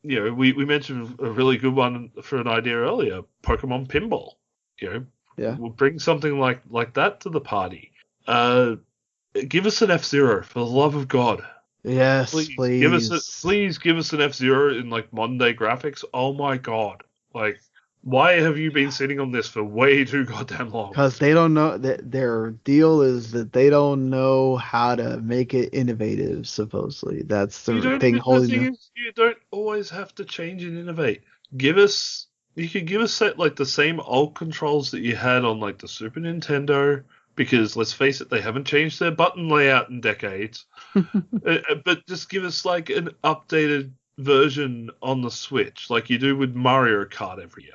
we mentioned a really good one for an idea earlier, Pokemon Pinball. Yeah. We'll bring something like that to the party. Give us an F-Zero, for the love of God. Yes, Please give us an F-Zero in like modern day graphics. Oh my God! Like, why have you been sitting on this for way too goddamn long? Because they don't know that their deal is that they don't know how to make it innovative. Supposedly, that's the thing holding them. Is, you don't always have to change and innovate. You could give us like the same old controls that you had on like the Super Nintendo. Because let's face it, they haven't changed their button layout in decades. But just give us like an updated version on the Switch, like you do with Mario Kart every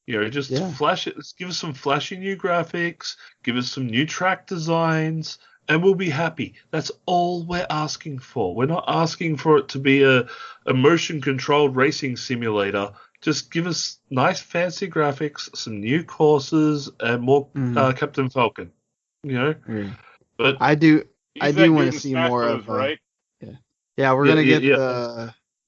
year. Just flash it. Give us some flashy new graphics. Give us some new track designs, and we'll be happy. That's all we're asking for. We're not asking for it to be a motion-controlled racing simulator. Just give us nice, fancy graphics, some new courses, and more Captain Falcon. But I do want to see Smash more Bros, of right? Yeah, we're gonna get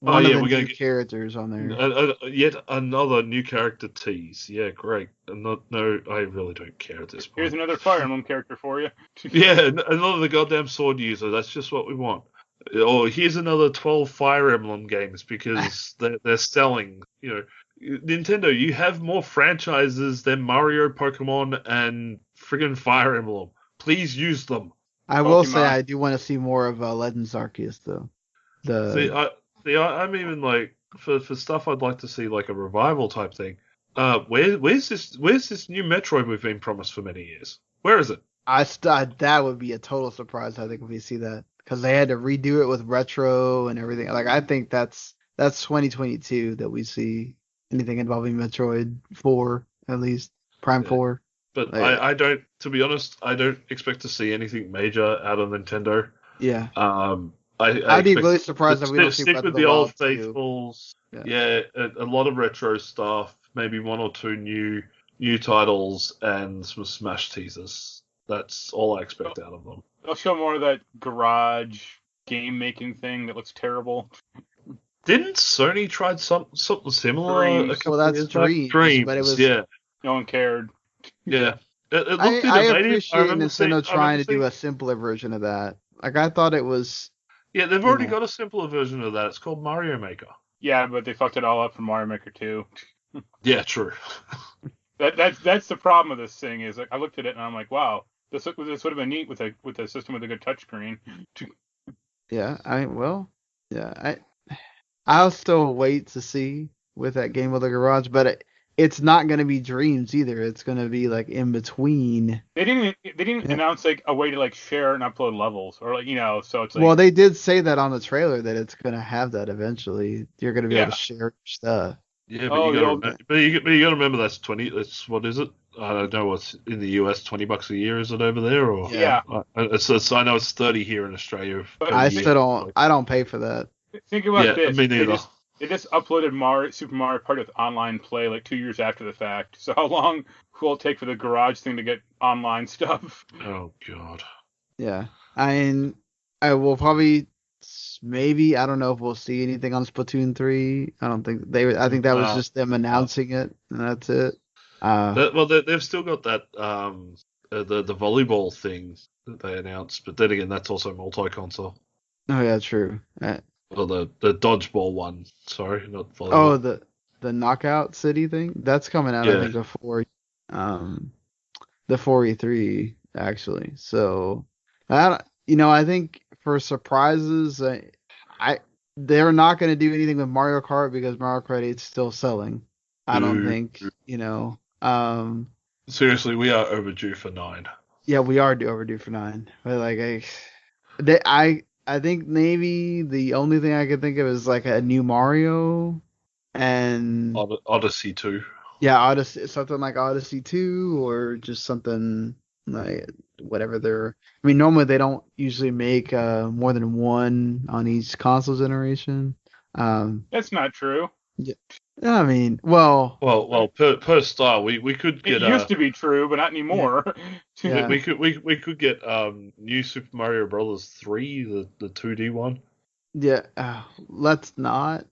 one of the new characters on there. Yet another new character tease. Yeah, great. No, I really don't care at this point. Here's another Fire Emblem character for you. Yeah, another goddamn sword user. That's just what we want. Or here's another 12 Fire Emblem games because they're selling. Nintendo, you have more franchises than Mario, Pokemon, and friggin' Fire Emblem. Please use them. I will say I do want to see more of Legends Arceus though. I'm even like for stuff I'd like to see like a revival type thing. Where's this new Metroid we've been promised for many years? Where is it? That would be a total surprise. I think if we see that because they had to redo it with retro and everything. Like I think that's 2022 that we see anything involving Metroid 4 at least Prime 4. But I don't, to be honest, I don't expect to see anything major out of Nintendo. Yeah. I'd be really surprised if we don't see stick Breath with of the old 2. faithfuls. Yeah, a lot of retro stuff, maybe one or two new titles, and some Smash teasers. That's all I expect out of them. They'll show more of that garage game making thing that looks terrible. Didn't Sony try something similar? Dreams. Well, that's Dreams, but it was no one cared. Yeah, it looked innovative. I appreciate Nintendo trying to do a simpler version of that. Like I thought it was. Yeah, they've already got a simpler version of that. It's called Mario Maker. Yeah, but they fucked it all up for Mario Maker 2. Yeah, true. That's the problem with this thing is like I looked at it and I'm like, wow, this would have been neat with a system with a good touchscreen. Yeah, I'll still wait to see with that game with the garage, but it's not going to be Dreams either. It's going to be like in between. They didn't announce like a way to like share and upload levels or like so it's like. Well, they did say that on the trailer that it's going to have that eventually. You're going to be able to share stuff. Yeah, but you got to remember that's 20. That's what is it? I don't know what's in the US. $20 a year is it over there or? Yeah. I know it's 30 here in Australia. But I still don't. I don't pay for that. Think about this. Me neither. They just uploaded Super Mario Party with online play like 2 years after the fact. So how long will it take for the garage thing to get online stuff? Oh God. Yeah, I will probably maybe I don't know if we'll see anything on Splatoon 3. I don't think they. I think that was just them announcing it, and that's it. They've still got that the volleyball thing that they announced, but then again, that's also multi-console. Oh yeah, true. Well, the dodgeball one. Sorry, not volleyball. Oh, the Knockout City thing. That's coming out I think before the 4E3 actually. So I think for surprises, they're not going to do anything with Mario Kart because Mario Kart 8 is still selling. I don't think Seriously, we are overdue for 9. Yeah, we are overdue for 9. But like I think maybe the only thing I could think of is like a new Mario and Odyssey 2. Yeah, Odyssey, something like Odyssey 2 or just something like whatever they're. I mean, normally they don't usually make more than one on each console generation. That's not true. Yeah. I mean, well, per style, we could get. It used to be true, but not anymore. Yeah. We could get new Super Mario Brothers 3, the 2D one. Yeah, let's not.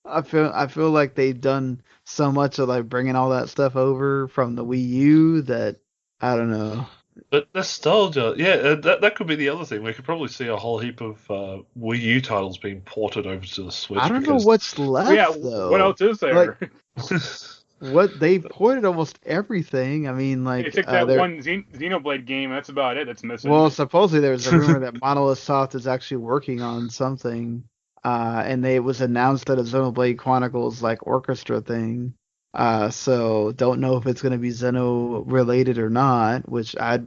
I feel like they've done so much of like bringing all that stuff over from the Wii U that I don't know. But nostalgia, yeah, that could be the other thing. We could probably see a whole heap of Wii U titles being ported over to the I Switch don't know because what's Yeah, left what though. else is Like there? what they ported almost everything. I mean, like Except that there. one Xenoblade game. That's about it. That's missing. Well, supposedly there's a rumor that Monolith Soft is actually working on something, and it was announced at a Xenoblade Chronicles like orchestra thing. So don't know if it's going to be Xeno related or not, which I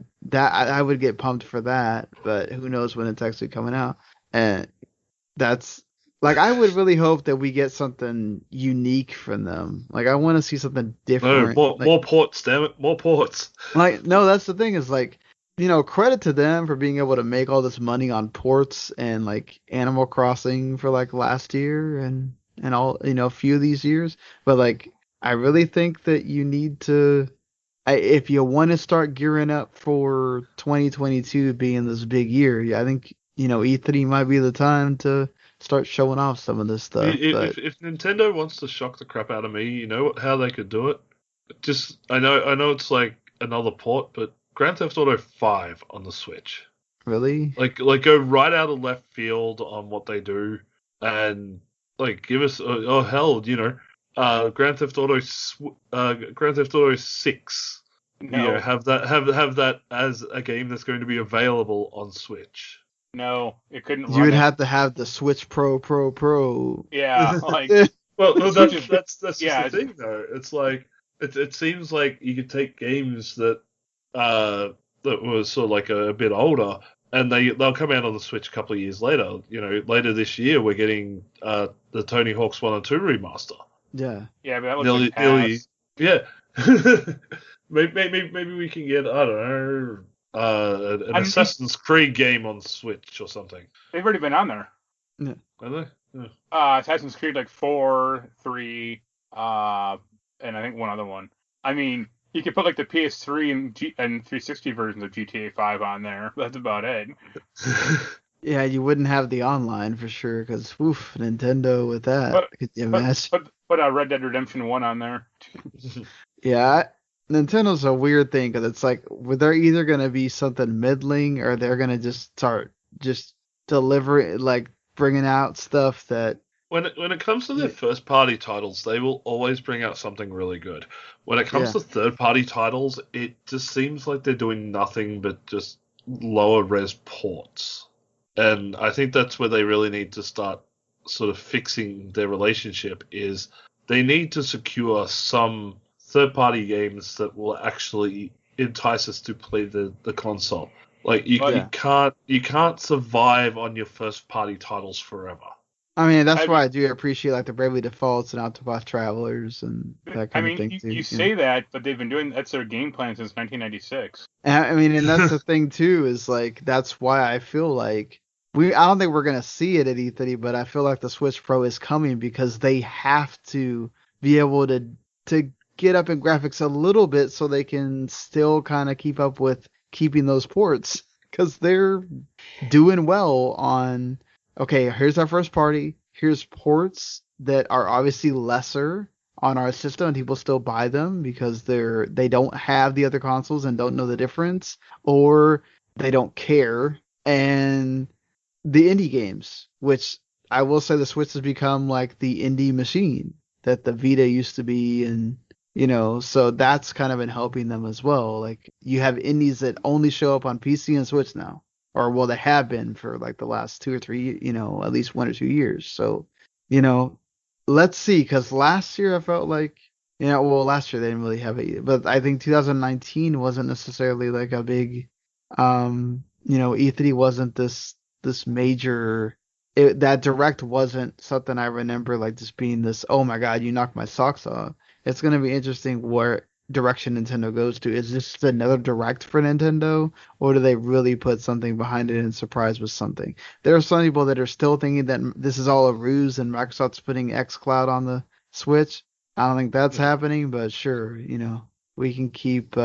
would get pumped for that, but who knows when it's actually coming out. And that's like I would really hope that we get something unique from them. Like I want to see something no, different. more ports, damn it, more ports. Like, no, that's the thing is like, credit to them for being able to make all this money on ports and like Animal Crossing for like last year and all, a few of these years. But like, I really think that you need to, if you want to start gearing up for 2022 being this big year, yeah, I think, E3 might be the time to start showing off some of this stuff. But If Nintendo wants to shock the crap out of me, you know how they could do it. Just I know it's like another port, but Grand Theft Auto 5 on the Switch. really, Like go right out of left field on what they do, and like give us oh hell, Grand Theft Auto 6. No, Have that as a game that's going to be available on Switch. no, it couldn't you run would it. have to have the Switch Pro. Yeah, like Well, the Switch is. that's just Yeah, the thing though. It's like it seems like you could take games that was sort of like a bit older, and they'll come out on the Switch a couple of years later. Later this year we're getting the Tony Hawk's 1 and 2 remaster. Yeah. yeah, but that looks like Nearly, ass. yeah. Maybe we can get I don't know an I mean, Assassin's Creed game on Switch or something. they've already been on there. Are they? Yeah. Assassin's Creed like 4, 3, and I think one other one. I mean, you could put like the PS3 and 360 versions of GTA 5 on there. That's about it. Yeah, you wouldn't have the online for sure, because woof, Nintendo with that. But Could you put imagine? put Red Dead Redemption 1 on there. Yeah, Nintendo's a weird thing because it's like they're either gonna be something middling or they're gonna just start just delivering, like bringing out stuff that. When it comes to their first party titles, they will always bring out something really good. When it comes Yeah. to third party titles, it just seems like they're doing nothing but just lower res ports. And I think that's where they really need to start sort of fixing their relationship is they need to secure some third party games that will actually entice us to play the console. Like you But- you can't survive on your first party titles forever. I mean, that's I why I do appreciate like the Bravely Defaults and Octopath Travelers and that I kind of mean, thing you, too. you say that, but they've been doing that's their game plan since 1996. And, I mean, and that's the thing too is like that's why I feel like I don't think we're gonna see it at E3, but I feel like the Switch Pro is coming because they have to be able to get up in graphics a little bit so they can still kind of keep up with keeping those ports because they're doing well on. Okay, here's our first party. Here's ports that are obviously lesser on our system and people still buy them because they don't have the other consoles and don't know the difference or they don't care. And the indie games, which I will say the Switch has become like the indie machine that the Vita used to be, and so that's kind of been helping them as well. Like you have indies that only show up on PC and Switch now, or well, they have been for like the last 2 or 3, at least 1 or 2 years. So, let's see, because last year I felt like, well, last year they didn't really have it, but I think 2019 wasn't necessarily like a big, E3 wasn't this major. That direct wasn't something I remember like just being this, oh my God, you knocked my socks off. It's going to be interesting where direction Nintendo goes to. Is this another direct for Nintendo, or do they really put something behind it and surprise with something? There are some people that are still thinking that this is all a ruse and Microsoft's putting xCloud on the Switch. I don't think that's happening, but sure, we can keep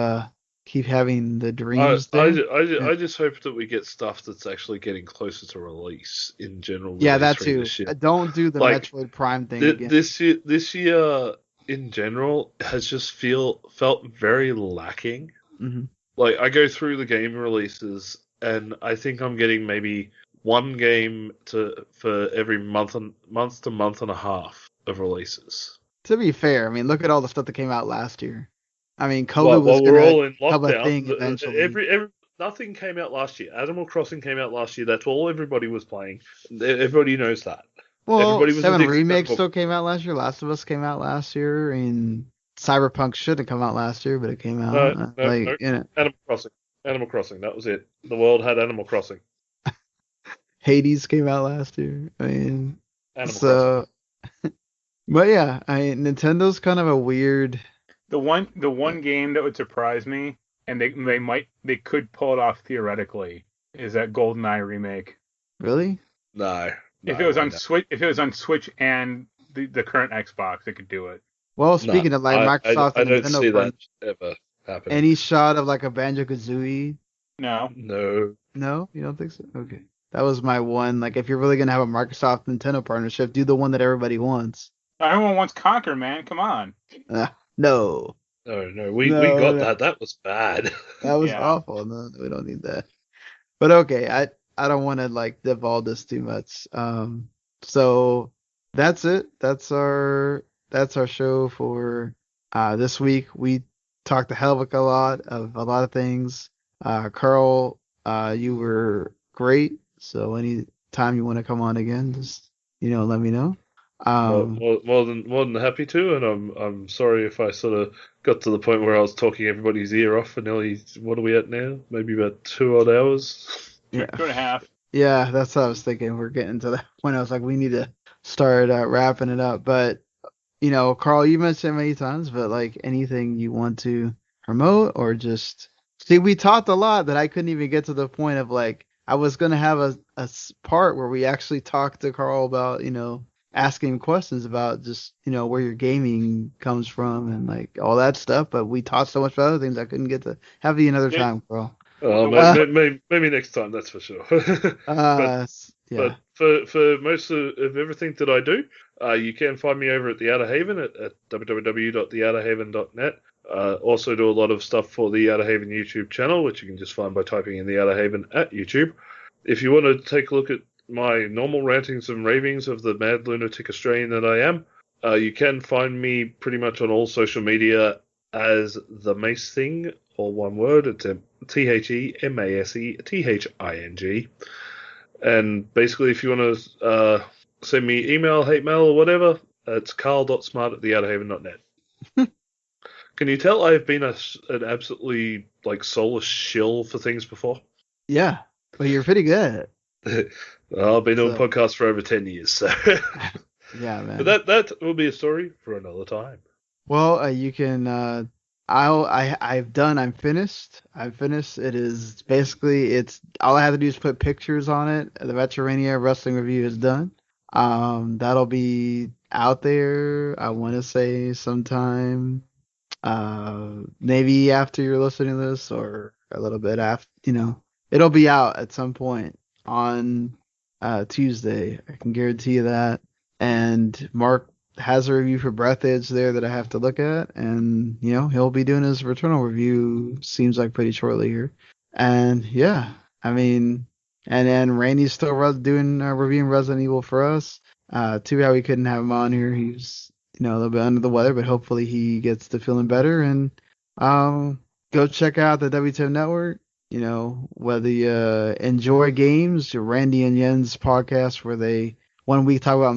keep having the dreams there. I just hope that we get stuff that's actually getting closer to release in general. Yeah, release that rate too. this year. Don't do the Like, Metroid Prime thing again. This year in general has just felt very lacking. Mm-hmm. Like, I go through the game releases, and I think I'm getting maybe one game for every month to month and a half of releases. To be fair, I mean, look at all the stuff that came out last year. I mean, COVID While was we're gonna all in become a lockdown, thing eventually. nothing came out last year. Animal Crossing came out last year. That's all everybody was playing. Everybody knows that. Well, Everybody was 7 addicted to Remake Animal still came out last year. Last of Us came out last year, and Cyberpunk should have come out last year, but it came out. No. Animal Animal Crossing. That was it. The world had Animal Crossing. Hades came out last year. I mean, Animal so, Crossing. but yeah, Nintendo's kind of a weird. The one game that would surprise me, and they could pull it off theoretically, is that GoldenEye remake. Really? No. If it was on Switch and the current Xbox, they could do it. Well, speaking of like Microsoft I and don't Nintendo, see that ever happening. any shot of like a Banjo-Kazooie? No. No, you don't think so? Okay. That was my one. Like, if you're really gonna have a Microsoft Nintendo partnership, do the one that everybody wants. Everyone wants Conquer, man. Come on. No. No. We got that. That was bad. That was Yeah. awful. No, we don't need that. But okay, I don't want to like divulge this too much. So that's it. That's our show for this week. We talked a hell of a lot of things. Karl, you were great. So anytime you want to come on again, just let me know. More than happy to, and I'm sorry if I sort of got to the point where I was talking everybody's ear off for nearly, what are we at now? Maybe about 2 odd hours. Yeah. 2.5. Yeah, that's what I was thinking. We're getting to that point. I was like, we need to start wrapping it up. But Karl, you mentioned it many times, but like anything you want to promote or just see, we talked a lot that I couldn't even get to the point of like I was gonna have a part where we actually talked to Karl about asking questions about just where your gaming comes from and like all that stuff. But we talked so much about other things I couldn't get to have you another time, Karl. Maybe next time, that's for sure. Yeah. But for most of everything that I do, you can find me over at the Outer Haven at www.theouterhaven.net. Also do a lot of stuff for the Outer Haven YouTube channel, which you can just find by typing in the Outer Haven at YouTube. If you want to take a look at my normal rantings and ravings of the mad lunatic Australian that I am, you can find me pretty much on all social media as The Mace Thing, all one word. It's TheMaseThing. And basically, if you want to send me email, hate mail, or whatever, it's Karl.smart@theouterhaven.net. Can you tell I've been an absolutely like soulless shill for things before? Yeah, but you're pretty good. Well, I've been doing podcasts for over 10 years, so yeah, man. But that will be a story for another time. Well, you can. I'm finished. It is basically all I have to do is put pictures on it. The Veterania Wrestling Review is done. That'll be out there. I want to say sometime, maybe after you're listening to this or a little bit after. It'll be out at some point on Tuesday. I can guarantee you that. And Mark has a review for Breath Edge there that I have to look at, and he'll be doing his Returnal review, seems like pretty shortly here. And yeah, I mean, and then Randy's still reviewing Resident Evil for us. Too bad we couldn't have him on here. He's a little bit under the weather, but hopefully he gets to feeling better. And go check out the W2M Network. Whether you enjoy games, Randy and Yen's podcast where they 1 week talk about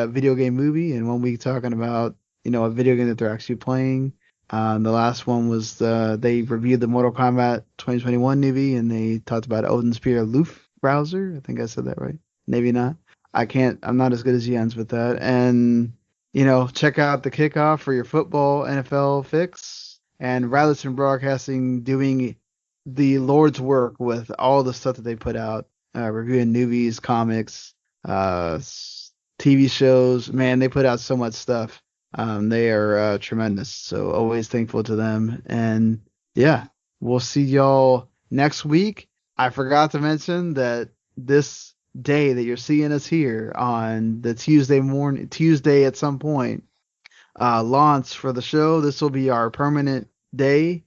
video game movie, and 1 week talking about, a video game that they're actually playing. The last one was they reviewed the Mortal Kombat 2021 movie, and they talked about Odin Spear Loof browser. I think I said that right. Maybe not. I'm not as good as Jens with that. And, check out the kickoff for your football NFL fix, and Radisson Broadcasting doing the Lord's work with all the stuff that they put out, reviewing movies, comics, TV shows. Man, they put out so much stuff. They are tremendous. So always thankful to them. And yeah, we'll see y'all next week. I forgot to mention that this day that you're seeing us here on the Tuesday at some point, launch for the show. This will be our permanent day.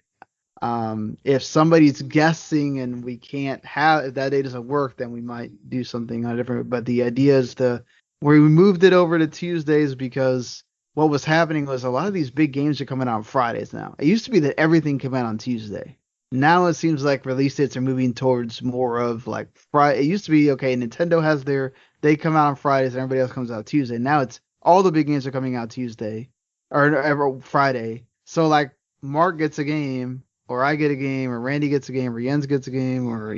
If somebody's guessing and we can't if that day doesn't work, then we might do something different. But the idea is where we moved it over to Tuesdays because what was happening was a lot of these big games are coming out on Fridays now. It used to be that everything came out on Tuesday. Now it seems like release dates are moving towards more of like Friday. It used to be, okay, Nintendo has they come out on Fridays and everybody else comes out Tuesday. Now it's all the big games are coming out Tuesday or Friday. So like Mark gets a game, or I get a game, or Randy gets a game, or Jens gets a game, or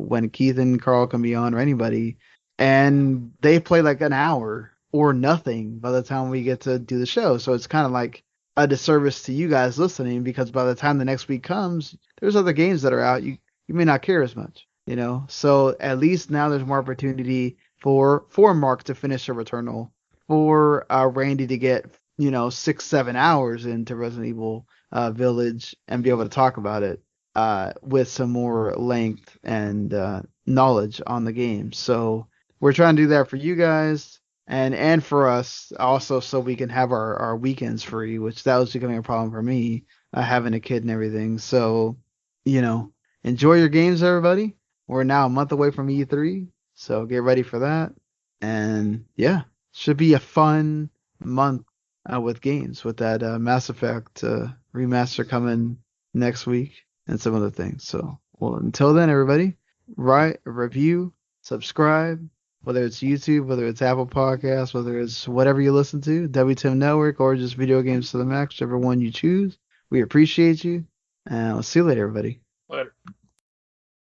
when Keith and Karl can be on, or anybody, and they play like an hour or nothing by the time we get to do the show. So it's kind of like a disservice to you guys listening because by the time the next week comes, there's other games that are out. You may not care as much, So at least now there's more opportunity for Mark to finish a Returnal, for Randy to get 6-7 hours into Resident Evil Village and be able to talk about it with some more length and knowledge on the game. So we're trying to do that for you guys and for us also, so we can have our weekends free, which that was becoming a problem for me, having a kid and everything. So enjoy your games, everybody. We're now a month away from E3, so get ready for that. And yeah, should be a fun month with games, with that Mass Effect remaster coming next week and some other things. So, well, until then, everybody, write a review, subscribe, whether it's YouTube, whether it's Apple Podcasts, whether it's whatever you listen to, WTM Network, or just Video Games to the Max, whichever one you choose. We appreciate you, and I'll see you later, everybody.